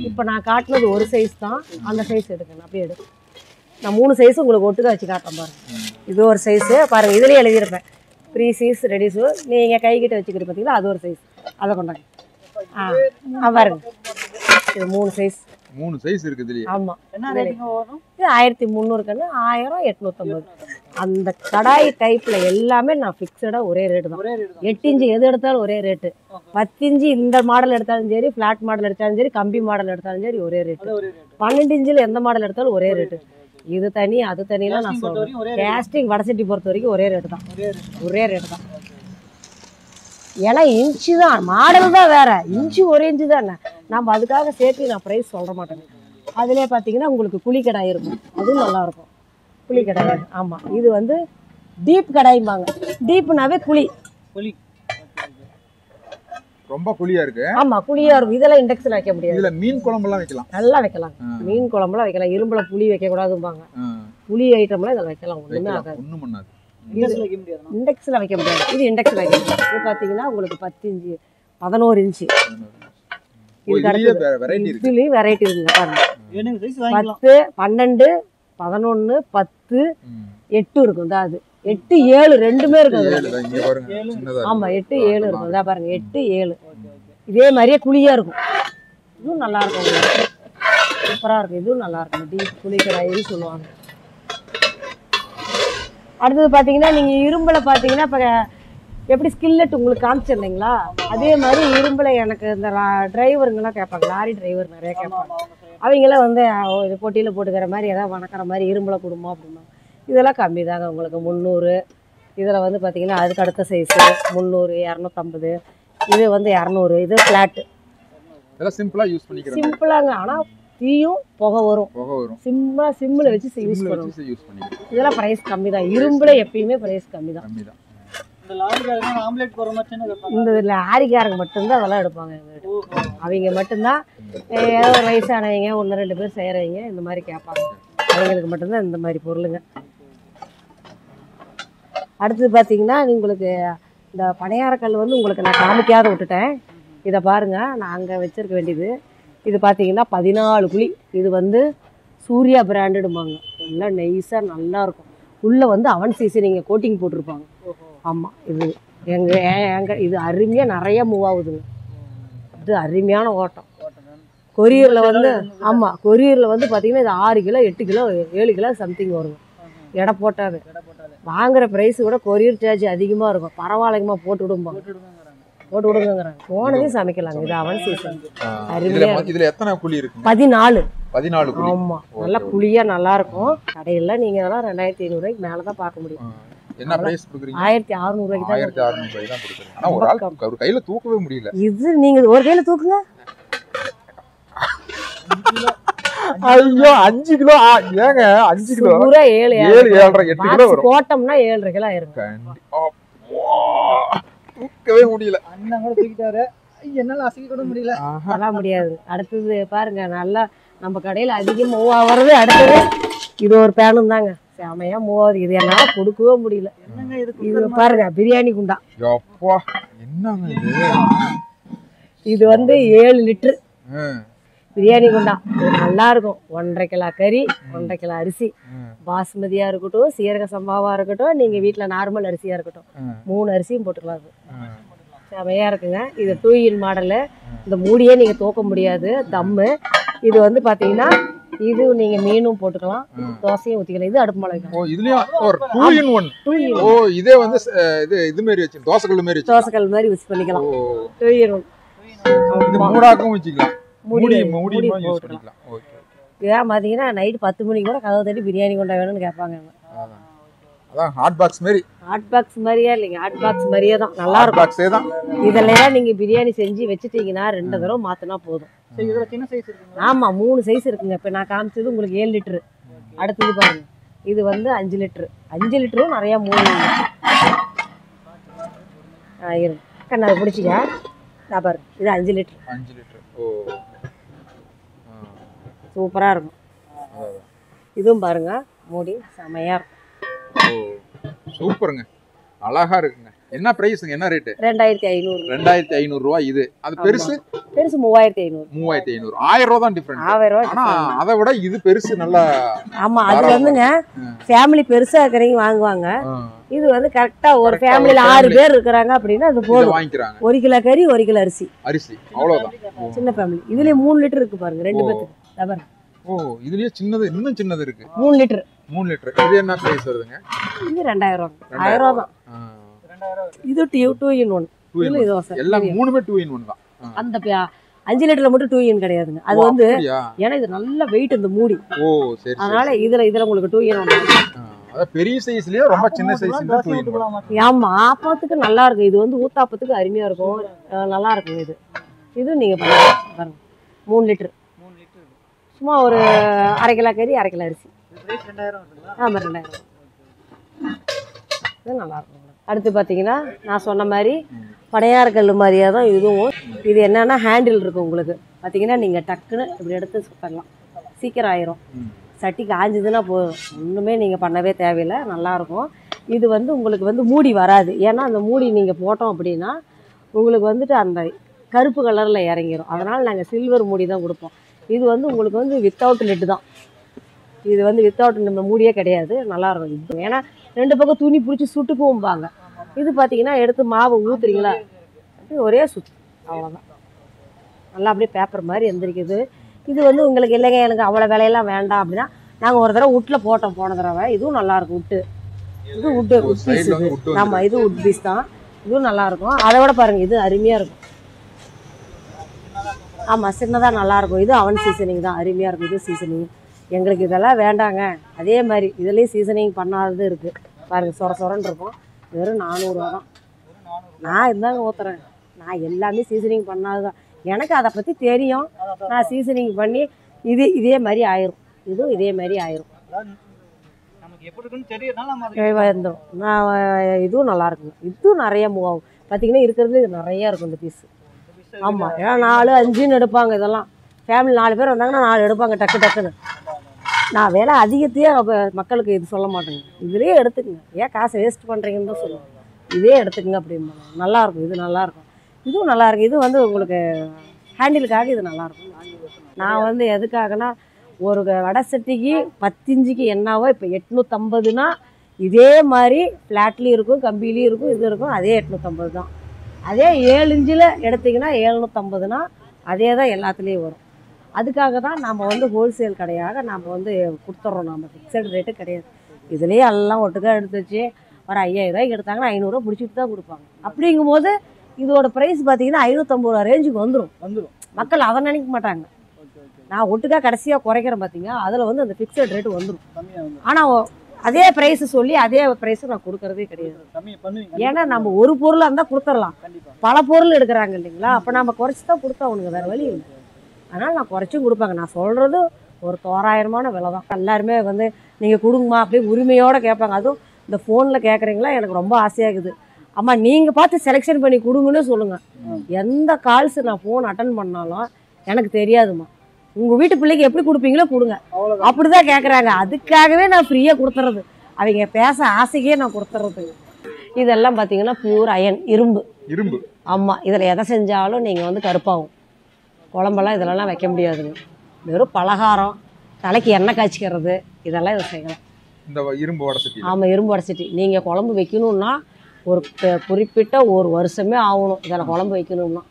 இப்போ நான் காட்டினது ஒரு சைஸ் தான், அந்த சைஸ் எடுக்கணும். அப்படியே எடுக்கு, நான் 3 சைஸ் உங்களுக்கு ஒட்டுக்க வச்சு காட்டுறேன் பாருங்க. இது ஒரு சைஸு பாருங்கள், இதுலேயே எழுதியிருப்பேன் ப்ரீ சைஸ் ரெடி ஷூ. நீங்கள் கைக்கிட்ட வச்சுக்கிட்டு பார்த்தீங்களா, அது ஒரு சைஸ், அதை கொண்டாங்க. பாருங்க, இது 3 சைஸ். 3 சைஸ் இருக்குது. ஆமாம், இது 1300 கண்ணு, 1850. அந்த கடாய் டைப்ல எல்லாமே நான் ஃபிக்ஸடாக ஒரே ரேட்டு தான். 8 இன்ச்சு எது எடுத்தாலும் ஒரே ரேட்டு, 10 இன்ச்சு இந்த மாடல் எடுத்தாலும் சரி, ஃப்ளாட் மாடல் எடுத்தாலும் சரி, கம்பி மாடல் எடுத்தாலும் சரி ஒரே ரேட்டு. 12 இன்ச்சில் எந்த மாடல் எடுத்தாலும் ஒரே ரேட்டு. இது தனி அது தனியெல்லாம் நான் சொல்கிறேன். கேஸ்டிங் வடசட்டி பொறுத்த வரைக்கும் ஒரே ரேட்டு தான், ஒரே ரேட்டு தான். ஏன்னா இன்ச்சு தான், மாடல் தான் வேற, இன்ச்சு ஒரே இன்ச்சு தான். நம்ம அதுக்காக சேர்த்து நான் ப்ரைஸ் சொல்ல மாட்டேங்க. அதிலே பார்த்தீங்கன்னா உங்களுக்கு குழி கடாய் இருக்கும், அதுவும் நல்லாயிருக்கும். குழி கடாய், ஆமாம். இது வந்து டீப் கடாய்பாங்க. டீப்னாவே குழி, ரொம்ப குழியா இருக்கு. ஆமா, குழியா இருக்கும். இதெல்லாம் இண்டெக்ஸ்ல வைக்க முடியாது. இதுல மீன் குழம்புலாம் வைக்கலாம், நல்லா வைக்கலாம். மீன் குழம்புலாம் வைக்கலாம். இரும்புல புளி வைக்க கூடாதும்பாங்க. புளி ஐட்டம்லாம் இதில் வைக்கலாம், ஒண்ணுமே ஆகாது. ஒண்ணும் பண்ணாது. இண்டெக்ஸ்ல வைக்க முடியாது. இது இண்டெக்ஸ்ல வைக்க முடியாது. இது பாத்தீங்கன்னா உங்களுக்கு 10 இன்ச்சு, 11 இன்ச்சு. இதுலயும் வெரைட்டி இருக்குங்க பாருங்க. 10, 12, 11, 10, 8 இருக்கும். தான் அது 8, 7 ரெண்டுமே இருக்கும். ஆமா, 8, 7 இருக்கும். இதான் பாருங்க, 8, 7 இதே மாதிரியே குழியா இருக்கும். இதுவும் நல்லா இருக்கும், சூப்பரா இருக்கும். இதுவும் நல்லா இருக்கும். டீப் குழி கடாயின்னு சொல்லுவாங்க. அடுத்தது பார்த்தீங்கன்னா நீங்கள் இரும்பில் பார்த்தீங்கன்னா இப்போ எப்படி ஸ்கில்லெட் உங்களுக்கு காமிச்சிருந்தீங்களா, அதே மாதிரி இரும்பில் எனக்கு இந்த டிரைவருங்கெல்லாம் கேட்பாங்க, லாரி டிரைவர் நிறைய கேட்பாங்க. அவங்களாம் வந்து போட்டியில் போட்டுக்கிற மாதிரி ஏதாவது வணக்கிற மாதிரி இரும்பில் கொடுமா அப்படின்னா, இதெல்லாம் கம்மி தாங்க உங்களுக்கு 300. இதில் வந்து பார்த்தீங்கன்னா அதுக்கு அடுத்த சைஸு 300, 250, இது வந்து 200. இது ஃப்ளாட்டு, சிம்பிளாக யூஸ் பண்ணிக்கிறேன். சிம்பிளாங்க, ஆனால் தீயும் புகை வரும். சிம்மில் வச்சு யூஸ் பண்ணுவோம். இதெல்லாம் ப்ரைஸ் கம்மி தான். இரும்புல எப்பயுமே ப்ரைஸ் கம்மி தான். இந்த லாரிக்காரங்க மட்டும்தான் அதெல்லாம் எடுப்பாங்க. அவங்க மட்டும்தான் ஏதோ ஒரு வயசானவங்க 1, 2 பேர் செய்கிறவங்க இந்த மாதிரி கேட்பாங்க. அவங்களுக்கு மட்டும்தான் இந்த மாதிரி பொருளுங்க. அடுத்தது பார்த்தீங்கன்னா உங்களுக்கு இந்த பணியாரக்கல் வந்து உங்களுக்கு நான் காமிக்காத விட்டுட்டேன். இதை பாருங்கள், நான் அங்கே வச்சுருக்க வேண்டியது. இது பார்த்தீங்கன்னா 14 குழி. இது வந்து சூர்யா பிராண்டுடுமாங்க. நல்லா நெய்ஸாக நல்லாயிருக்கும். உள்ளே வந்து அவன் சீசனிங்க கோட்டிங் போட்டிருப்பாங்க. ஆமாம், இது எங்கள் இது அருமையாக நிறைய மூவ் ஆகுதுங்க. இது அருமையான ஓட்டம். கொரியரில் வந்து ஆமாம், கொரியரில் வந்து பார்த்தீங்கன்னா இது 6 கிலோ 8 கிலோ 7 கிலோ சம்திங் வருங்க. எடை போட்டாவே வாங்குகிற ப்ரைஸு கூட கொரியர் சார்ஜ் அதிகமாக இருக்கும். பரவாயில்லைங்கம்மா போட்டு விடுங்கிறாங்க. போனதையும் சமைக்கலாங்க. இது அவன் சீசன் அருமையாக. இதுல எத்தனை குழி இருக்கு? 14. குழி. ஆமாம், நல்லா குழியாக நல்லாயிருக்கும். கடையில் நீங்கள் அதெல்லாம் 2500 மேலே தான் பார்க்க முடியும். என்ன பிரைஸ் கொடுக்குறீங்க? 1600 தான். 1600 தான் கொடுக்குறீங்க. ஆனா ஒரு ஆள் ஒரு கையில தூக்கவே முடியல. இது நீங்க ஒரு கையில தூக்குங்க. ஐயோ 5 கிலோ ஏங்க 5 கிலோ பூரா 7 7.5 8 கிலோ வரும். போட்டோம்னா 7.5 கிலோ ஆயிருங்க. தூக்கவே முடியல. அண்ணன் கூட தூக்கிட்டாரு. என்னால அசைக்க கூட முடியல. அதெல்லாம் முடியாது. அடுத்தது பாருங்க, நல்லா நம்ம கடையில அதிகம் மூவ் ஆகிறது அடுத்தது இது ஒரு பேனும் தாங்க. செமையா மூவ் ஆகுது. இது என்னால கொடுக்கவே முடியல. இது பாருங்க, பிரியாணி குண்டா. என்னங்க இது வந்து 7 லிட்டரு பிரியாணி குண்டா. இது நல்லா இருக்கும். 1.5 கிலோ கறி, 1.5 கிலோ அரிசி, பாஸ்மதியா இருக்கட்டும், சீரக சம்பாவா இருக்கட்டும், நீங்க வீட்டுல நார்மல் அரிசியா இருக்கட்டும், 3 அரிசியும் போட்டுக்கலாம். அது செமையா இருக்குங்க. இது 2 இன் மாடலு. இந்த மூடியே நீங்க தூக்க முடியாது, தம்மு. இது வந்து பாத்தீங்கன்னா இது நீங்க மீனும் போட்டுக்கலாம், தோசையும் ஊத்திக்கலாம். இது அடுப்பு மிளகு. ஓ, இதுலயும் ஒரு 2 in 1. ஓ, இதே வந்து இது மாதிரி வச்சு தோசைக்கல் மாதிரி வச்சு தோசைக்கல் மாதிரி யூஸ் பண்ணிக்கலாம். 2 in 1. இது மூடாக்கும் வச்சுக்கலாம். மூடி யூஸ் பண்ணிக்கலாம். ஓகே. இதான் பாத்தீங்கன்னா நைட் 10 மணிக்கு கூட கதவு தட்டி பிரியாணி கொண்டா வேணும்னு கேட்பாங்க. அதான் ஹாட் பாக்ஸ் மாதிரி. ஹாட் பாக்ஸ் மாதிரியா இல்லைங்க, ஹாட் பாக்ஸ் மாதிரியே தான். நல்லா இருக்கும். பாக்ஸே தான். இதெல்லாம் நீங்க பிரியாணி செஞ்சு வச்சுட்டீங்கன்னா 2 தடவை மாத்தினா போதும். இதுல சின்ன சைஸ் இருக்குங்க. ஆமா, 3 சைஸ் இருக்குங்க. இப்ப நான் காமிச்சது உங்களுக்கு 7 லிட்டரு. அடுத்தது பாருங்க, இது வந்து 5 லிட்டரு. 5 லிட்டரும் நிறைய 3 இருக்கு. அதை பிடிச்சிக்க. நான் பாருங்க, இது 5 லிட்டரு. 5 லிட்டரு. ஓ, சூப்பரா இருக்கும். இதுவும் பாருங்க, மூடி செமையா இருக்கும். ஓ, சூப்பருங்க, அழகா இருக்குங்க. என்ன பிரைஸ்ங்க? என்ன ரேட்? 2500. 2500 ரூபாய். இது அது பெருசு 3500. 3500. 1000 ரூபாய் தான் டிஃபரண்ட். 1000 ரூபாய். ஆனா அதை விட இது பெருசு நல்லா. ஆமா, அது வந்துங்க ஃபேமிலி பெருசா இருக்கிறவங்க வாங்குவாங்க. இது வந்து கரெக்டா ஒரு ஃபேமிலில 6 பேர் இருக்காங்க அப்படின்னா அது போதும். வாங்கிக்கிறாங்க. 1 கிலோ கறி, 1 கிலோ அரிசி அவ்வளவுதான். சின்ன ஃபேமிலி. இதுலயே 3 லிட்டர் இருக்கு பாருங்க, 2 பேருக்கு. தவறு. ஓ, இதுலயே சின்னது, இன்னும் சின்னது இருக்கு. 3 லிட்டர். 3 லிட்டர். இது என்ன பிரைஸ் வருதுங்க? இது 2000 ரூபாய். 1000 ரூபாய் தான். இது 2 in 1. இது தோசை. எல்லாம் மூணுமே 2 in 1 தான். அந்த 5 லிட்டர்ல மட்டும் 2 in கிடையாதுங்க. அது வந்து ஏன்னா இது நல்ல வெயிட் இந்த மூடி. ஓ, சரி. அதனால இதுல உங்களுக்கு 2 in 1. அத பெரிய சைஸ்லயே ரொம்ப சின்ன சைஸ்ல 2 in 1. ஆமா, ஆப்பத்துக்கு நல்லா இருக்கும். இது வந்து ஊத்தாப்பத்துக்கு அருமையா இருக்கும். நல்லா இருக்கும். இது நீங்க பாருங்க, 3 லிட்டர். சும்மா ஒரு 1/2 கிலோ கறி, 1/2 கிலோ அரிசி. ஆமாம், 2000. இது நல்லா இருக்கும். அடுத்து பார்த்தீங்கன்னா நான் சொன்ன மாதிரி படையாரக்கல் மாதிரியே தான் இதுவும். இது என்னன்னா ஹேண்டில் இருக்கும் உங்களுக்கு. பார்த்தீங்கன்னா நீங்கள் டக்குன்னு இப்படி எடுத்து சுத்தலாம், சீக்கிரம் ஆயிரும். சட்டி காஞ்சதுன்னா போதும், ஒன்றுமே நீங்கள் பண்ணவே தேவையில்லை, நல்லாயிருக்கும். இது வந்து உங்களுக்கு வந்து மூடி வராது. ஏன்னா அந்த மூடி நீங்கள் போட்டோம் அப்படின்னா உங்களுக்கு வந்துட்டு அந்த கருப்பு கலரில் இறங்கிடும். அதனால் நாங்கள் சில்வர் மூடி தான் கொடுப்போம். இது வந்து உங்களுக்கு வந்து வித்தவுட் லிட்டு தான். இது வந்து வித்தவுட் நம்ம மூடியே கிடையாது. நல்லாயிருக்கும் இது. ஏன்னா 2 பக்கம் துணி பிடிச்சி சுட்டுக்குவோம்பாங்க. இது பார்த்தீங்கன்னா எடுத்து மாவை ஊற்றுறீங்களா, அப்படியே ஒரே சுத்து, அவ்வளோதான். நல்லா அப்படியே பேப்பர் மாதிரி எந்திரிக்குது. இது வந்து உங்களுக்கு இல்லைங்க எனக்கு அவ்வளோ விலையெல்லாம் வேண்டாம் அப்படின்னா நாங்கள் ஒரு தடவை உட்டில் போட்டோம் போன தடவை. இதுவும் நல்லாயிருக்கும். உட்டு இது உட்டு பீஸ். ஆமாம், இது உட் பீஸ் தான். இதுவும் நல்லாயிருக்கும். அதை விட பாருங்கள், இது அருமையாக இருக்கும். ஆமாம், சின்னதாக நல்லாயிருக்கும். இது அவன் சீசனிங் தான், அருமையாக இருக்கும். இது சீசனிங். எங்களுக்கு இதெல்லாம் வேண்டாங்க. அதே மாதிரி இதுலேயும் சீசனிங் பண்ணாதது இருக்குது பாருங்கள். சொரன்னு இருக்கும். வெறும் 400 ரூபா தான். நான் இருந்தாங்க ஊற்றுறேன். நான் எல்லாமே சீசனிங் பண்ணாது தான். எனக்கு அதை பற்றி தெரியும். நான் சீசனிங் பண்ணி இதே மாதிரி ஆயிரும். இதுவும் இதே மாதிரி ஆயிரும். வந்துடும். நான் இதுவும் நல்லா இருக்குங்க. இதுவும் நிறைய மூவ் ஆகும். பார்த்தீங்கன்னா இருக்கிறது இது நிறையா இருக்கும் இந்த பீஸு. ஆமாம், ஏன்னா 4 5ன்னு எடுப்பாங்க. இதெல்லாம் ஃபேமிலி 4 பேர் வந்தாங்கன்னா 4 எடுப்பாங்க டக்குன்னு. நான் விலை அதிகத்தையே மக்களுக்கு இது சொல்ல மாட்டேங்க. இதுலேயே எடுத்துக்கங்க, ஏன் காசை வேஸ்ட் பண்ணுறீங்கன்னு தான் சொல்லுவேன். இதே எடுத்துக்கங்க அப்படிம்பாங்க. நல்லாயிருக்கும், இது நல்லாயிருக்கும், இதுவும் நல்லாயிருக்கும். இது வந்து உங்களுக்கு ஹேண்டிலுக்காக இது நல்லாயிருக்கும். நான் வந்து எதுக்காகனா ஒரு வடை சட்டிக்கு 10 இன்ச்சுக்கு என்னவோ இப்போ 850னா இதே மாதிரி ஃப்ளாட்லேயும் இருக்கும், கம்பிலையும் இருக்கும், இது இருக்கும், அதே 850 தான். அதே 7 இன்ச்சில் எடுத்திங்கன்னா 750னா அதே தான் எல்லாத்துலேயும் வரும். அதுக்காக தான் நம்ம வந்து ஹோல்சேல் கடையாக நம்ம வந்து கொடுத்துட்றோம். நம்ம ஃபிக்ஸட் ரேட்டு கிடையாது. இதுலேயே எல்லாம் ஒட்டுக்கா எடுத்து வச்சு ஒரு 5000 ரூபாய்க்கு எடுத்தாங்கன்னா 500 ரூபா பிடிச்சிட்டு தான் கொடுப்பாங்க. அப்படிங்கும்போது இதோட ப்ரைஸ் பார்த்தீங்கன்னா 550 ரூபா ரேஞ்சுக்கு வந்துடும். மக்கள் அதை நினைக்க மாட்டாங்க. நான் ஒட்டுக்கா கடைசியாக குறைக்கிறேன் பார்த்தீங்க, அதில் வந்து அந்த ஃபிக்ஸட் ரேட்டு வந்துடும். ஆனால் அதே ப்ரைஸு சொல்லி அதே ப்ரைஸு நான் கொடுக்கறதே கிடையாது. ஏன்னா நம்ம ஒரு பொருளாக இருந்தால் கொடுத்துடலாம், பல பொருள் எடுக்கிறாங்க இல்லைங்களா, அப்போ நம்ம குறைச்சி தான் கொடுத்தா அவனுக்கு வேறு வழி இல்லை. அதனால் நான் குறைச்சும் கொடுப்பாங்க. நான் சொல்கிறது ஒரு தோராயிரமான விலை தான். எல்லாருமே வந்து நீங்கள் கொடுங்கம்மா அப்படியே உரிமையோடு கேட்பாங்க. அதுவும் இந்த ஃபோனில் கேட்குறீங்களா, எனக்கு ரொம்ப ஆசையாகுது. அம்மா நீங்கள் பார்த்து செலெக்ஷன் பண்ணி கொடுங்கன்னு சொல்லுங்கள். எந்த கால்ஸ் நான் ஃபோன் அட்டன் பண்ணாலும் எனக்கு தெரியாதுமா, உங்கள் வீட்டு பிள்ளைக்கு எப்படி கொடுப்பீங்களோ கொடுங்க, அப்படி தான் கேட்குறாங்க. அதுக்காகவே நான் ஃப்ரீயாக கொடுத்துறது, அவங்க பேச ஆசைக்கே நான் கொடுத்துறது. இதெல்லாம் பார்த்தீங்கன்னா பியூர் அயன், இரும்பு. ஆமாம், இதில் எதை செஞ்சாலும் நீங்கள் வந்து கருப்பாகும். குழம்பெல்லாம் இதெல்லாம் வைக்க முடியாதுங்க. வெறும் பலகாரம், தலைக்கு எண்ணெய் காய்ச்சிக்கிறது, இதெல்லாம் இதை செய்யலாம். இந்த இரும்பு வடை சட்டி. ஆமாம், இரும்பு வடை சட்டி. நீங்கள் குழம்பு வைக்கணுன்னா ஒரு குறிப்பிட்ட ஒரு வருஷமே ஆகணும். இதில் குழம்பு வைக்கணும்னா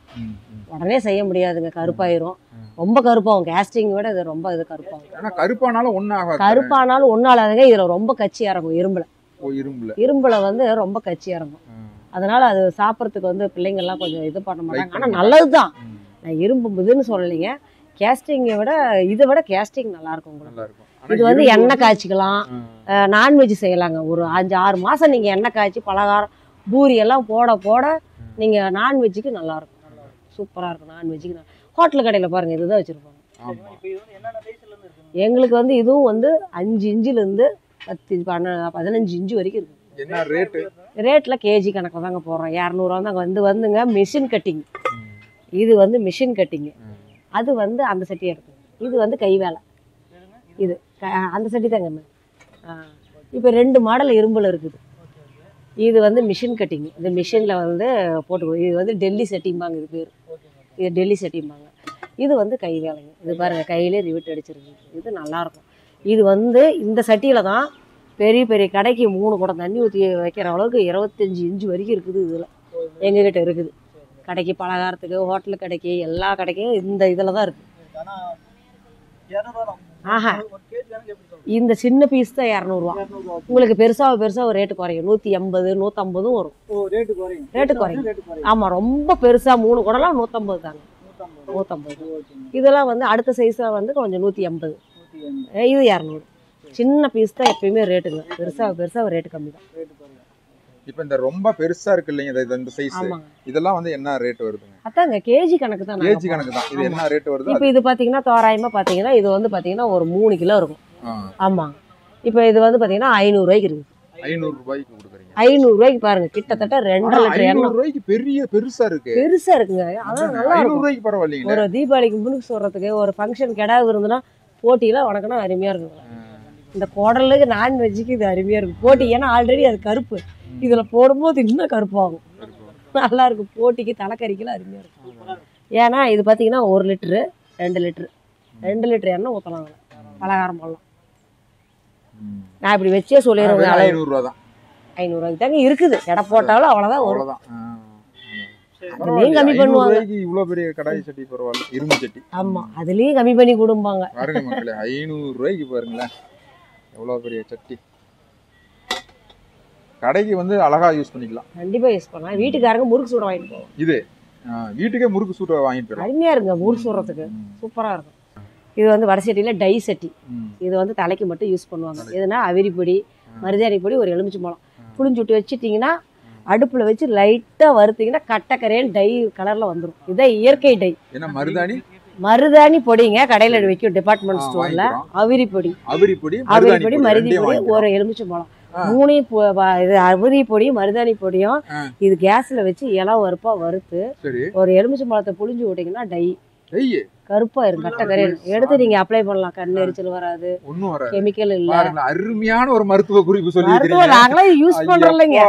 உடனே செய்ய முடியாதுங்க, கருப்பாயிரும். ரொம்ப கருப்பாகும். கேஸ்டிங் விட இது ரொம்ப இது கருப்பாகும். ஆனால் கருப்பானாலும் ஒன்றும் ஆகாது. கருப்பானாலும் ஒன்றும் ஆகாதுங்க. இதில் ரொம்ப கச்சி இறங்கும். இரும்பில் வந்து ரொம்ப கச்சி இறங்கும். அதனால் அது சாப்பிட்றதுக்கு வந்து பிள்ளைங்கள்லாம் கொஞ்சம் இது பண்ண மாட்டாங்க. ஆனால் நல்லது தான். நான் இரும்பு இதுன்னு சொல்லலைங்க, கேஸ்டிங்கை விட இதை விட கேஸ்டிங் நல்லாயிருக்கும் உங்களுக்கு. இது வந்து எண்ணெய் காய்ச்சிக்கலாம், நான்வெஜ் செய்யலாங்க. ஒரு 5-6 மாதம் நீங்கள் எண்ணெய் காய்ச்சி பலகாரம் பூரி எல்லாம் போட நீங்கள் நான்வெஜ்ஜுக்கு நல்லாயிருக்கும். சூப்பராக இருக்கும் நான்வெஜ்ஜுக்கு. ஹோட்டல் கடையில் பாருங்கள், இதுதான் வச்சுருப்பாங்க. எங்களுக்கு வந்து இதுவும் வந்து 5 இன்ச்சிலேருந்து 15 இன்ச்சு வரைக்கும் இருக்குது. என்ன ரேட்டு? ரேட்டில் கேஜி கணக்கில் தாங்க போடுறோம். 200 தான் வந்துங்க மிஷின் கட்டிங். இது வந்து மிஷின் கட்டிங்கு. அது வந்து அந்த சட்டியாக இருக்குது. இது வந்து கை வேலை. இது அந்த சட்டி தாங்க. இப்போ 2 மாடல் இரும்பில் இருக்குது. இது வந்து மிஷின் கட்டிங்கு. இந்த மிஷினில் வந்து போட்டுக்கோ. இது வந்து டெல்லி செட்டிம்பாங்க, இது பேர். இது டெல்லி செட்டிம்பாங்க. இது வந்து கை வேலைங்க. இது பாருங்கள், கையிலே ரிவிட் அடிச்சிருக்கு. இது நல்லாயிருக்கும். இது வந்து இந்த சட்டியில் தான் பெரிய பெரிய கடைக்கு 3 குடம் தண்ணி ஊற்றி வைக்கிற அளவுக்கு 25 இன்ச்சு வரைக்கும் இருக்குது. இதில் எங்ககிட்ட இருக்குது. கடைக்கு, பலகாரத்துக்கு, ஹோட்டலு கடைக்கு, எல்லா கடைக்கும் இந்த இதில் தான் இருக்குது. ஆஹா, இந்த சின்ன பீஸ் தான் 200 ரூபா. உங்களுக்கு பெருசாக ஒரு ரேட்டு குறையும். 180, 150 வரும். ரேட்டு குறையும். ஆமாம், ரொம்ப பெருசாக 3 குடம்லாம் 150 தாங்க. 150. இதெல்லாம் வந்து அடுத்த சைஸாக வந்து கொஞ்சம் 180. இது 200. சின்ன பீஸ் தான் எப்பயுமே ரேட்டுங்க. பெருசாக ரேட்டு கம்மி தான். இப்போ இந்த ரொம்ப பெருசா இருக்கு இல்லைங்க, இந்த சைஸ், இதெல்லாம் வந்து என்ன ரேட் வருதுங்க? அதாங்க கேஜி கணக்கு தான். கேஜி கணக்கு தான். இது என்ன ரேட் வருது? இப்போ இது பார்த்தீங்கன்னா தோராயமாக பார்த்தீங்கன்னா இது வந்து பார்த்தீங்கன்னா ஒரு 3 கிலோ இருக்கும். ஆமாம். இப்போ இது வந்து பார்த்தீங்கன்னா 500 ரூபாய்க்கு இருக்குது. 500 ரூபாய்க்கு கொடுக்குறீங்க? 500 ரூபாய்க்கு பாருங்க, கிட்டத்தட்ட 2 லிட்டர். 500 ரூபாய்க்கு பெருசா இருக்குங்க. அதான் நல்லா 500 ரூபாய்க்கு பரவாயில்லைங்க. ஒரு தீபாவளிக்கு முன்னுக்கு சொல்றதுக்கு ஒரு ஃபங்க்ஷன் கிடா இருந்துன்னா போட்டியெல்லாம் உனக்குன்னா அருமையாக இருக்குங்க. இந்த குடலுக்கு நான்வெஜ்ஜுக்கு இது அருமையாக இருக்கும் போட்டி. ஏன்னா ஆல்ரெடி அது கருப்பு, இதில் போடும்போது இன்னும் கருப்பாகும். நல்லா இருக்கும் போட்டிக்கு. தலைக்கறிக்கெல்லாம் அருமையாக இருக்கும். ஏன்னா இது பார்த்தீங்கன்னா 1 லிட்டரு 2 லிட்டரு 2 லிட்டர் எண்ணெய் ஊற்றலாம். பலகாரம் போடலாம். நான் இப்படி வச்சே சொல்லிடுவேன். 500 ரூபா தான். 500 ரூபாய்க்கு தாங்க இருக்குது. எடை போட்டாலும் அவ்வளோதான் வரும். அதுலேயும் கம்மி பண்ணுவாங்க. இவ்வளோ பெரிய கடாய் சட்டி பரவாயில்ல, இரும்பு சட்டி. ஆமாம், அதுலேயும் கம்மி பண்ணி கொடுப்பாங்க. பாருங்க மக்களே, 500 ரூபாய்க்கு பாருங்களேன் எவ்வளோ பெரிய சட்டி. கடைக்கு வந்து அழகா யூஸ் பண்ணிக்கலாம். கண்டிப்பாக யூஸ் பண்ணலாம். வீட்டுக்காரங்க முறுக்கு சூட வாங்கிட்டு போவோம். இது வீட்டுக்கே முறுக்கு சூட வாங்கிட்டு போயிடும். அருமையாக இருக்குங்க முறுக்கு சூடுறதுக்கு. சூப்பராக இருக்கும். இது வந்து வடை சட்டியில் டை சட்டி. இது வந்து தலைக்கு மட்டும் யூஸ் பண்ணுவாங்க. எதுனா அவிரி பொடி, மருதாணி பொடி, ஒரு எலுமிச்சை பழம் புளிஞ்சு விட்டு வச்சுட்டிங்கன்னா அடுப்பில் வச்சு லைட்டாக வறுத்திங்கன்னா கட்டைக்கரையன் டை கலரில் வந்துடும். இதான் இயற்கை டை. ஏன்னா மருதாணி பொடிங்க கடையில் வைக்கும் டிபார்ட்மெண்ட் ஸ்டோரில். அவிரி பொடி, மருதாணி பொடி, ஒரு எலுமிச்சை பழம், 3 இது அவிரி பொடி, மருதாணி பொடியும். இது கேஸில் வச்சு இலை வறுப்பாக வறுத்து ஒரு எலுமிச்சை பழத்தை புளிஞ்சு விட்டிங்கன்னா டை. கருப்பாயிரும், கட்ட கரையிடும். எடுத்து நீங்க அப்ளை பண்ணலாம், கண் எரிச்சல் வராது, ஒண்ணும் வராது. கெமிக்கல் இல்ல. பாருங்க, அருமையான ஒரு மருத்துவ குறிப்பு சொல்லி மருத்துவம் நாங்களே யூஸ் பண்றோம் இல்லைங்க.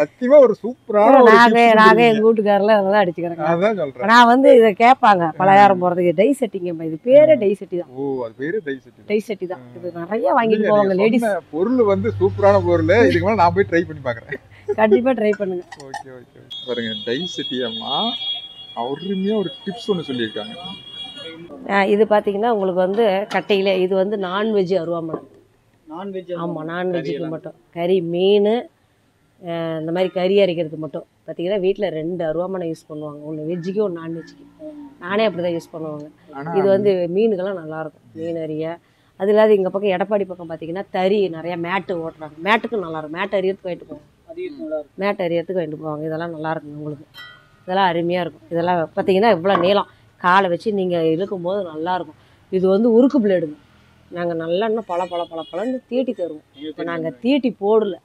சத்தியமா ஒரு சூப்பரான ஒரு நாங்க எங்க வீட்டுக்காரில் அதெல்லாம் அடிச்சுக்கிறேங்க. அதான் சொல்றேன். நான் வந்து இதை கேட்பாங்க பலகாரம் போறதுக்கு, டை செட்டிங்க. இது பேரே டை செட்டி தான். ஓ, அது பேரு டை செட்டி. டை செட்டி தான். இது நிறைய வாங்கிட்டு போவாங்க லேடிஸ். பொருள் வந்து சூப்பரான பொருள். இதுக்கு மேல நான் போய் ட்ரை பண்ணி பாக்குறேன். கண்டிப்பா ட்ரை பண்ணுங்க. Okay okay. பாருங்க, டை செட்டி அம்மா அருமையா ஒரு டிப்ஸ் ஒன்று சொல்லியிருக்காங்க. இது பார்த்தீங்கன்னா உங்களுக்கு வந்து கட்டையிலே இது வந்து நான்வெஜ் அருவாமனை. நான்வெஜ்? ஆமாம், நான்வெஜ்ஜுக்கு மட்டும். கறி, மீன், இந்த மாதிரி கறி அரைக்கிறதுக்கு மட்டும் பார்த்தீங்கன்னா வீட்டில் 2 அருவாமனை யூஸ் பண்ணுவாங்க. ஒன்று வெஜ்ஜுக்கு, ஒன்று நான்வெஜ்ஜுக்கு. நானே அப்படி தான் யூஸ் பண்ணுவாங்க. இது வந்து மீனுக்கெல்லாம் நல்லாயிருக்கும், மீன் அரிய. அது இல்லாத எங்கள் பக்கம் எடப்பாடி பக்கம் பார்த்தீங்கன்னா தறி நிறையா மேட்டு ஓட்டுறாங்க. மேட்டுக்கும் நல்லாயிருக்கும். மேட் அரியறதுக்கு வாங்கிட்டு போவாங்க. மேட் அரியறதுக்கு வாங்கிட்டு போவாங்க. இதெல்லாம் நல்லாயிருக்கும் உங்களுக்கு. இதெல்லாம் அருமையாக இருக்கும். இதெல்லாம் பார்த்தீங்கன்னா இவ்வளோ நீளம், காலை வச்சு நீங்கள் இழுக்கும்போது நல்லாயிருக்கும். இது வந்து உருக்கு பிளேடுங்க. நாங்கள் நல்லா இன்னும் பழன்னு தீட்டி தருவோம். இப்போ நாங்கள் தீட்டி போடல,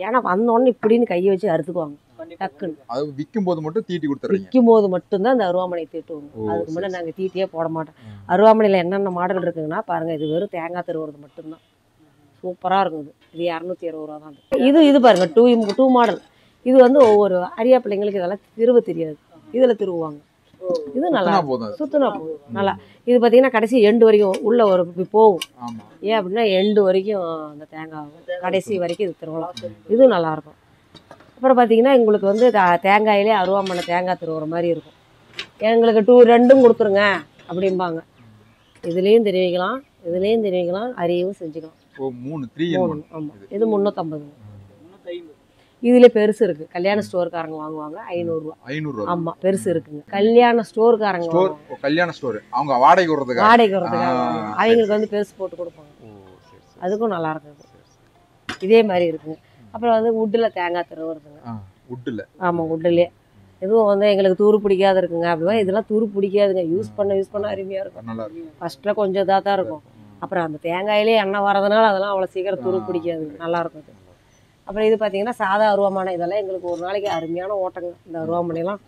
ஏன்னா வந்தோடனே இப்படின்னு கையை வச்சு அறுத்துக்குவாங்க டக்குன்னு. அது விற்கும் போது மட்டும் தீட்டி கொடுத்துறீங்க? விற்கும் போது மட்டும்தான் அந்த அருவாமனை தீட்டுவோம். அதுக்கு முன்னாடி நாங்கள் தீட்டியே போட மாட்டோம். அருவாமனையில் என்னென்ன மாடல் இருக்குங்கன்னா பாருங்கள், இது வெறும் தேங்காய் திருவுறது மட்டும்தான். சூப்பராக இருக்கும். இது 260 ரூபா தான். இது பாருங்கள், 2 மாடல். இது வந்து ஒவ்வொரு அரியா பிள்ளைங்களுக்கு இதெல்லாம் திருவ தெரியாது, இதில் திருவுவாங்க. இது நல்லா சுத்தினா போதும் நல்லா. இது பார்த்தீங்கன்னா கடைசி எண்டு வரைக்கும் உள்ள ஒரு போகும். ஏன் அப்படின்னா எண்டு வரைக்கும் அந்த தேங்காய் கடைசி வரைக்கும் இது திருவலாம். இது நல்லாயிருக்கும். அப்புறம் பார்த்தீங்கன்னா எங்களுக்கு வந்து தேங்காயிலே அருவாமனை தேங்காய் திருவுற மாதிரி இருக்கும். எங்களுக்கு 2 கொடுத்துருங்க அப்படிம்பாங்க. இதுலேயும் தெரிவிக்கலாம், இதுலேயும் தெரிவிக்கலாம், அரியவும் செஞ்சுக்கலாம். ஆமாம். இது 350. இதுல பெருசு இருக்கு. கல்யாண ஸ்டோர்காரங்க வாங்குவாங்க 500 ரூபா. 500 ரூபா? ஆமா, பெருசு இருக்குங்க. கல்யாண ஸ்டோர்காரங்க கல்யாண ஸ்டோர் அவங்க வாடகை வரதுக்கு அவங்களுக்கு வந்து பெருசு போட்டு கொடுப்பாங்க. அதுக்கும் நல்லா இருக்குது. இதே மாதிரி இருக்குங்க. அப்புறம் வந்து வுட்டில் தேங்காய் திருவுறதுங்க. வுட்டில்? ஆமாம், வுட்டிலே. இதுவும் வந்து எங்களுக்கு துரு பிடிக்காத இருக்குங்க. அப்படிவா இதெல்லாம் துரு பிடிக்காதுங்க. யூஸ் பண்ண அருமையாக இருக்கும். ஃபர்ஸ்ட்டில் கொஞ்சம் இதாக தான் இருக்கும். அப்புறம் அந்த தேங்காயிலே எண்ணெய் வரதுனால அதெல்லாம் அவ்வளோ சீக்கிரம் துரு பிடிக்காதுங்க. நல்லாயிருக்கும் அது. அப்புறம் இது பார்த்தீங்கன்னா சாதா அருவாமனை. இதெல்லாம் எங்களுக்கு ஒரு நாளைக்கு அருமையான ஓட்டங்க. இந்த அருவாமனைலாம்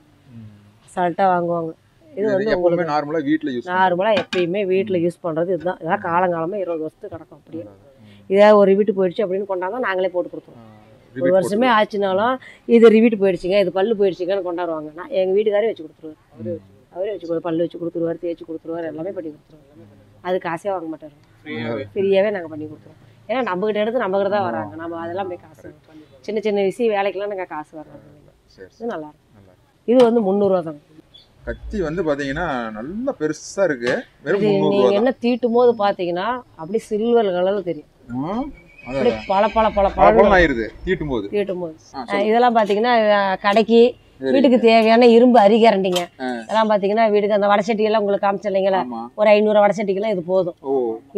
சல்ட்டாக வாங்குவாங்க. இது வந்து உங்களுக்கு நார்மலாக எப்பயுமே வீட்டில் யூஸ் பண்ணுறது இதுதான். இதெல்லாம் காலங்காலமாக 20 வருஷத்துக்கு கிடக்கும். அப்படியே இதாக ஒரு ரிவீட்டு போயிடுச்சு அப்படின்னு கொண்டாந்தா நாங்களே போட்டு கொடுத்துருவோம். 1 வருஷமே ஆச்சுனாலும் இது ரிவீட்டு போயிடுச்சுங்க, இது பல்லு போயிடுச்சுங்கன்னு கொண்டாடுவாங்க. நான் எங்கள் வீட்டுக்காரே வச்சு கொடுத்துருவாரு. அவரே வச்சு பல்லு வச்சு கொடுத்துருவாரு, தேய்ச்சி கொடுத்துருவாரு, எல்லாமே பண்ணி கொடுத்துருவாரு. அது காசே வாங்க மாட்டார், ஃப்ரீயாகவே நாங்கள் பண்ணி கொடுத்துருவோம். ஏன்னா நம்மகிட்ட எடுத்து நம்மகிட்ட தான் வராங்க. நம்ம அதெல்லாம் போய் காசு சின்ன விஷயம் வேலைக்கெல்லாம் நாங்கள் காசு வர்றாங்க. இது நல்லா இருக்கும். இது வந்து 300 ரூபா தான். கத்தி வந்து பாத்தீங்கன்னா நல்ல பெருசா இருக்கு. நீங்க என்ன தீட்டும் போது பாத்தீங்கன்னா அப்படியே சில்வர் கலர்ல தெரியும். அப்படியே பல ஆயிருது தீட்டும் போது. இதெல்லாம் பாத்தீங்கன்னா கடைக்கு வீட்டுக்கு தேவையான இரும்பு அரிகரண்டிங்க. இதெல்லாம் பாத்தீங்கன்னா வீட்டுக்கு அந்த வடசட்டி எல்லாம் உங்களுக்கு காமிச்சு இல்லைங்களா, ஒரு 500 வடசட்டிக்கெல்லாம் இது போதும்.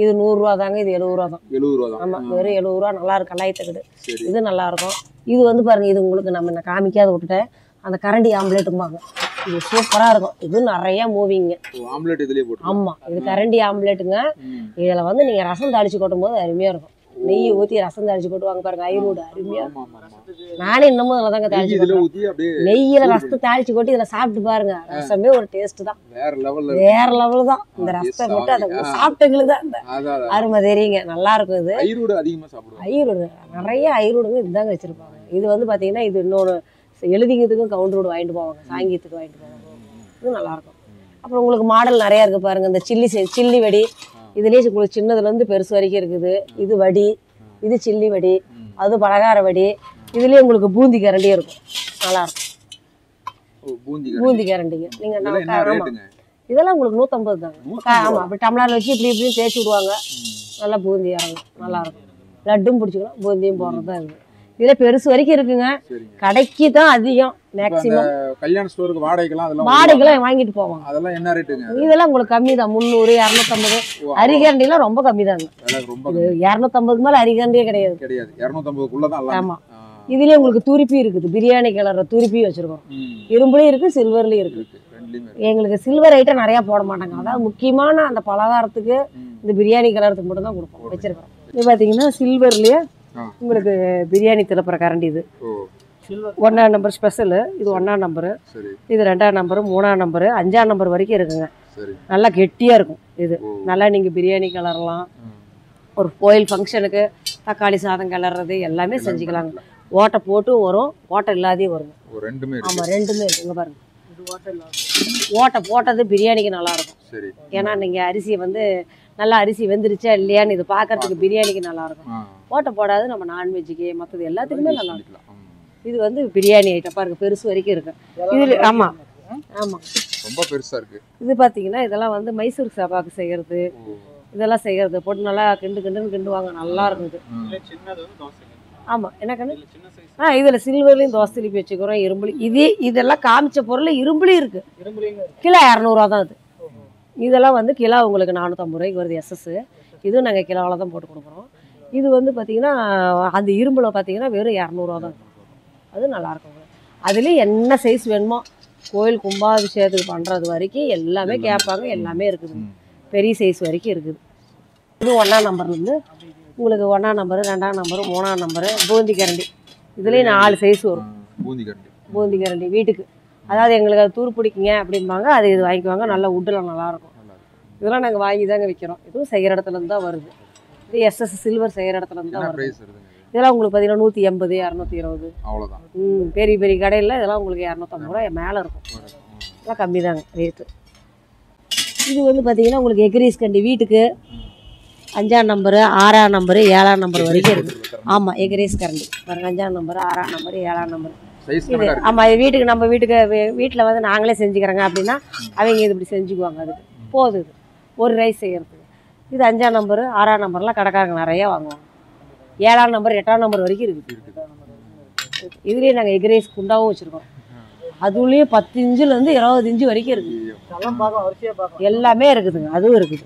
இது 100 ரூபா தாங்க. இது 70 ரூபா தான். 70 ரூபா தான். ஆமா, வெறும் 70 ரூபா. நல்லா இருக்கும், கலாயத்துக்கிட்டு. இது நல்லா இருக்கும். இது வந்து பாருங்க, இது உங்களுக்கு நம்ம காமிக்காத விட்டுட்டேன். அந்த கரண்டி ஆம்லேட்டும்பாங்க. இது சூப்பரா இருக்கும். இது நிறைய மூவிங்க. ஆம்லேட் இதுலயே போட்டு. ஆமா, இது கரண்டி ஆம்லேட்டுங்க. இதுல வந்து நீங்க ரசம் தாளிச்சு கொட்டும் போது அருமையா இருக்கும். நெய் ஊற்றி ரசம் தாளிச்சு கொட்டுவாங்க பாருங்க, ஐரோடு அருமையா. நானே இன்னமும் அதில் தாங்க தாளிச்சு கொட்டுவேன். நெய்யில ரசத்தை தாளிச்சு கொட்டி இதில் சாப்பிட்டு பாருங்க, ரசமே ஒரு டேஸ்ட் தான், வேற லெவல் தான். இந்த ரசத்தை மட்டும் அதை சாப்பிட்டவங்களுக்கு தான் இந்த அருமை தெரியுங்க. நல்லா இருக்கும். இது ஐரோடு நிறைய ஐரோடுங்க இதுதாங்க வச்சிருப்பாங்க. இது வந்து பார்த்தீங்கன்னா இது இன்னொன்று எழுதிக்கிறதுக்கும் கவுண்டரோடு வாங்கிட்டு போவாங்க, சாங்கியத்துக்கு வாங்கிட்டு போவாங்க. இது நல்லா இருக்கும். அப்புறம் உங்களுக்கு மாடல் நிறைய இருக்கு பாருங்க. இந்த சில்லி வடி இதுலேயே உங்களுக்கு சின்னதுலேருந்து பெருசு வரைக்கும் இருக்குது. இது வடி, இது சில்லி வடி, அது பலகார வடி. இதுலேயே உங்களுக்கு பூந்தி கரண்டியும் இருக்கும். நல்லாயிருக்கும். பூந்தி கரண்டிங்க நீங்கள் இதெல்லாம் உங்களுக்கு 150 தாங்க. ஆமாம், அப்படி டம்ளரில் வச்சு இப்படி தேய்ச்சி விடுவாங்க. நல்லா பூந்தி இறங்கும், நல்லாயிருக்கும். லட்டும் பிடிச்சிக்கலாம், பூந்தியும் போடுறது தான் இருக்குது. இதில் பெருசு வரைக்கும் இருக்குங்க. கடைக்கு தான் அதிகம். மேக்ஸிமம் கல்யாண ஸ்டோருக்கு வாடகைலாம் வாங்கிட்டு போவாங்க. அதெல்லாம் என்ன ரேட்டுங்க? இதெல்லாம் உங்களுக்கு கம்மி தான், 300 250. அரிகரண்டிலாம் ரொம்ப கம்மி தாங்க. 250க்கு மேலே அரிகரண்டியே கிடையாது. 250க்குள்ள தான். ஆமாம். இதுலேயே உங்களுக்கு துருப்பி இருக்குது, பிரியாணி கிளற துருப்பி வச்சுருக்கோம். இரும்புலையும் இருக்குது, சில்வர்லேயும் இருக்குது. எங்களுக்கு சில்வர் ஐட்டம் நிறையா போட மாட்டாங்க. அதாவது முக்கியமான அந்த பலகாரத்துக்கு இந்த பிரியாணி கிளறதுக்கு மட்டும் தான் கொடுப்போம், வச்சுருக்கோம். இது பார்த்தீங்கன்னா சில்வர்லேயே உங்களுக்கு பிரியாணி திறப்புற கரண்டி. இது 1ஆம் நம்பர் ஸ்பெஷலு. இது 1ஆம் நம்பரு, இது 2ஆம் நம்பரு, 3ஆம் நம்பரு, 5ஆம் நம்பர் வரைக்கும் இருக்குங்க. நல்லா கெட்டியாக இருக்கும். இது நல்லா நீங்கள் பிரியாணி கிளறலாம், ஒரு கோயில் ஃபங்க்ஷனுக்கு தக்காளி சாதம் கிளறது எல்லாமே செஞ்சுக்கலாங்க. ஓட்டை போட்டும் வரும், ஓட்டை இல்லாதையும் வருங்க. ஆமாம், ரெண்டுமே இருக்குங்க. பாருங்க, ஓட்டை போட்டது பிரியாணிக்கு நல்லாயிருக்கும். ஏன்னா நீங்கள் அரிசியை வந்து நல்லா அரிசி வெந்துருச்சா இல்லையான்னு இது பார்க்கறதுக்கு பிரியாணிக்கு நல்லாயிருக்கும். ஓட்டை போடாது நம்ம நான்வெஜ்ஜுக்கு மற்றது எல்லாத்துக்குமே நல்லா இருக்கும். இது வந்து பிரியாணி ஐட்டம் பாருங்க, பெருசு வரைக்கும் இருக்கு இதில். ஆமாம் ஆமாம், ரொம்ப பெருசாக இருக்குது. இது பார்த்தீங்கன்னா இதெல்லாம் வந்து மைசூர் சாப்பாக்கு செய்கிறது, இதெல்லாம் செய்கிறது போட்டு நல்லா கிண்டுன்னு கிண்டுவாங்க, நல்லா இருக்குது. ஆமாம், என்ன கண்ணு? இதில் சில்வர்லேயும் தோசை திருப்பி வச்சுக்கிறோம், இரும்புலி. இதெல்லாம் காமிச்ச பொருள் இரும்புலி இருக்குது. கிலோ 200 தான் அது. இதெல்லாம் வந்து கிலோ உங்களுக்கு 450 ரூபாய்க்கு வருது எஸ்எஸ். இதுவும் நாங்கள் கிலோவில் தான் போட்டு கொடுக்குறோம். இது வந்து பார்த்திங்கன்னா அந்த இரும்பில் பார்த்தீங்கன்னா வெறும் 200 தான். அது நல்லாயிருக்குங்க. அதுலேயும் என்ன சைஸ் வேணுமோ கோயில் கும்பாபிஷேகத்துக்கு பண்ணுறது வரைக்கும் எல்லாமே கேட்பாங்க, எல்லாமே இருக்குது. பெரிய சைஸ் வரைக்கும் இருக்குது. இது 1ஆம் நம்பர்லேருந்து உங்களுக்கு 1ஆம் நம்பரு, 2ஆம் நம்பரு, 3ஆம் நம்பரு, பூந்தி கரண்டி. இதுலேயும் 4 சைஸ் வரும். பூந்தி கரண்டி வீட்டுக்கு, அதாவது எங்களுக்கு அது தூர் பிடிக்குங்க அப்படிம்பாங்க, அது இது வாங்கிக்குவாங்க. நல்லா உட்டில் நல்லாயிருக்கும். இதெல்லாம் நாங்கள் வாங்கி தாங்க விற்கிறோம். இதுவும் செய்கிற இடத்துலேருந்து தான் வருது. இது எஸ்எஸ் சில்வர் செய்கிற இடத்துலேருந்து தான் வருது. இதெல்லாம் உங்களுக்கு பார்த்தீங்கன்னா 180, 220 அவ்வளோதான். பெரிய பெரிய கடையில் இதெல்லாம் உங்களுக்கு 250 ரூபா மேலே இருக்கும். இதெல்லாம் கம்மி தாங்க ரேட்டு. இது வந்து பார்த்தீங்கன்னா உங்களுக்கு எக்ரீஸ் கண்டி வீட்டுக்கு 5ஆம் நம்பரு, 6ஆம் நம்பரு, 7ஆம் நம்பர் வரைக்கும் இருக்குது. ஆமாம், எக்ரீஸ் கரண்டி பாருங்க, 5ஆம் நம்பரு, 6ஆம் நம்பரு, 7ஆம் நம்பர். இது ஆமாம், இது வீட்டுக்கு நம்ம வீட்டில் வந்து நாங்களே செஞ்சுக்கிறோங்க அப்படின்னா அவங்க இது இப்படி செஞ்சுக்குவாங்க. அதுக்கு போதும் ஒரு ரைஸ் செய்கிறதுக்கு. இது 5ஆம் நம்பரு, 6ஆம் நம்பர்லாம் கடைக்காரங்க நிறையா வாங்குவாங்க. 7ஆம் நம்பர், 8ஆம் நம்பர் வரைக்கும் இருக்குது. இதுலேயே நாங்கள் எக் ரைஸ் குண்டாவும் வச்சுருக்கோம். அதுலேயும் 10 இன்ச்சுலேருந்து 20 இன்ச்சு வரைக்கும் இருக்குது. எல்லாமே இருக்குதுங்க, அதுவும் இருக்குது.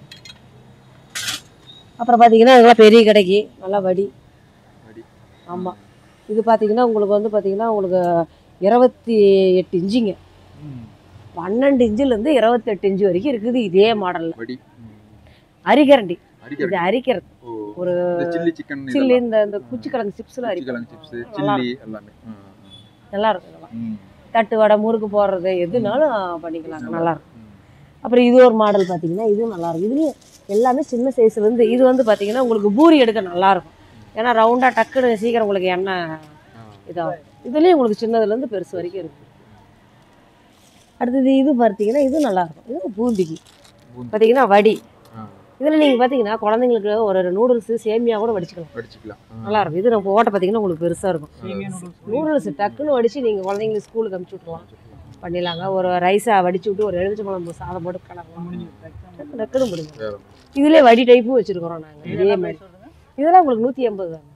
அப்புறம் பார்த்தீங்கன்னா இதெல்லாம் பெரிய கடைக்கு நல்லா வடி. ஆமாம், இது பார்த்தீங்கன்னா உங்களுக்கு வந்து பார்த்தீங்கன்னா உங்களுக்கு 28 இன்ச்சுங்க. 12 இன்ச்சுலேருந்து 28 இன்ச்சு வரைக்கும் இருக்குது. இதே மாடலில் அரிகரண்டி. இது அரிக்கிறது ஒரு சில்லி, இந்த குச்சிக்கிழங்கு சிப்ஸ்லாம் நல்லா இருக்கும். தட்டு வடை, முறுக்கு போடுறது எதுனாலும் பண்ணிக்கலாங்க, நல்லாயிருக்கும். அப்புறம் இது ஒரு மாடல் பார்த்தீங்கன்னா இதுவும் நல்லாயிருக்கும். இதுலேயும் எல்லாமே சின்ன சைஸ்லேருந்து. இது வந்து பார்த்தீங்கன்னா உங்களுக்கு பூரி எடுக்க நல்லாயிருக்கும். ஏன்னா ரவுண்டாக டக்குன்னு சீக்கிரம் உங்களுக்கு எண்ணெய் இதாகும். இதுலேயும் உங்களுக்கு சின்னதுலேருந்து பெருசு வரைக்கும் இருக்குது. அடுத்தது இது பார்த்தீங்கன்னா இது நல்லாயிருக்கும். இது பூந்திக்கு பார்த்தீங்கன்னா வடி. இதில் நீங்கள் பார்த்தீங்கன்னா குழந்தைங்களுக்கு ஒரு நூடுல்ஸு சேமியா கூட வடிச்சுக்கலாம், நல்லாயிருக்கும். இது நம்ம ஓட்டை பார்த்தீங்கன்னா உங்களுக்கு பெருசாக இருக்கும். நூடுல்ஸ் டக்குன்னு வடித்து நீங்கள் குழந்தைங்களுக்கு ஸ்கூலுக்கு அனுப்பிச்சி விட்ருலாம், பண்ணிடலாங்க. ஒரு ரைஸாக வடிச்சு விட்டு ஒரு எலுமிச்சம்பழம் சாதம் போட்டு கலரலாம், டக்குன்னு முடியும். இதிலே வடி டைப்பும் வச்சுருக்குறோம் நாங்கள். இதே மாதிரி இதெல்லாம் உங்களுக்கு 180 தான்.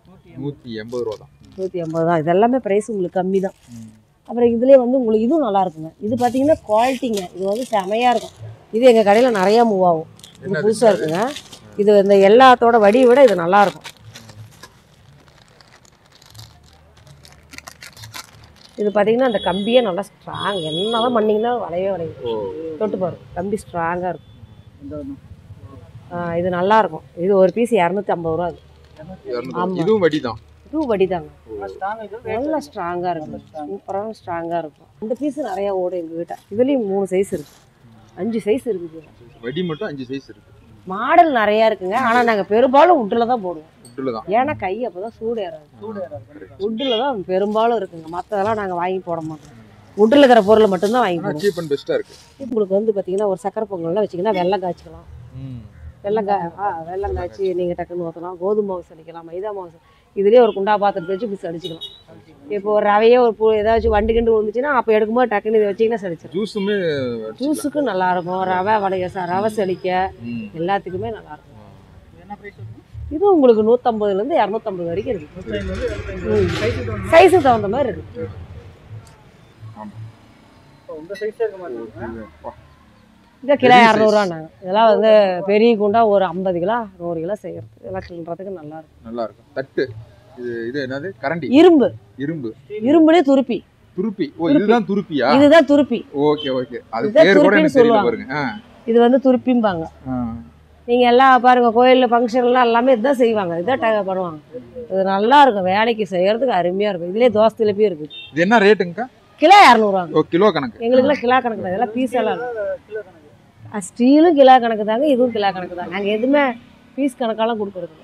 180 ரூபா தான். 180 தான். இது எல்லாமே ப்ரைஸ் உங்களுக்கு கம்மி தான். அப்புறம் இதிலே வந்து உங்களுக்கு இதுவும் நல்லா இருக்குங்க. இது பார்த்தீங்கன்னா குவாலிட்டிங்க. இது வந்து செமையாக இருக்கும். இது எங்கள் கடையில் நிறையா மூவ் ஆகும். இது புதுசாக இருக்குங்க. இது இந்த எல்லாத்தோட வடியை விட இது நல்லாயிருக்கும். இது பார்த்தீங்கன்னா அந்த கம்பியே நல்லா ஸ்ட்ராங். என்ன தான் பண்ணிங்கன்னா வளையவே தொட்டு பாருங்க, கம்பி ஸ்ட்ராங்காக இருக்கும். இது நல்லாயிருக்கும். இது ஒரு பீஸ் 250 ரூபா. ஆமாம், இதுவும் வடி தான். இதுவும் வடி தாங்க, நல்லா ஸ்ட்ராங்காக இருக்கும். சூப்பராக ஸ்ட்ராங்காக இருக்கும். இந்த பீஸு நிறையா ஓடும் எங்கள் கிட்ட. இதுலேயும் 3 சைஸ் இருக்குது, 5 சைஸ் இருக்குது. வடி மட்டும் 5 சைஸ் இருக்குது. மாடல் நிறையா இருக்குங்க. ஆனால் நாங்கள் பெரும்பாலும் உட்டில் தான் போடுவோம். ஏன்னா கை அப்போ தான் சூடு ஏறாது. உட்டில் தான் பெரும்பாலும் இருக்குங்க. மற்றதெல்லாம் நாங்கள் வாங்கி போட மாட்டோம். உட்டில் இருக்கிற பொருளை மட்டும்தான் வாங்கி போடுவோம். சீப் அண்ட் பெஸ்ட்டாக இருக்குது. உங்களுக்கு வந்து பார்த்தீங்கன்னா ஒரு சக்கரை பொங்கல்லாம் வச்சிங்கன்னா வெள்ளம் காய்ச்சிக்கலாம். வெள்ளம் காய்ச்சி நீங்கள் டக்குன்னு ஊற்றலாம். கோதுமை மாவு சலிக்கலாம், மைதா மாவு. இதுலேயே ஒரு குண்டா பாத்திரத்தை வச்சு இப்படி சடிச்சிக்கலாம். இப்போ ஒரு ரவையே ஒரு ஏதாச்சும் வண்டு கிண்டு விழுந்துச்சுன்னா அப்போ எடுக்கும்போது டக்குன்னு இதை வச்சிங்கன்னா சடிச்சிடும். ஜூஸுக்கு நல்லாயிருக்கும். ரவை ரவை சலிக்க எல்லாத்துக்குமே நல்லாயிருக்கும். இது உங்களுக்கு 150லேருந்து 250 வரைக்கும் இருக்குது. சைஸுக்கு தகுந்த மாதிரி இருக்குது. இதை கிலோ 200 ரூபாண்ணாங்க. இதெல்லாம் வந்து பெரிய குண்டா ஒரு 50 கிலோ 100 கிலோ செய்கிறது. இதெல்லாம் கிண்டுறதுக்கு நல்லாயிருக்கும். தட்டு இது என்னது? கரண்டி. இரும்புலேயே துருப்பி. இதுதான் துருப்பியா? இதுதான் துருப்பி. Okay okay. அது பேர் கூட எனக்கு தெரியல பாருங்க. இது வந்து துருப்பிம்பாங்க. நீங்கள் எல்லாம் பாருங்கள் கோயிலில் ஃபங்க்ஷன்லாம் எல்லாமே இதுதான் செய்வாங்க, இதான் பண்ணுவாங்க. இது நல்லா இருக்கும், வேலைக்கு செய்கிறதுக்கு அருமையாக இருக்கும். இதுலேயே தோசை திலப்பியும் இருக்குது. இது என்ன ரேட்டுங்கக்கா? கிலோ 200 ரூபாங்க. கிலோ கணக்கு? எங்களுக்குலாம் கிலோ கணக்கு தான். இதெல்லாம் பீஸ் எல்லாம் ஸ்டீலும் கிலோ கணக்கு தாங்க, இதுவும் கிலோ கணக்கு தான். நாங்கள் எதுவுமே பீஸ் கணக்காலாம் கொடுக்குறது.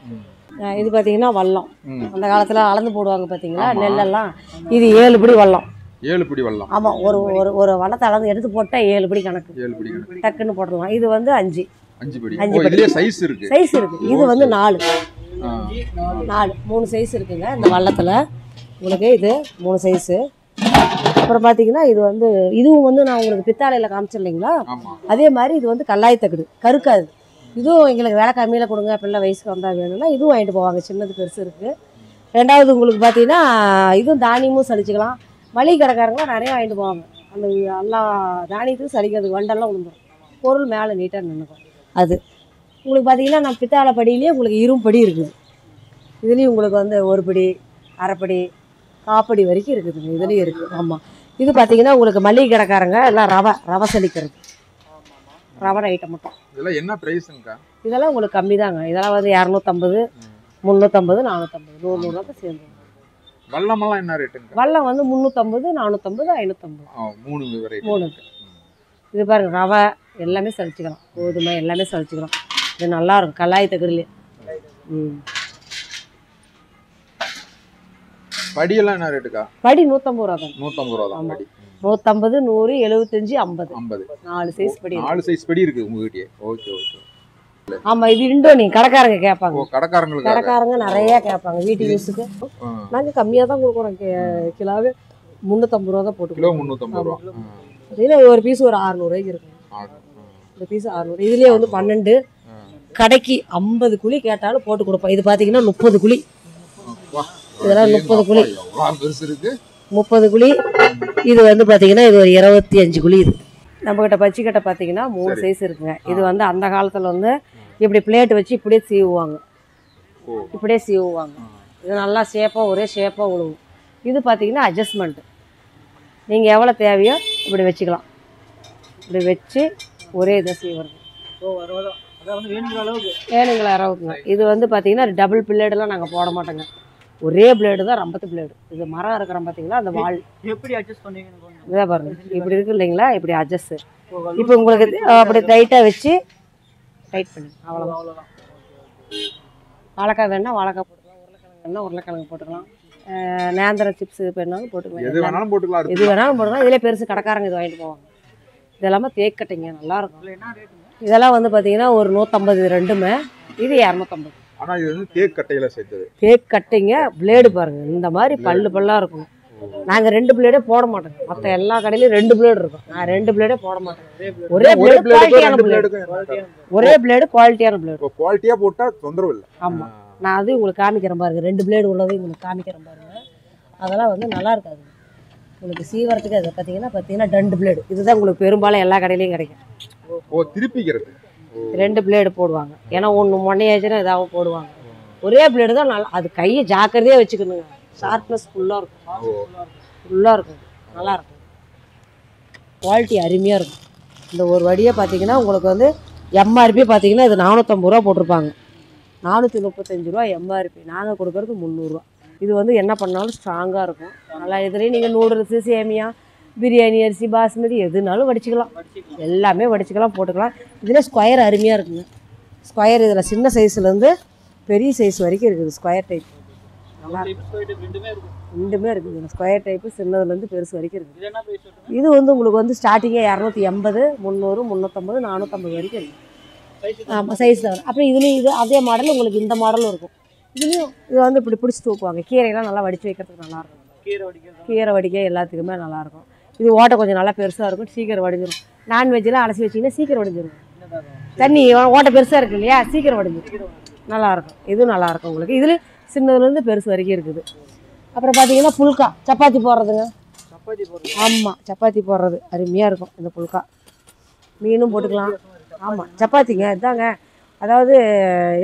இது பார்த்தீங்கன்னா வல்லம், அந்த காலத்தில் அளந்து போடுவாங்க பார்த்தீங்களா நெல்லெல்லாம். இது 7 படி வல்லம். 7 படி வல்லம். ஆமாம், ஒரு ஒரு ஒரு வளத்தை அளந்து எடுத்து போட்டால் 7 படி கணக்கு. 7 படி கணக்கு டக்குன்னு போடலாம். இது வந்து 5 படி. இதுலயே சைஸ் இருக்கு. சைஸ் இருக்கு. இது வந்து 4 3 சைஸ் இருக்குங்க இந்த வல்லத்தில். உங்களுக்கு இது 3 சைஸு. அப்புறம் பார்த்தீங்கன்னா இது வந்து இதுவும் வந்து நான் உங்களுக்கு பித்தாளையில் காமிச்சேன் இல்லைங்களா, அதே மாதிரி இது வந்து கல்லாய் தகடு, கருக்காது. இதுவும் எங்களுக்கு வேலை கம்மியில் கொடுங்க, பிள்ளை வயசுக்கு வந்தால் வேணும்னா இதுவும் வாங்கிட்டு போவாங்க. சின்னது பெருசு இருக்குது. ரெண்டாவது உங்களுக்கு பார்த்தீங்கன்னா இதுவும் தானியமும் சலிச்சுக்கலாம். மளிகை கடைக்காரங்களாம் நிறையா வாங்கிட்டு போவாங்க. அந்த எல்லா தானியத்துக்கும் சலிக்கிறதுக்கு வண்டெல்லாம் விழுந்துடும், பொருள் மேலே நீட்டாக நின்றுக்கும். அது உங்களுக்கு பார்த்தீங்கன்னா நம்ம பித்தாளை படியிலேயே உங்களுக்கு 20 படி இருக்குது. இதுலேயும் உங்களுக்கு வந்து 1 படி, அரைப்படி, காப்படி வரைக்கும் இருக்குதுங்க. இதுலேயும் இருக்குது. ஆமாம், இது பார்த்தீங்கன்னா உங்களுக்கு மளிகை கடைக்காரங்க எல்லாம் ரவை சலிக்கிறது, ரவை ஐட்டம் மட்டும். இதெல்லாம் என்ன ப்ரைஸுங்கக்கா? இதெல்லாம் உங்களுக்கு கம்மி தாங்க. இதெல்லாம் வந்து 250, 350, 450, 100 ரூபா சேர்ந்து. வல்லமெல்லாம் என்ன ரேட்டுங்க? வல்லம் வந்து 350, 450, 550. 3 வெரைட்டி. 3. இது பாருங்க, ரவை எல்லாமே சலிச்சுக்கலாம், கோதுமை எல்லாமே சலிச்சுக்கலாம். இது நல்லா இருக்கும் கல்லாய் தகடுலேயே. படியெல்லாம் என்ன ரேட்டுக்கா? படி 150 ரூபா தான். 150 ரூபா தான் படி. 150, 100, 75, 50. 4 சைஸ் படி. 4 சைஸ் படி இருக்கு உங்ககிட்டயே. ஓகே. ஆமாம், இது இண்டோனி கடைக்காரங்க கேட்பாங்க. கடைக்காரங்க நிறைய கேட்பாங்க வீட்டு யூஸுக்கு. நாங்கள் கம்மியாக தான் கொடுக்குறோம். கிலோவே 350 ரூபா தான் போட்டு. கிலோ 350 ரூபா. இதில் ஒரு பீஸ் ஒரு 600 ரூபாய்க்கு இருக்கும். இந்த பீஸ் 600. இதுலேயே வந்து 12 கடைக்கு 50 குழி கேட்டாலும் போட்டு கொடுப்போம். இது பார்த்தீங்கன்னா 30 குழி. இதெல்லாம் 30 குழி. 30 குழி. இது வந்து பார்த்தீங்கன்னா இது ஒரு 25 குழி. இது நம்மக்கிட்ட பச்சிக்கட்டை பார்த்தீங்கன்னா 3 சைஸ் இருக்குங்க. இது வந்து அந்த காலத்தில் வந்து இப்படி பிளேட் வச்சு இப்படியே சீவுவாங்க. இது நல்லா ஷேப்பாக ஒரே ஷேப்பாக விழுவும். இது பார்த்தீங்கன்னா அட்ஜஸ்ட்மெண்ட்டு. நீங்கள் எவ்வளோ தேவையோ இப்படி வச்சுக்கலாம். இப்படி வச்சு ஒரே இதை சீவுறது. வேணுங்கிற அளவுக்குங்க. இது வந்து பார்த்தீங்கன்னா டபுள் பிளேடெல்லாம் நாங்கள் போட மாட்டோங்க. ஒரே பிளேடு தான், ரம்பத்து பிளேடு. இது மரம் இருக்கிறோம் பார்த்தீங்களா, அந்த வால் எப்படி அட்ஜஸ்ட் பண்ணீங்க? இதான் பாருங்க, இப்படி இருக்கு இல்லைங்களா, இப்படி அட்ஜஸ்ட். இப்போ உங்களுக்கு அப்படி டைட்டாக வச்சு டைட் பண்ணி அவ்வளோதான். வாழைக்காய் வேணா வாழைக்காய் போட்டுக்கலாம், உருளைக்கிழங்கு வேணா உருளைக்கிழங்கு போட்டுக்கலாம், நேந்திர சிப்ஸ் வேணாலும் போட்டுக்கலாம், எது வேணாலும் போட்டுக்கலாம். இதிலே பெருசு கடைக்காரங்க இது வாங்கிட்டு போவாங்க. இதெல்லாமே தேக்கட்டைங்க, நல்லாயிருக்கும். இதெல்லாம் வந்து பார்த்தீங்கன்னா ஒரு 150 ரெண்டுமே. இது 250. ஆனால் இது வந்து தேக்கட்டையில் சேர்த்தது. தேக்கட்டைங்க. பிளேடு பாருங்கள், இந்த மாதிரி பல்லாக இருக்கும். நாங்கள் 2 பிளேடே போட மாட்டோங்க. மற்ற எல்லா கடையிலையும் 2 பிளேடு இருக்கும். நான் 2 பிளேடே போட மாட்டேன். ஒரே பிளேடு குவாலிட்டியான பிளேடு. ஒரே பிளேடு குவாலிட்டியான பிளேடு. குவாலிட்டியாக போட்டால் தொந்தரவு இல்லை. ஆமாம், நான் அது உங்களுக்கு காமிக்கிறேன் பாருங்க. 2 பிளேடு உள்ளது உங்களுக்கு காமிக்கிறேன் பாருங்க. அதெல்லாம் வந்து நல்லா இருக்காது உங்களுக்கு சீவரத்துக்கு. அது பார்த்தீங்கன்னா 2 பிளேடு. இதுதான் உங்களுக்கு பெரும்பாலும் எல்லா கடையிலையும் கிடைக்கும். திருப்பிக்கிறது 2 பிளேடு போடுவாங்க. ஏன்னா ஒன்று மொன்னையாச்சுன்னா இதாகவும் போடுவாங்க. ஒரே பிளேடு தான் நல்லா. அது கையை ஜாக்கிரதையாக வச்சுக்கணுங்க. ஷார்ப்னஸ் ஃபுல்லாக இருக்கும். நல்லாயிருக்கும். குவாலிட்டி அருமையாக இருக்கும். இந்த ஒரு வடியை பார்த்தீங்கன்னா உங்களுக்கு வந்து எம்ஆர்பி பார்த்தீங்கன்னா இது 450 ரூபா போட்டிருப்பாங்க. 435 ரூபா எம்ஆர்பி. நாங்கள் கொடுக்குறது 300 ரூபா. இது வந்து என்ன பண்ணாலும் ஸ்ட்ராங்காக இருக்கும். நல்லா இதுலேயும் நீங்கள் நூடுல்ஸு, சேமியா, பிரியாணி அரிசி, பாஸ்மதி எதுனாலும் வடிச்சிக்கலாம். எல்லாமே வடிச்சிக்கலாம், போட்டுக்கலாம். இதில் ஸ்கொயர் அருமையாக இருக்குங்க. ஸ்கொயர் இதில் சின்ன சைஸ்லேருந்து பெரிய சைஸ் வரைக்கும் இருக்குது. ஸ்கொயர் டைப் நல்லா ரெண்டுமே இருக்குது. ஸ்கொயர் டைப்பு சின்னதுலேருந்து பெருசு வரைக்கும் இருக்குது. இது வந்து உங்களுக்கு வந்து ஸ்டார்டிங்கே 280, 300, 350, 450 வரைக்கும் இருக்குது. ஆமாம், சைஸ் தான். அப்புறம் இதுலேயும் இது அதே மாடல் உங்களுக்கு இந்த மாடலும் இருக்கும். இதுலேயும் இது வந்து இப்படி பிடிச்சி தூக்குவாங்க. கீரையெல்லாம் நல்லா வடித்து வைக்கிறதுக்கு நல்லாயிருக்கும். கீரை வடிக்க எல்லாத்துக்குமே நல்லாயிருக்கும். இது ஓட்டை கொஞ்சம் நல்லா பெருசாக இருக்கும், சீக்கிரம் வடிஞ்சிடும். நான்வெஜ்லாம் அலசி வச்சிங்கன்னா சீக்கிரம் வடிஞ்சிடும். தண்ணி ஓட்டை பெருசாக இருக்கு இல்லையா, சீக்கிரம் வடிஞ்சிடும். நல்லாயிருக்கும். இதுவும் நல்லாயிருக்கும் உங்களுக்கு. இதில் சின்னதுலேருந்து பெருசு வரைக்கும் இருக்குது. அப்புறம் பார்த்தீங்கன்னா புல்கா, சப்பாத்தி போடுறதுங்க. ஆமாம், சப்பாத்தி போடுறது அருமையாக இருக்கும் இந்த புல்கா. மீனும் போட்டுக்கலாம். ஆமாம், சப்பாத்திங்க இதாங்க. அதாவது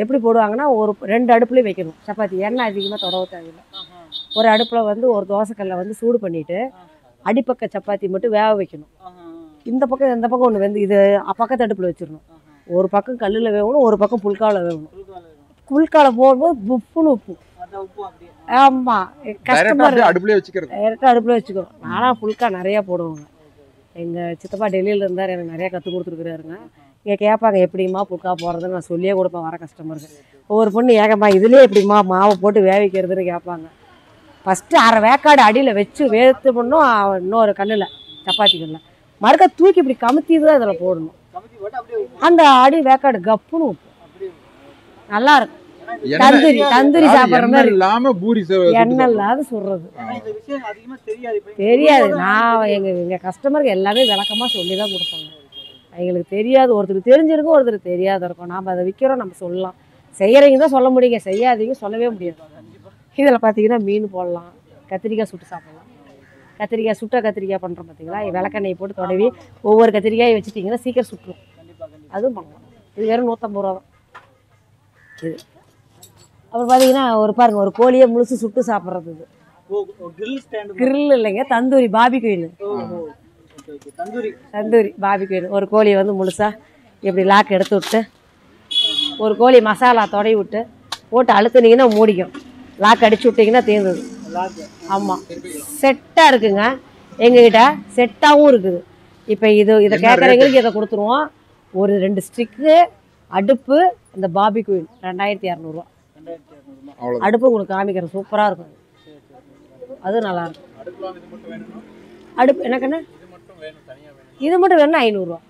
எப்படி போடுவாங்கன்னா ஒரு 2 அடுப்புலேயும் வைக்கணும் சப்பாத்தி. எண்ணெய் அதிகமாக தொடவ தேவையில்லை. ஒரு அடுப்பில் வந்து ஒரு தோசைக்கல்லை வந்து சூடு பண்ணிவிட்டு அடிப்பக்க சப்பாத்தி மட்டும் வேக வைக்கணும். இந்த பக்கம் ஒன்று வந்து இது பக்கத்து அடுப்பில் வச்சிடணும். ஒரு பக்கம் கல்லில் வேகணும், ஒரு பக்கம் புல்காவில் வேகணும். புல்காவில் போடும்போது புப்புன்னு உப்பு. ஆமாம், கஷ்டமாக அடுப்புலேயே வச்சுக்கணும். நானாக புல்கா நிறையா போடுவாங்க. எங்கள் சித்தப்பா டெல்லியில் இருந்தார், எனக்கு நிறையா கற்றுக் கொடுத்துருக்குறாருங்க. இங்கே கேட்பாங்க எப்படிம்மா புட்கா போடுறதுன்னு நான் சொல்லியே கொடுப்பேன் வர கஸ்டமருக்கு. ஒவ்வொரு பொண்ணு ஏகம்மா இதுலேயே எப்படிம்மா மாவை போட்டு வேவிக்கிறதுன்னு கேட்பாங்க. ஃபஸ்ட்டு அரை வேக்காடு அடியில் வச்சு வேர்த்து பண்ணும், இன்னொரு கண்ணில் சப்பாத்தி கண்ணில் மறுக்க தூக்கி இப்படி கமுத்தி தான் இதில் போடணும். அந்த அடி வேக்காடு கப்புன்னு நல்லா இருக்கும். தந்தூரி தந்தூரி சாப்பிட்ற மாதிரி எண்ணெய் இல்லாத சொல்கிறது தெரியாது. நான் எங்கள் கஸ்டமருக்கு எல்லாமே விளக்கமாக சொல்லி தான் கொடுப்பாங்க. எங்களுக்கு தெரியாது, ஒருத்தருக்கு தெரிஞ்சிருக்கும் ஒருத்தருக்கு தெரியாத இருக்கும். நாம் அதை விற்கிறோம், நம்ம சொல்லலாம். செய்கிறீங்க தான் சொல்ல முடியுங்க, செய்யாதீங்க சொல்லவே முடியாது. இதில் பார்த்தீங்கன்னா மீன் போடலாம், கத்திரிக்காய் சுட்டு சாப்பிட்லாம். கத்திரிக்காய் சுட்ட கத்திரிக்காய் பண்ணுறோம் பார்த்தீங்களா, விளக்கெண்ணெய் போட்டு தொடவி ஒவ்வொரு கத்திரிக்காயை வச்சுட்டிங்கன்னா சீக்கிரம் சுட்டுரும். அதுவும் பண்ணலாம். இது வெறும் 150 ரூபா தான் இது. அப்புறம் பார்த்தீங்கன்னா பாருங்க ஒரு கோழியை முழுசு சுட்டு சாப்பிட்றது. இது கிரில் இல்லைங்க, தந்தூரி பாபிக்யூ. தந்தூரி பாபிக்யூ. ஒரு கோழியை வந்து முழுசாக இப்படி லாக் எடுத்து விட்டு ஒரு கோழி மசாலா தொடவி விட்டு போட்டு அழுத்துனீங்கன்னா மூடிக்கும். லாக் அடிச்சு விட்டிங்கன்னா தீர்ந்தது. ஆமாம், செட்டாக இருக்குங்க எங்ககிட்ட, செட்டாகவும் இருக்குது. இப்போ இதை கேட்குறவங்களுக்கு இதை கொடுத்துருவோம். ஒரு 2 ஸ்டிக்கு, அடுப்பு, இந்த பாபிக்யூ 2200 ரூபா. அடுப்பு உங்களுக்கு காமிக்கிறேன், சூப்பராக இருக்கும். அதுவும் நல்லாயிருக்கும். அடுப்பு எனக்குண்ணே இது மட்டும் வேணும்னா 500 ரூபா.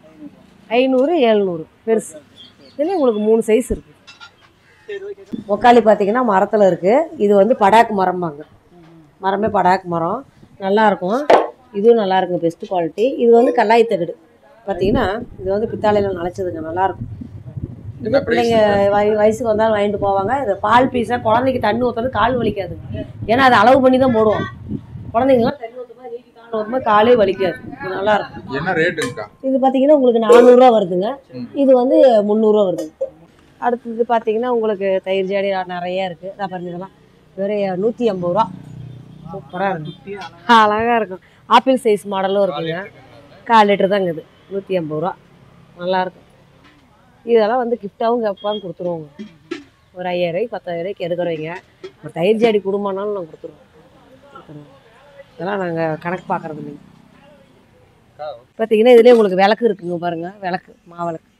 500, 700 பெருசு. இதுலேயும் உங்களுக்கு 3 சைஸ் இருக்குது. ஒக்காளி பார்த்தீங்கன்னா மரத்தில் இருக்குது. இது வந்து படாக்கு மரம்பாங்க. மரமே படாக்கு மரம், நல்லாயிருக்கும். இதுவும் நல்லாயிருக்கும், பெஸ்ட்டு குவாலிட்டி. இது வந்து கல்லாய் தகடு பார்த்தீங்கன்னா, இது வந்து பித்தாளையில் நனைச்சதுங்க, நல்லாயிருக்கும். இது பிள்ளைங்க வயசுக்கு வந்தாலும் வாங்கிட்டு போவாங்க. இது பால் பீஸாக குழந்தைக்கு தண்ணி ஊற்றுறது கால் வலிக்காது. ஏன்னா அதை அளவு பண்ணி தான் போடுவோம். குழந்தைங்களாம் தண்ணி ஊற்றுமா நீக்கி கால் ஊற்றுமா காலே வலிக்காது. இது நல்லாயிருக்கும். என்ன ரேட்டுங்கக்கா? இது பார்த்தீங்கன்னா உங்களுக்கு 400 ரூபா வருதுங்க. இது வந்து 300 ரூபா வருதுங்க. அடுத்தது பார்த்தீங்கன்னா உங்களுக்கு தயிர் ஜாடி நிறைய இருக்குது. நான் பாருங்க இதெல்லாம் வெறும் 150 ரூபா. சூப்பராக இருக்கும், அழகாக இருக்கும். ஆப்பிள் சைஸ் மாடலும் இருக்குங்க. 1/4 லிட்டர் தாங்க இது, 150 ரூபா. நல்லாயிருக்கும். இதெல்லாம் வந்து கிஃப்டாகவும் கேட்பான்னு கொடுத்துருவோங்க. ஒரு 5000 10,000 எடுக்கிறவங்க ஒரு தயிர் ஜாடி குடும்பம்னாலும் நான் கொடுத்துருவோம். இதெல்லாம் நாங்கள் கணக்கு பார்க்குறது இல்லைங்க. பார்த்தீங்கன்னா இதுலேயே உங்களுக்கு விளக்கு இருக்குங்க பாருங்கள். விளக்கு, மாவிளக்கு,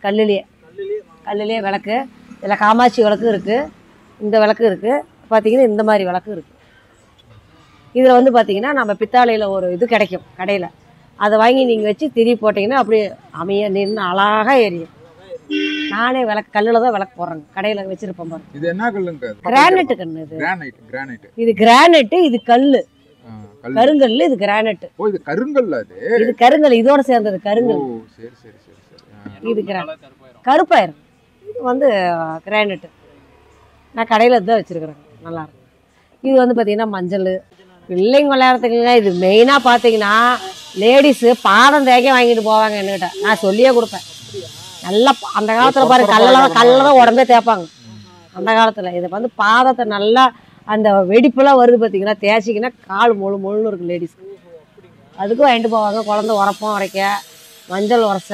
கல்லுலேயே விளக்கு. இதில் காமாட்சி விளக்கு இருக்குது, இந்த விளக்கு இருக்குது. பார்த்தீங்கன்னா இந்த மாதிரி விளக்கு இருக்குது. இதில் வந்து பார்த்தீங்கன்னா நம்ம பித்தாளையில் ஒரு இது கிடைக்கும் கடையில், அதை வாங்கி நீங்கள் வச்சு திரி போட்டிங்கன்னா அப்படியே அமைய நின்று அழகாக எரியும். நானே விளக்கு கல்லில் தான் விளக்கு போடுறேங்க, கடையில் வச்சுருப்பேன் பாருங்க. இது என்ன கல்லுங்க? கிரானைட்டு கண்ணு. இது இது கிரானைட்டு, இது கல் கருங்கல், இது கிரானைட். ஓ, இது கருங்கல். இது கருங்கல், இதோட சேர்ந்தது கருங்கல். இது கருப்பாயிரும். இது வந்து கிரானைட்டு. நான் கடையில் தான் வச்சுருக்குறேங்க, நல்லாயிருக்கும். இது வந்து பார்த்தீங்கன்னா மஞ்சள் பிள்ளைங்க விளையாடுறதுக்குங்க. இது மெயினாக பார்த்தீங்கன்னா லேடிஸு பாதம் தேய்க்க வாங்கிட்டு போவாங்க என்கிட்ட. நான் சொல்லியே கொடுப்பேன். நல்லா அந்த காலத்தில் பாருங்க கல்லில் தான் உடம்பே தேய்ப்பாங்க அந்த காலத்தில். இதை வந்து பாதத்தை நல்லா அந்த வெடிப்புலாம் வருது பார்த்தீங்கன்னா, தேய்ச்சிங்கன்னா கால் முழுன்னு இருக்கும் லேடிஸுக்கு. அதுக்கும் வாங்கிட்டு போவாங்க. குழந்தை உரப்பம் உரைக்க, மஞ்சள் உரச,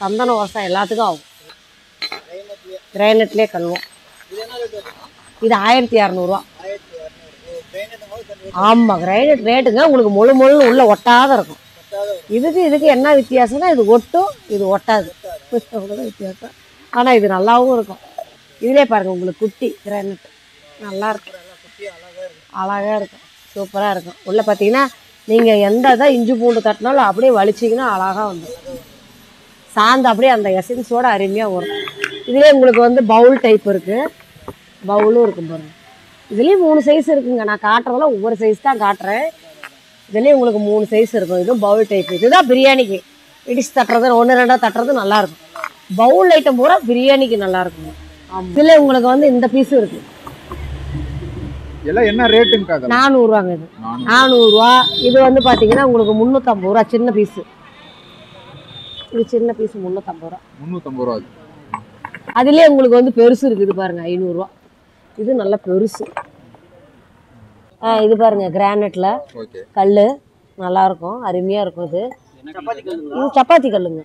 சந்தனம் உரச எல்லாத்துக்கும் ஆகும். கிரைனட்லேயே கல்லுவோம். இது 1200 ரூபா. ஆமாம், கிரைனட் ரேட்டுங்க. உங்களுக்கு முழுன்னு உள்ளே ஒட்டாத இருக்கும். இதுக்கு என்ன வித்தியாசம்னா, இது ஒட்டும், இது ஒட்டாது, அவ்வளோதான் வித்தியாசம். ஆனால் இது நல்லாவும் இருக்கும். இதிலே பாருங்கள் உங்களுக்கு குட்டி கிரைனட் நல்லாயிருக்கும், அழகாக இருக்கும், சூப்பராக இருக்கும். உள்ளே பார்த்தீங்கன்னா நீங்கள் எந்த இதாக இஞ்சி பூண்டு தட்டினாலும் அப்படியே வலிச்சிங்கன்னா அழகாக வந்துடும். சாந்து அப்படியே அந்த எசன்ஸோடு அருமையாக வரும். இதிலே உங்களுக்கு வந்து பவுல் டைப் இருக்குது, பவுலும் இருக்கும் பாருங்கள். இதுலேயும் 3 சைஸ் இருக்குங்க. நான் காட்டுறதெல்லாம் ஒவ்வொரு சைஸ் தான் காட்டுறேன். இதுலேயும் உங்களுக்கு 3 சைஸ் இருக்கும். இதுவும் பவுல் டைப். இதுதான் பிரியாணிக்கு இடிச்சு தட்டுறது, 1-2 தட்டுறது நல்லாயிருக்கும். பவுல் ஐட்டம் பூரா பிரியாணிக்கு நல்லாயிருக்குங்க. ஆமாம். இதில் உங்களுக்கு வந்து இந்த பீஸும் இருக்குது. என்ன ரேட்டுங்க? 400 ரூபாங்க. இது 400 ரூபா. இது வந்து பார்த்தீங்கன்னா உங்களுக்கு 350 ரூபா. சின்ன பீஸு, இது சின்ன பீஸு 350 ரூபா. 350 ரூபா. அதுலேயே உங்களுக்கு வந்து பெருசு இருக்குது பாருங்க, 500 ரூபா. இது நல்ல பெருசு. இது பாருங்க கிரானைட்ல கல், நல்லாயிருக்கும், அருமையாக இருக்கும். இது சப்பாத்தி கல்லுங்க.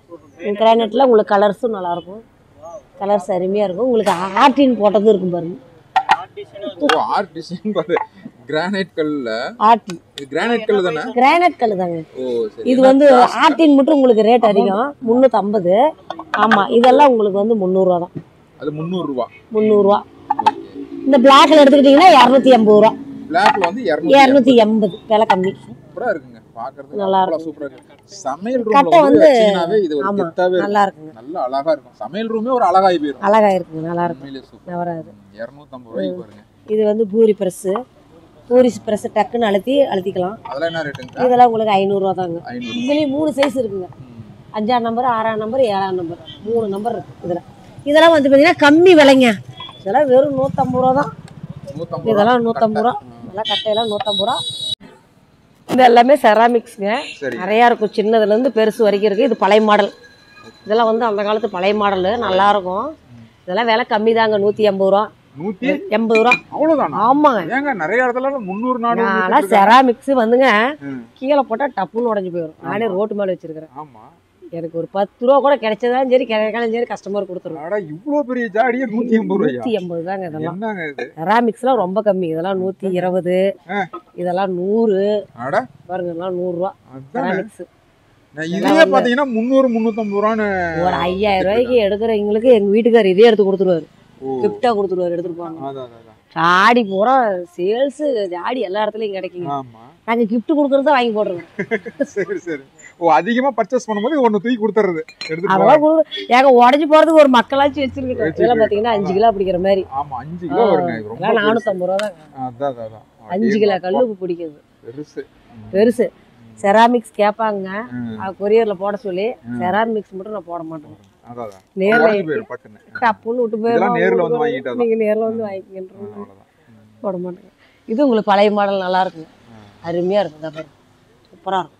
கிரானைட்ல உங்களுக்கு கலர்ஸும் நல்லாயிருக்கும், கலர்ஸ் அருமையாக இருக்கும். உங்களுக்கு ஆர்டின் போட்டதும் இருக்கும் பாருங்க. கிரானைட் கல்ல ஆர்டி இது கிரானைட் கல் தானே? கிரானைட் கல் தாங்க. ஓ சரி. இது வந்து ஆர்டின் மட்டும் உங்களுக்கு ரேட் அதிகம் 350. ஆமா இதெல்லாம் உங்களுக்கு வந்து 300 ரூபா தான். அது 300 ரூபா. 300 ரூபா. இந்த பிளாக்ல எடுத்துக்கிட்டீங்கன்னா 280 ரூபா. பிளாக்ல வந்து 280 விலை கம்மி. சூப்பரா இருக்குங்க. பாக்குறதுக்கு நல்லா நல்லா இருக்கு. சூப்பரா இருக்கு. சமையல் கட்டை ரூம்ல வந்து வச்சீங்கனாவே இது ஒரு ஆமா கெத்தாவே நல்லா இருக்குங்க. நல்ல அழகா இருக்கும். சமையல் ரூமே ஒரு அழகாய் போயிடும். அழகா இருக்குங்க. நல்லா இருக்கும். உண்மையிலேயே சூப்பர். வராது. 250 ரூபாய்க்கு பாருங்க. இது வந்து பூரி பிரஸ். பூரி பிரஸ் டக்குன்னு அழுத்திக்கலாம். அதெல்லாம் என்ன ரேட்டுங்க? இதெல்லாம் உங்களுக்கு 500 ரூபா தாங்க. 500. இதுலயும் 3 சைஸ் இருக்குங்க. 5ஆம் நம்பர், 6ஆம் நம்பர், 7ஆம் நம்பர் 3 நம்பர் இருக்கு இதுல. இதெல்லாம் வந்து பாத்தீங்கன்னா கம்மி விலைங்க. இதெல்லாம் வெறும் 150 ரூபா தான். 150. இதெல்லாம் 150 ரூபா. இதெல்லாம் கட்டையெல்லாம் 150 ரூபா. இது எல்லாமே செராமிக்ஸ்ங்க. சரி. நிறையா இருக்கும். சின்னதுல இருந்து பெருசு வரைக்கும் இருக்கு. இது பழைய மாடல். இதெல்லாம் வந்து அந்த காலத்து பழைய மாடல் நல்லா இருக்கும். இதெல்லாம் விலை கம்மி தாங்க. 180 ரூபா. 180 ரூபா. அவ்வளவுதானா? ஆமாங்க. ஏங்க நிறைய இடத்துல 300 400 நான் செராமிக்ஸ் வந்துங்க கீழே போட்டா டப்புன்னு உடஞ்சு போயிடும். நானே ரோட்டு மேல வச்சிருக்கிறேன். ஆமா. எனக்கு ஒரு 10 ரூபா கூட கிடைச்சதாலும் சரி கிடைக்காலும் சரி கஸ்டமர் கொடுத்துருவோம். அட இவ்ளோ பெரிய ஜாடியே 180 ரூபாயா? 180 தாங்க இதெல்லாம். என்னங்க இது? செராமிக்ஸ்லாம் ரொம்ப கம்மி. இதெல்லாம் 120. இதெல்லாம் 100. அட பாருங்க இதெல்லாம் 100 ரூபா. செராமிக்ஸ். இதே பாத்தீங்கன்னா 300 350 ரூபான்னு ஒரு 5000 ரூபாய்க்கு எடுக்கிறவங்களுக்கு எங்க வீட்டுக்காரர் இதே எடுத்து கொடுத்துருவாரு. கிஃப்டா கொடுத்துருவாரு. எடுத்துட்டு போவாங்க. அதான். ஜாடி பூரா சேல்ஸ். ஜாடி எல்லா இடத்துலயும் கிடைக்குங்க. ஆமா. நாங்க கிஃப்ட் கொடுக்கறத வாங்கி போடுறோம். சரி சரி. ஓ அதிகமா பர்ச்சேஸ் பண்ணும்போது ஒன்னு தூக்கி கொடுத்துறது. எடுத்து அதெல்லாம் ஏங்க உடஞ்சு போறதுக்கு ஒரு மக்களாச்சும் வச்சிருக்கோம். இதெல்லாம் பாத்தீங்கன்னா 5 கிலோ பிடிக்கிற மாதிரி. ஆமா 5 கிலோ வருங்க. இது ரொம்ப 450 ரூபா தாங்க. அதான். 5 கிலோ கல்லு பிடிக்குது. பெருசு. பெருசு. செராமிக்ஸ் கேட்பாங்க. கொரியர்ல போட சொல்லி செராமிக்ஸ் மட்டும் நான் போட மாட்டேன். அதான். நேர்ல போயிரு பட்டுன்னு. டப்புன்னு விட்டு இதெல்லாம் நேர்ல வந்து வாங்கிட்டா நீங்க நேர்ல வந்து வாங்கிக்கின்றோம். போட மாட்டேங்க. இது உங்களுக்கு பழைய மாடல் நல்லா இருக்குங்க. அருமையா இருக்கும். தான் பாருங்க. சூப்பரா இருக்கும்.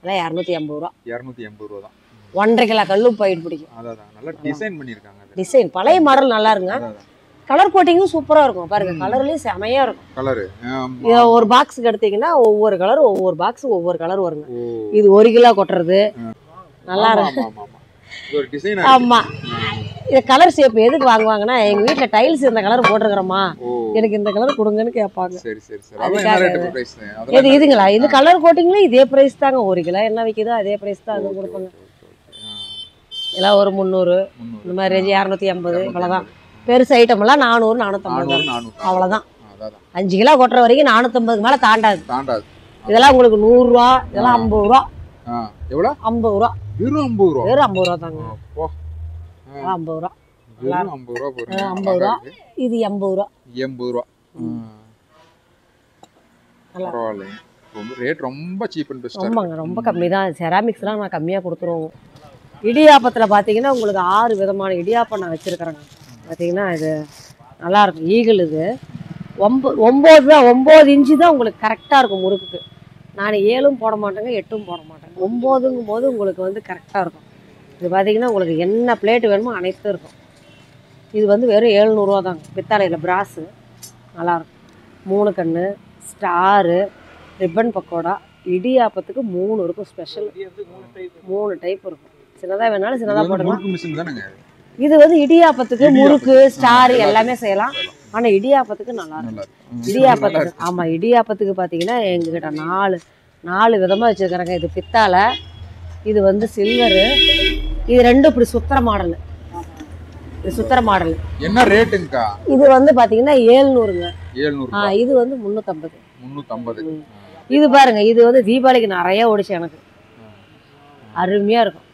அதெல்லாம் 280 ரூபா. 280 ரூபா தான். 1.5 கிலோ கல்லும் போயிட்டு பிடிக்கும். அதான். நல்லா டிசைன் பண்ணிருக்காங்க. டிசைன் பழைய மாடல் நல்லா இருங்க. கலர் கோட்டிங்கும் சூப்பரா இருக்கும். பாருங்க கலர்லயும் செமையா இருக்கும். கலர் ஒரு பாக்ஸுக்கு எடுத்தீங்கன்னா ஒவ்வொரு கலர் ஒவ்வொரு பாக்ஸ் ஒவ்வொரு கலர் வருங்க. இது 1 கிலோ கொட்டுறது நல்லா இருக்கும். ஒரு டிசைன். ஆமா. இந்த கலர் ஷேப் எதுக்கு வாங்குவாங்கன்னா எங்க வீட்டுல டைல்ஸ் இந்த கலர் போட்டுருக்கிறோமா எனக்கு இந்த கலர் கொடுங்கன்னு கேட்பாங்க. சரி சரி சரி. என்ன ரேட் பிரைஸ்? இதுங்களா? இது கலர் கோட்டிங்ல இதே பிரைஸ் தாங்க. 1 கிலோ என்ன விற்கிதோ அதே பிரைஸ் தான் அது கொடுப்பாங்க. எல்லாம் ஒரு 300 இந்த மாதிரி 250 இவ்வளவுதான். பெருசு ஐட்டம் எல்லாம் 400 450 அவ்வளவுதான். 5 கிலோ கொட்டுற வரைக்கும் 450 மேல தாண்டாது. இதெல்லாம் உங்களுக்கு 100 ரூபா. இதெல்லாம் 50 ரூபா. எவ்வளவு? 50 ரூபா. வெறும் 50 ரூபா. வெறும் 50 ரூபா தாங்க. 50 ரூபா. 50 ரூபா போடுங்க. 50 ரூபா. இது 80 ரூபா. 80 ரூபா. பரவாயில்லை. ரொம்ப ரேட் ரொம்ப சீப் அண்ட் பெஸ்ட். ஆமாங்க ரொம்ப கம்மி தான். செராமிக்ஸ்லாம் நான் கம்மியா கொடுத்துருவோம். இடியாப்பத்துல பாத்தீங்கன்னா உங்களுக்கு 6 விதமான இடியாப்பம் நான் வச்சிருக்கிறேங்க. பாத்தீங்கன்னா இது நல்லா இருக்கும். ஈகிள் இது 9 இன்ச்சு தான் உங்களுக்கு கரெக்டா இருக்கும் முறுக்குக்கு. நான் 7ம் போட மாட்டேங்க 8ம் போட மாட்டேன். 9ங்கும் போது உங்களுக்கு வந்து கரெக்டா இருக்கும். இது பாத்தீங்கன்னா உங்களுக்கு என்ன பிளேட் வேணுமோ அனைத்தும் இருக்கும். இது வந்து வெறும் 700 ரூபா தாங்க. பித்தாளையில பிராஸு நல்லா இருக்கும். 3 கண்ணு ஸ்டாரு ரிப்பன் பக்கோடா இடியாப்பத்துக்கு 3 இருக்கும். ஸ்பெஷல் 3 டைப் இருக்கும். சின்னதா வேணாலும் சின்னதா போடலாம். இது வந்து இடியாப்பத்துக்கு முறுக்கு ஸ்டார் எல்லாமே செய்யலாம். ஆனா இடியாப்பத்துக்கு நல்லா இருக்கும். இடியாப்பத்துக்கு ஆமா இடியாப்பத்துக்கு பாத்தீங்கன்னா எங்ககிட்ட 4 விதமா வச்சிருக்கிறேங்க. இது பித்தாளை, இது வந்து சில்வரு, இது 2 இப்படி சுத்திர மாடல். இது சுத்திர மாடல். என்ன ரேட்டுங்கக்கா? இது வந்து பாத்தீங்கன்னா 700ங்க. 700. இது வந்து 350. 350. இது பாருங்க இது வந்து தீபாவளிக்கு நிறைய ஓடிச்சு எனக்கு. அருமையா இருக்கும்.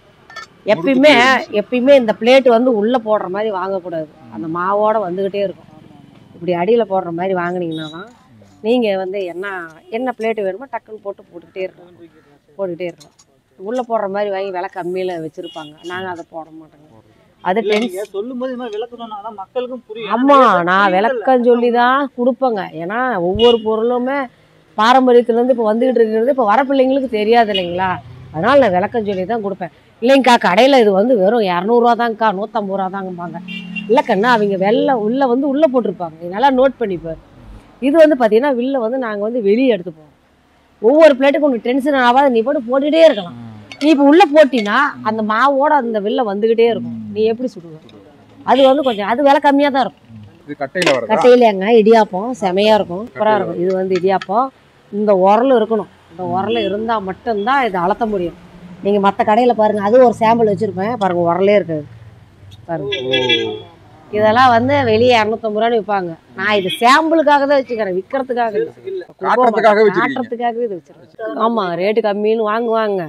எப்பயுமே இந்த பிளேட் வந்து உள்ள போடுற மாதிரி வாங்கக்கூடாது. அந்த மாவோட வந்துகிட்டே இருக்கும். இப்படி அடியில போடுற மாதிரி வாங்கினீங்கன்னா தான் நீங்க வந்து என்ன பிளேட் வேணுமோ டக்குன்னு போட்டுக்கிட்டே இருக்கலாம். உள்ள போடுற மாதிரி வாங்கி விலை கம்மியில வச்சிருப்பாங்க. நாங்க அதை போட மாட்டோங்க. அது சொல்லும்போது விளக்கணும்னா மக்களுக்கும் புரியும். ஆமா நான் விளக்கம் சொல்லி தான் கொடுப்பேங்க. ஏன்னா ஒவ்வொரு பொருளுமே பாரம்பரியத்துலேருந்து இப்போ வந்துகிட்டு இருக்கிறது இப்போ வர பிள்ளைங்களுக்கு தெரியாது இல்லைங்களா. அதனால நான் விளக்கம் சொல்லி தான் கொடுப்பேன். இல்லைங்கக்கா கடையில் இது வந்து வெறும் 200 ரூபா தாங்கக்கா 150 ரூபா தாங்கம்பாங்க. இல்லை கண்ணா அவங்க உள்ளே போட்டிருப்பாங்க. நல்லா நோட் பண்ணிப்பார். இது வந்து பார்த்தீங்கன்னா வந்து நாங்கள் வந்து வெளியே எடுத்துப்போம். ஒவ்வொரு பிளேட்டுக்கும் உனக்கு டென்ஷன் ஆகாது. நீ போட்டுக்கிட்டே இருக்கலாம். நீ இப்போ உள்ளே போட்டினா அந்த மாவோட அந்த வெளில வந்துக்கிட்டே இருக்கும். நீ எப்படி சுடுவ? அது வந்து கொஞ்சம் அது விலை கம்மியாக தான் இருக்கும். இது கட்டையில வரதா? கட்டையிலேங்க இடியாப்பம் செமையாக இருக்கும், சூப்பராக இருக்கும். இது வந்து இடியாப்பம். இந்த உரல் இருக்கணும். இந்த உரல் இருந்தால் மட்டும்தான் இதை அழுத்த முடியும். நீங்கள் மற்ற கடையில் பாருங்கள், அது ஒரு சாம்பிள் வச்சுருப்பேன் பாருங்கள், உரலே இருக்காது பாருங்கள். இதெல்லாம் வந்து வெளியே 250 ரூபான்னு விற்பாங்க. நான் இது சாம்பிளுக்காக தான் வச்சுக்கிறேன், விற்கிறதுக்காக காட்டுறதுக்காகவே வச்சிருக்கீங்க. காட்டுறதுக்காகவே இது வச்சுருக்கேன். ஆமாம், ரேட்டு கம்மின்னு வாங்குவாங்க.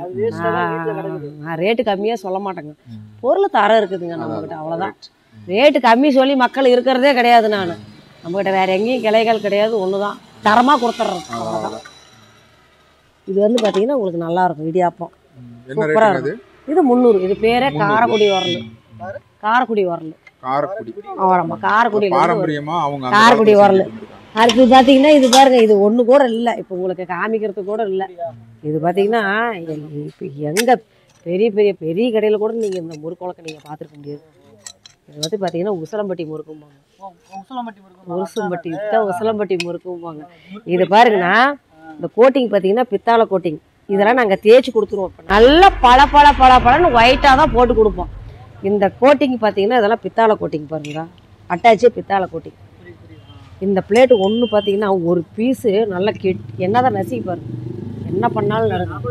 நான் ரேட்டு கம்மியாக சொல்ல மாட்டேங்க, பொருள் தரம் இருக்குதுங்க நம்மக்கிட்ட, அவ்வளோதான். ரேட்டு கம்மி சொல்லி மக்கள் இருக்கிறதே கிடையாது. நான் நம்மக்கிட்ட வேறு எங்கேயும் கிளைகள் கிடையாது, ஒன்று தான், தரமாக கொடுத்துட்றேன், அவ்வளோதான். இது வந்து பார்த்தீங்கன்னா உங்களுக்கு நல்லாயிருக்கும் இடியாப்பம், சூப்பராக இருக்கும். இது 300. இது பேரே காரக்குடி உரல். காரக்குடி உரல், காரக்குடி. ஆமாம், காரக்குடி பாரம்பரியமா அவங்க காரக்குடி உரல். அதுக்கு பார்த்தீங்கன்னா இது பாருங்க, இது ஒன்று கூட இல்லை, இப்போ உங்களுக்கு காமிக்கிறதுக்கு கூட இல்லை. இது பார்த்தீங்கன்னா இப்போ எங்கே பெரிய பெரிய பெரிய கடையில் கூட நீங்கள் இந்த முறுக்குழக்க நீங்கள் பார்த்துருக்க முடியாது. இது வந்து பார்த்தீங்கன்னா உசிலம்பட்டி முறுக்கும்பாங்க. உசிலம்பட்டி முறுக்கும்பாங்க. இது பாருங்கன்னா இந்த கோட்டிங் பார்த்தீங்கன்னா பித்தாளை கோட்டிங். இதெல்லாம் நாங்கள் தேய்ச்சி கொடுத்துருவோம். நல்லா பழன்னு ஒயிட்டாக தான் போட்டு கொடுப்போம். இந்த கோட்டிங் பார்த்தீங்கன்னா இதெல்லாம் பித்தாளை கோட்டிங் பாருங்க, அட்டாச்சே பித்தாளை கோட்டிங். இந்த பிளேட்டு ஒன்று பார்த்தீங்கன்னா ஒரு பீஸு நல்லா என்னதான் நசிக்கி பாருங்க, என்ன பண்ணாலும் நடக்கும்.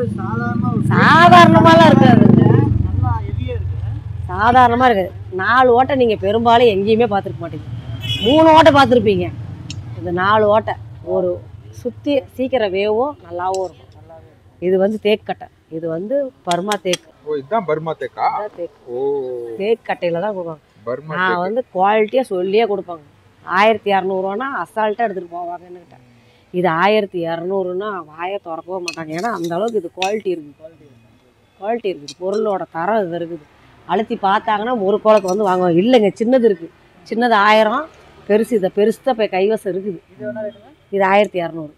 சாதாரணமாலாம் இருக்காது, சாதாரணமாக இருக்குது. 4 ஓட்டை நீங்கள் பெரும்பாலும் எங்கேயுமே பார்த்துருக்க மாட்டீங்க, 3 ஓட்டை பார்த்துருப்பீங்க. இந்த 4 ஓட்டை ஒரு சுற்றி சீக்கிரம் வேவும் நல்லாவும் இருக்கும். இது வந்து தேக்கட்டை, இது வந்து பர்மா தேக்கு. இதுதான் பர்மா தேக்கா? தேக்கு கட்டையில் தான் கொடுப்பாங்க. நான் வந்து குவாலிட்டியாக சொல்லியே கொடுப்பாங்க. 1200 அசால்ட்டாக எடுத்துகிட்டு போவாங்க என்கிட்ட. இது 1200 வாயை திறக்கவே மாட்டாங்க, ஏன்னா அந்த அளவுக்கு இது குவாலிட்டி இருக்குது. பொருளோட தரம் இது இருக்குது. அழுத்தி பார்த்தாங்கன்னா முறுக்குழக்கு வந்து வாங்குவாங்க. இல்லைங்க, சின்னது இருக்குது, சின்னது 1000, பெருசு இதை பெருசு தான் போய் கைவசம் இருக்குது. இது 1200,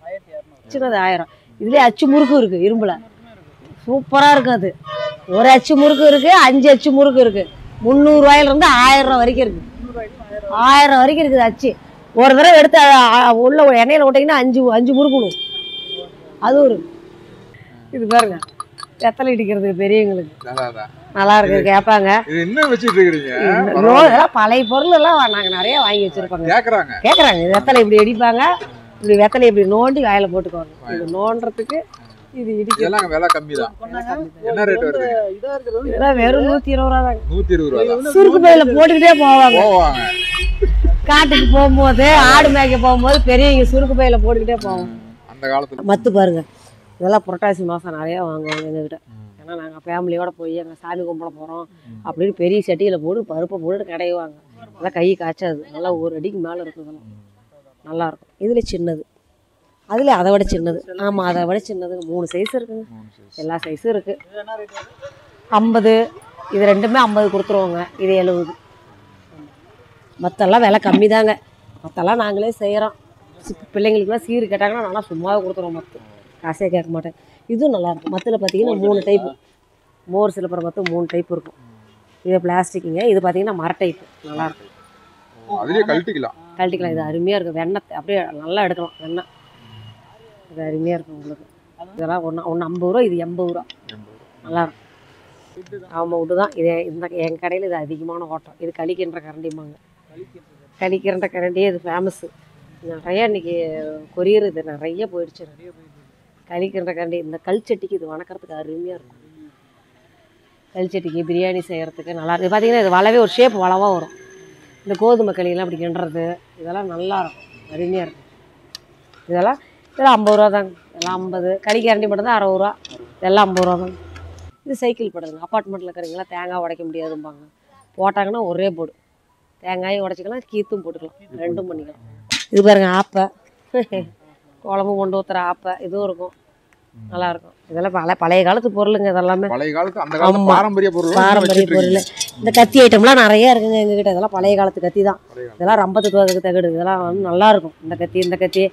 சின்னது 1000. இதுலேயே அச்சு முறுக்கு இருக்குது, இரும்பில் சூப்பராக இருக்கும். அது ஒரு அச்சு முறுக்கு இருக்குது, 5 அச்சு முறுக்கு இருக்குது. 300 ரூபாயிலிருந்து 1000 ரூபா வரைக்கும் இருக்குது. 1000 வரைக்கும் இருக்குது அச்சு. ஒரு தடவை எடுத்து உள்ள எண்ணெயில் விட்டிங்கன்னா 5 முறுக்கணும். அதுவும் இருக்கு. இது பாருங்க, வெத்தலை இடிக்கிறதுக்கு பெரியவங்களுக்கு நல்லா இருக்கு, கேட்பாங்க. பழைய பொருள் எல்லாம் நாங்கள் நிறைய வாங்கி வச்சிருப்பாங்க. கேட்குறாங்க இது வெத்தலை இப்படி இடிப்பாங்க, இப்படி வெத்தலை இப்படி நோண்டி வாயில போட்டுக்குவாங்க. இது நோண்டுறதுக்கு இது இடிக்கலாம். விலை கம்மி தான். என்ன ரேட் வருது? இதெல்லாம் வெறும் 120 ரூபா தான். 120 ரூபா. சுருக்கு பையில போட்டுக்கிட்டே போவாங்க. காட்டுக்கு போகும்போது, ஆடு மேய்க்க போகும்போது பெரியவங்க சுருக்கு பையில போட்டுக்கிட்டே போவாங்க அந்த காலத்துல. மத்து பாருங்க, இதெல்லாம் புரட்டாசி மாதம் நிறையா வாங்குவாங்க எங்ககிட்ட. ஏன்னா நாங்கள் ஃபேமிலியோடு போய் எங்கள் சாமி கும்பிட போகிறோம் அப்படின்னு பெரிய சட்டியில் போட்டு பருப்பை போட்டு கடையுவாங்க. அதெல்லாம் கை காய்ச்சாது, நல்லா 1 அடிக்கு மேலே இருக்கும். இதெல்லாம் நல்லாயிருக்கும். இதில் சின்னது, அதில் அதை விட சின்னது. ஆமாம், அதை விட சின்னது 3 சைஸ் இருக்குங்க, எல்லா சைஸும் இருக்குது. 50, இது ரெண்டுமே 50 கொடுத்துருவோங்க. இது 70. மற்றெல்லாம் விலை கம்மி தாங்க. மற்றெல்லாம் நாங்களே செய்கிறோம். பிள்ளைங்களுக்குலாம் சீர் கேட்டாங்கன்னா நல்லா சும்மாவே கொடுத்துருவோம். மற்ற காசே கேட்க மாட்டேன். இதுவும் நல்லாயிருக்கும். மத்தில் பார்த்தீங்கன்னா 3 டைப்பு. மோர் சிலப்பரம் மற்ற 3 டைப் இருக்கும். இது பிளாஸ்டிக்குங்க. இது பார்த்தீங்கன்னா மர டைப்பு, நல்லாயிருக்கும். கழட்டிக்கலாம். இது அருமையாக இருக்கும். வெண்ணெய் அப்படியே நல்லா எடுக்கலாம். வெண்ணெய் இது அருமையாக இருக்கும் உங்களுக்கு. இதெல்லாம் ஒன்று 50 ரூபா, இது 80 ரூபா. நல்லாயிருக்கும். ஆமாம், விட்டு தான். இது எங்கள் கடையில் இது அதிகமான ஓட்டம். இது களிக்கின்ற கரண்டிம்பாங்க. களிக்கின்ற கரண்டியே இது ஃபேமஸ்ஸு. நிறையா இன்றைக்கி கொரியர் இது நிறைய போயிடுச்சு. களிக்கின்ற கரண்டி. இந்த கல்ச்சட்டிக்கு இது வணக்கிறதுக்கு அருமையாக இருக்கும். கல்ச்சட்டிக்கு பிரியாணி செய்கிறதுக்கு நல்லாயிருக்கும். பார்த்தீங்கன்னா இது வளவே ஒரு ஷேப் வளவாக வரும். இந்த கோதுமை களியெல்லாம் அப்படி கிண்டுறது இதெல்லாம் நல்லாயிருக்கும், அருமையாக இருக்கும். இதெல்லாம் 50 ரூபா தாங்க. இதெல்லாம் 50. களிக்கரண்டி மட்டும்தான் 60 ரூபா. இதெல்லாம் 50 ரூபா தாங்க. இது சைக்கிள் போடுதுங்க. அப்பார்ட்மெண்ட்டில் இருக்கிறீங்களா, தேங்காய் உடைக்க முடியாதும்பாங்க. போட்டாங்கன்னா ஒரே போடு, தேங்காயும் உடைச்சிக்கலாம், கீத்தும் போட்டுக்கலாம், 2ம் பண்ணிக்கலாம். இது பாருங்க, ஆப்பை குழம்பு கொண்டு ஊற்றுற ஆப்பை, இதுவும் இருக்கும், நல்லாயிருக்கும். இதெல்லாம் பழைய காலத்து பொருளுங்க. இதெல்லாமே பழைய காலத்து அந்த பாரம்பரிய பொருள். இந்த கத்தி ஐட்டம்லாம் நிறைய இருக்குங்க எங்ககிட்ட. இதெல்லாம் பழைய காலத்து கத்தி தான். இதெல்லாம் ரம்பத்துக்கு தகடு. இதெல்லாம் வந்து நல்லாயிருக்கும். இந்த கத்தி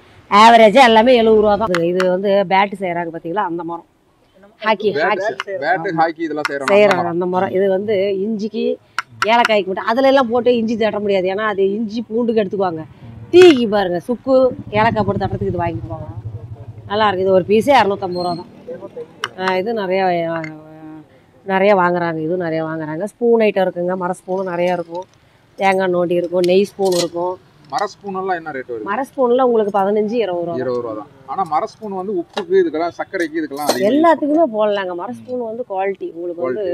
ஆவரேஜாக எல்லாமே 70 ரூபா தான். இது வந்து பேட்டு செய்கிறாங்க பார்த்தீங்களா, அந்த மரம். ஹாக்கி இதெல்லாம் செய்கிறாங்க அந்த மரம். இது வந்து இஞ்சிக்கு ஏலக்காய்க்கு மட்டும் அதில் எல்லாம் போட்டு இஞ்சி தட்ட முடியாது, ஏன்னா அது இஞ்சி பூண்டுக்கு எடுத்துக்குவாங்க. டீக்கு பாருங்கள், சுக்கு ஏலக்காய் போட்டு தட்டுறதுக்கு இது வாங்கிட்டு போவாங்க. நல்லாயிருக்கு. இது ஒரு பீஸே 250 ரூபா தான். இது நிறையா வாங்குறாங்க. இதுவும் நிறையா வாங்குறாங்க. ஸ்பூன் ஐட்டம் இருக்குங்க. மர ஸ்பூனும் நிறையா இருக்கும். தேங்காய் நோண்டி இருக்கும். நெய் ஸ்பூன் இருக்கும். மர ஸ்பூன் எல்லாம் என்ன ரேட் வருது? மர ஸ்பூன்ல உங்களுக்கு 15-20 ரூபா. 20 ரூபா தான். ஆனா மர ஸ்பூன் வந்து உப்புக்கு இதுக்கெல்லாம் சர்க்கரைக்கு இதுக்கெல்லாம் எல்லாத்துக்குமே போடலாங்க. மர ஸ்பூன் வந்து குவாலிட்டி உங்களுக்கு வந்து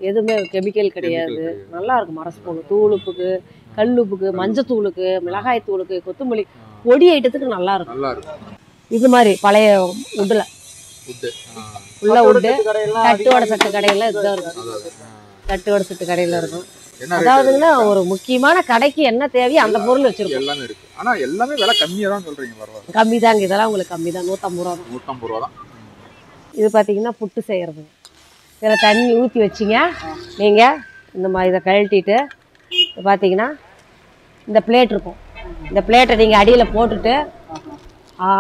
எதுவுமே கெமிக்கல் கிடையாது. நல்லா இருக்கும் மர ஸ்பூன். தூளுப்புக்கு, கல்லுப்புக்கு, மஞ்சத்தூளுக்கு, மிளகாய் தூளுக்கு, கொத்தமல்லி பொடி ஐட்டத்துக்கு நல்லா இருக்கும். நல்லா இருக்கும். இது மாதிரி பழைய உட்டுல உள்ள உட்டு தட்டுவடை சட்டு கடையில இதுதான் இருக்கும். தட்டுவடை சட்டு கடையில இருக்கும். அதாவதுன்னா ஒரு முக்கியமான கடைக்கு என்ன தேவையோ அந்த பொருள் வச்சிருக்கோம். எல்லாமே இருக்கு. ஆனா எல்லாமே விலை கம்மியா தான் சொல்றீங்க. பரவாயில்ல. கம்மி தாங்க. இதெல்லாம் உங்களுக்கு கம்மி தான். 150 ரூபா தான். 150 ரூபா தான். இது பார்த்தீங்கன்னா புட்டு செய்கிறது. இதில் தண்ணி ஊற்றி வச்சிங்க நீங்கள் இந்த மாதிரி இதை கழட்டிட்டு பார்த்தீங்கன்னா இந்த பிளேட் இருக்கும். இந்த பிளேட்டை நீங்கள் அடியில் போட்டுட்டு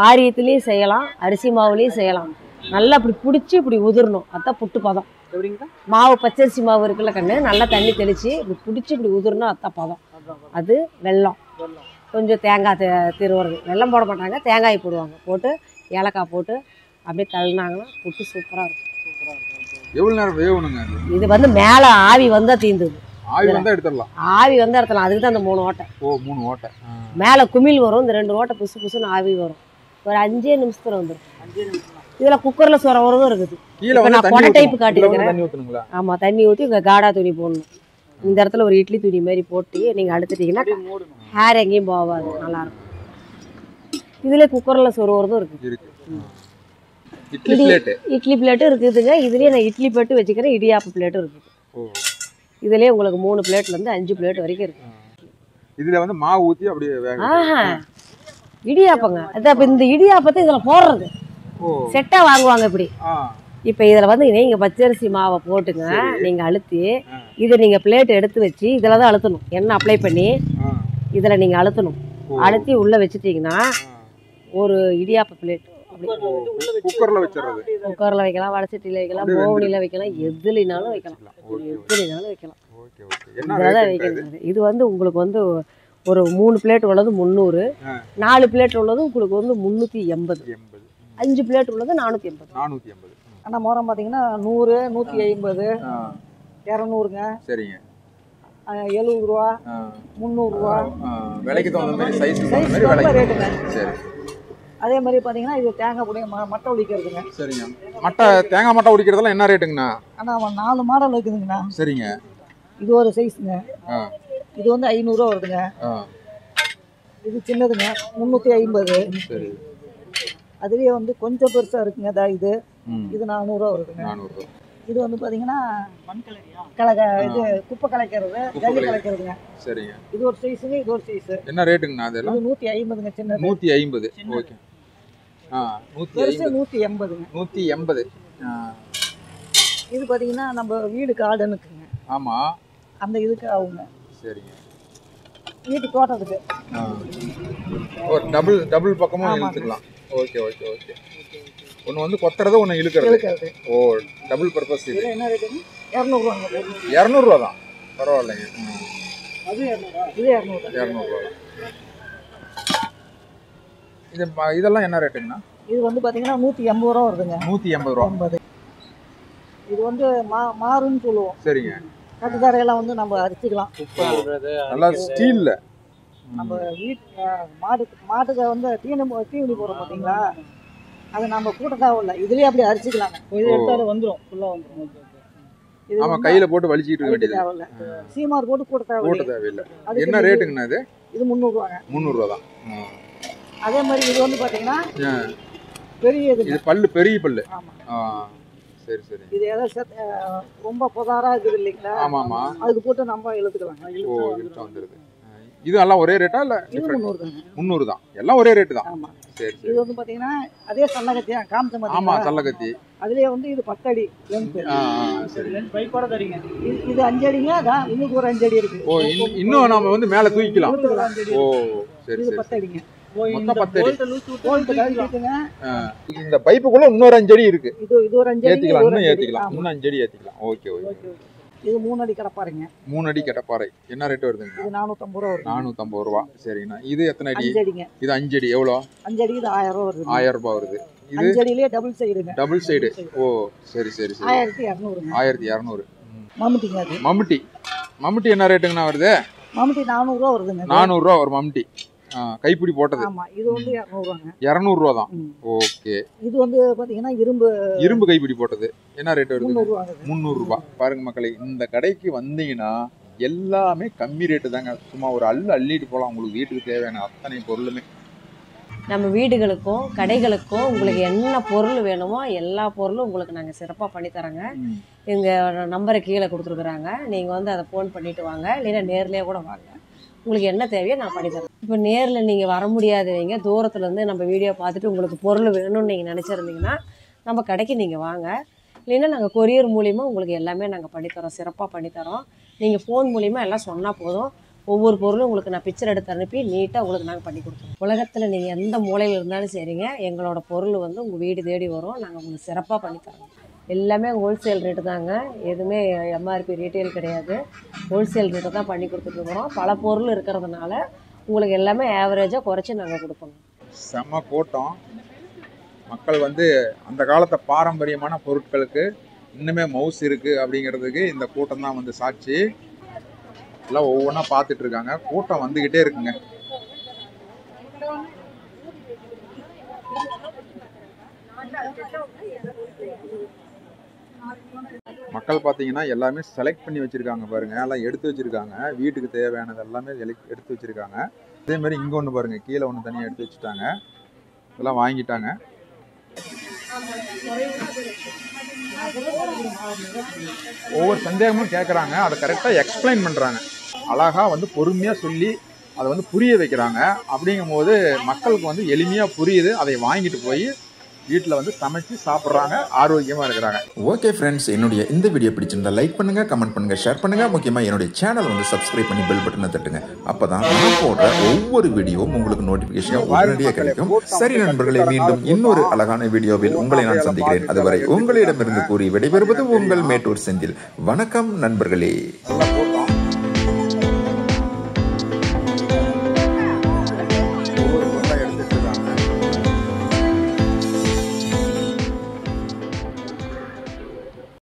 ஆரியத்துலேயும் செய்யலாம், அரிசி மாவுலேயும் செய்யலாம். நல்லா இப்படி பிடிச்சி இப்படி உதிரணும். அதுதான் புட்டு பதம். மாவு பச்சரிசி மாவு இருக்குல்ல கண்ணு, நல்லா தண்ணி தெளித்து இப்படி பிடிச்சி இப்படி உதிரணும். அதுதான் பதம். அது வெல்லம், கொஞ்சம் தேங்காய் திருவுறது. வெல்லம் போட மாட்டாங்க, தேங்காய் போடுவாங்க. போட்டு ஏலக்காய் போட்டு அப்படியே தள்ளினாங்கன்னா புட்டு சூப்பராக இருக்கும். எவ்வளோ நேரம் வேகணுங்க? இது வந்து மேலே ஆவி வந்தால் தீந்துது. ஆவி வந்தால் எடுத்துடலாம். ஆவி வந்தால் எடுத்துடலாம். அதுக்கு தான் அந்த 3 ஓட்டை. ஓ 3 ஓட்டை. மேலே குமிழ் வரும். இந்த 2 ஓட்டை புசு புசுன்னு ஆவி வரும். ஒரு 5 நிமிஷத்துல வந்துடும். இதில் குக்கரில் சுரவறதும் இருக்குது. இப்போ நான் கொடை டைப்பு காட்டியிருக்கிறேன். ஆமாம், தண்ணி ஊற்றி இங்கே காடா துணி போடணும். இந்த இடத்துல ஒரு இட்லி துணி மாதிரி போட்டு நீங்கள் அழுத்திட்டீங்கன்னா ஹேர் எங்கேயும் போகாது. நல்லாயிருக்கும். இதில் குக்கரில் சுரவறதும் இருக்குது. இட்லி பிளேட்டும் இருக்குதுங்க. இதுலேயே நான் இட்லி பிளேட்டு வச்சுக்கிறேன். இடியாப்ப பிளேட்டும் இருக்குது. இதுலேயே உங்களுக்கு 3 பிளேட்லேருந்து 5 பிளேட் வரைக்கும் இருக்குது. இதில் வந்து மாவு ஊற்றி அப்படியே இடியாப்பங்க. அது அப்போ இந்த இடியாப்பத்தை இதில் போடுறது செட்டாக வாங்குவாங்க. இப்படி இப்போ இதில் வந்து நீங்கள் பச்சரிசி மாவை போட்டுங்க. நீங்கள் அழுத்தி இதை நீங்கள் பிளேட் எடுத்து வச்சு இதில் தான் அழுத்தணும். எண்ணெய் அப்ளை பண்ணி இதில் நீங்கள் அழுத்தணும். அழுத்தி உள்ளே வச்சுட்டிங்கன்னா ஒரு இடியாப்ப பிளேட் குக்கரில் வச்சிடுறது. குக்கரில் வைக்கலாம், வடச்சட்டியில் வைக்கலாம், போவனியில் வைக்கலாம், எதுலினாலும் வைக்கலாம். எதுலினாலும் வைக்கலாம். இதில் வைக்கிறது. இது வந்து உங்களுக்கு வந்து ஒரு 3 பிளேட் உள்ளது 300, 4 பிளேட் உள்ளது உங்களுக்கு வந்து 380, 5 பிளேட் உள்ளது 480. ஆனால் மோரம் பார்த்தீங்கன்னா 100, 150, 200ங்க. சரிங்க. 70 ரூபா, 300 ரூபா. விலைக்கு தகுந்த மாதிரி சைஸ் ரேட்டுங்க. சரி. அதே மாதிரி பார்த்தீங்கன்னா இது தேங்காய் பொடி மட்டை உடிக்கிறதுங்க. சரிங்க. தேங்காய் மட்டை உடிக்கிறதெல்லாம் என்ன ரேட்டுங்கண்ணா? ஆனால் 4 மாடல் இருக்குதுங்கண்ணா. சரிங்க. இது ஒரு சைஸுங்க. இது வந்து 500 ரூபா வருதுங்க. இது சின்னதுங்க 350. சரி. அதுலேயே வந்து கொஞ்சம் பெருசாக இருக்குங்க. இது 400 ரூபா வருதுங்க. இது வந்து பார்த்தீங்கன்னா இது குப்பை கலைக்கிறது, ஜல்லி கலைக்கிறதுங்க. சரிங்க. இது ஒரு சைஸுங்க. இது ஒரு சைஸு. என்ன ரேட்டுங்கண்ணா? அதெல்லாம் 150ங்க. சின்னது 150. ஓகே. 180ங்க. 180. இது பார்த்தீங்கன்னா நம்ம வீடு கார்டனுக்குங்க. ஆமாம், அந்த இதுக்கு ஆகுங்க. சரிங்க. வீட்டு தோட்டத்துக்கு ஒரு டபுள் பக்கமும் இழுத்துக்கலாம். Okay okay okay. ஒன்று வந்து கொத்துறது, ஒன்று இழுக்கிறது. ஓ, டபுள் பர்பஸ். இது என்ன ரேட்டுங்க? 200 ரூபா. 200 ரூபா தான். பரவாயில்லைங்க. அது 200 ரூபா. இதெல்லாம் என்ன ரேட்டுங்கண்ணா? இது வந்து பார்த்தீங்கன்னா 180 ரூபா வருதுங்க. 180 ரூபா. இது வந்து மாறுன்னு சொல்லுவோம். சரிங்க. கட்டுத்தரையெல்லாம் வந்து நம்ம அரிச்சிக்கலாம். நல்லா ஸ்டீலில் நம்ம மாட்டுக்கு வந்து தீவனி போடுறோம் பார்த்தீங்களா, அது நம்ம கூட்ட தேவையில்லை. இதுலேயே அப்படி அரிச்சிக்கலாங்க. இது எடுத்தாலும் வந்துடும், ஃபுல்லாக வந்துடும். ஆமாம், கையில் போட்டு வலிச்சிட்டு இருக்க வேண்டியது தேவையில்லை. சீமார் போட்டு கூட்ட தேவையில்லை. என்ன ரேட்டுங்கண்ணா? இது 300 ரூபாங்க. 300 ரூபா தான். அதே மாதிரி இது வந்து பார்த்தீங்கன்னா பெரிய இது பல்லு, பெரிய பல்லு. ஆமாம். சரி சரி. இது ஏதாவது ரொம்ப புதாராக இருக்குது இல்லைங்களா? ஆமாம் ஆமாம். அதுக்கு போட்டு நம்ம இழுத்துக்கலாம். ஓ, இழுத்து வந்துடுது. இது எல்லாம் ஒரே ரேட்டா இல்லை? 300 தான். எல்லாம் ஒரே ரேட்டு தான். ஆமாம். சரி சரி. இது வந்து பார்த்தீங்கன்னா அதே சல்லகத்தி காமிச்ச மாதிரி. ஆமாம், சல்லகத்தி. அதுலேயே வந்து இது 10 அடி லென்த். சரி. பைப்போட தரீங்க. இது 5 அடிங்க. அதான் இன்னும் ஒரு 5 அடி இருக்கு. ஓ, இன்னும் நம்ம வந்து மேலே தூக்கிக்கலாம். ஓ சரி. இது 10 அடிங்க. மொத்தம் 10 அடி. இந்த பைப்புக்குள்ள இன்னொரு 5 அடி இருக்கு. இது ஒரு 5 அடி ஏத்திக்கலாம். இன்னும் ஏத்திக்கலாம். இன்னும் 5 அடி ஏத்திக்கலாம். Okay okay. இது 3 அடி கடப்பாறைங்க. 3 அடி கடப்பாறை. என்ன ரேட் வருதுங்க? இது 450 ரூபா வருது. 450 ரூபா. சரிங்கண்ணா. இது எத்தனை அடி? 5 அடிங்க. இது 5 அடி. எவ்வளோ? 5 அடி இது 1000 ரூபா வருது. 1000 ரூபாய் வருது. இது 5 அடியிலே டபுள் சைடுங்க. Double side. ஓ சரி சரி சரி. 1200. 1200. மம்முட்டிங்க. அது மம்முட்டி என்ன ரேட்டுங்கண்ணா வருது? மம்முட்டி 400 ரூபா வருதுங்க. 400 ரூபா ஒரு மம்முட்டி கைப்பிடி போட்டது. ஆமா, இது வந்து 200 ரூபாங்க. 200 ரூபா தான். ஓகே. இது வந்து பாத்தீங்கன்னா இரும்பு கைப்பிடி போட்டது என்ன ரேட் வருது? 300 ரூபா. 300 ரூபா. பாருங்க மக்களே, இந்த கடைக்கு வந்தீங்கன்னா எல்லாமே கம்மி ரேட்டு தாங்க. சும்மா ஒரு அள்ளிட்டு போகலாம். உங்களுக்கு வீட்டுக்கு தேவையான அத்தனை பொருளுமே. நம்ம வீடுகளுக்கும் கடைகளுக்கும் உங்களுக்கு என்ன பொருள் வேணுமோ எல்லா பொருளும் உங்களுக்கு நாங்கள் சிறப்பாக பண்ணித்தரோங்க. எங்கள் நம்பரை கீழே கொடுத்துருக்குறாங்க. நீங்கள் வந்து அதை ஃபோன் பண்ணிவிட்டு வாங்க, இல்லைன்னா நேர்லேயே கூட வாங்க. உங்களுக்கு என்ன தேவையோ நான் பண்ணித்தரேன். இப்போ நேரில் நீங்கள் வர முடியாதவங்க தூரத்துலேருந்து நம்ம வீடியோ பார்த்துட்டு உங்களுக்கு பொருள் வேணும்னு நீங்கள் நினச்சிருந்தீங்கன்னா நம்ம கடைக்கு நீங்கள் வாங்க. இல்லைன்னா நாங்கள் கொரியர் மூலிமா உங்களுக்கு எல்லாமே நாங்கள் பண்ணித்தரோம், சிறப்பாக பண்ணித்தரோம். நீங்கள் ஃபோன் மூலிமா எல்லாம் சொன்னால் போதும். ஒவ்வொரு பொருளும் உங்களுக்கு நான் பிக்சர் எடுத்து அனுப்பி நீட்டாக உங்களுக்கு நாங்கள் பண்ணி கொடுத்துருவோம். உலகத்தில் நீங்கள் எந்த மூலையில் இருந்தாலும் சரிங்க, எங்களோட பொருள் வந்து உங்கள் வீடு தேடி வரும். நாங்கள் உங்களுக்கு சிறப்பாக பண்ணித்தரோம். எல்லாமே ஹோல்சேல் ரேட்டு தாங்க, எதுவுமே எம்ஆர்பி ரீட்டெயில் கிடையாது. ஹோல்சேல் ரேட்டு தான் பண்ணி கொடுத்துட்ருக்குறோம். பல பொருள் இருக்கிறதுனால உங்களுக்கு எல்லாமே ஆவரேஜாக குறைச்சி நாங்கள் கொடுப்போம். செம்ம கூட்டம். மக்கள் வந்து அந்த காலத்தை பாரம்பரியமான பொருட்களுக்கு இன்னுமே மவுஸ் இருக்குது அப்படிங்கிறதுக்கு இந்த கூட்டம் தான் வந்து சாட்சி. எல்லாம் ஒவ்வொன்றா பார்த்துட்டு இருக்காங்க. கூட்டம் வந்துக்கிட்டே இருக்குங்க. மக்கள் பார்த்தீங்கன்னா எல்லாமே செலக்ட் பண்ணி வச்சுருக்காங்க பாருங்க. எல்லாம் எடுத்து வச்சுருக்காங்க. வீட்டுக்கு தேவையானது எல்லாமே எடுத்து வச்சுருக்காங்க. அதே மாதிரி இங்கே ஒன்று பாருங்கள், கீழே ஒன்று தனியாக எடுத்து வச்சுட்டாங்க. இதெல்லாம் வாங்கிட்டாங்க. ஒவ்வொரு சந்தேகமும் கேட்குறாங்க, அதை கரெக்டாக எக்ஸ்பிளைன் பண்ணுறாங்க. அழகாக வந்து பொறுமையாக சொல்லி அதை வந்து புரிய வைக்கிறாங்க. அப்படிங்கும் போது மக்களுக்கு வந்து எளிமையாக புரியுது. அதை வாங்கிட்டு போய் வீட்டில் வந்து சமைச்சு சாப்பிட்றாங்க, ஆரோக்கியமாக இருக்கிறாங்க. ஓகே ஃப்ரெண்ட்ஸ், என்னுடைய இந்த வீடியோ பிடிச்சிருந்தா லைக் பண்ணுங்கள், கமெண்ட் பண்ணுங்கள், ஷேர் பண்ணுங்கள். முக்கியமாக என்னுடைய சேனல் வந்து சப்ஸ்கிரைப் பண்ணி பெல் பட்டனை தட்டுங்க. அப்போ தான் நான் போடுற ஒவ்வொரு வீடியோவும் உங்களுக்கு நோட்டிஃபிகேஷன் உடனடியாக கிடைக்கும். சரி நண்பர்களே, மீண்டும் இன்னொரு அழகான வீடியோவில் உங்களை நான் சந்திக்கிறேன். அதுவரை உங்களிடமிருந்து கூறி விடைபெறுவது உங்கள் மேட்டூர் செந்தில். வணக்கம் நண்பர்களே.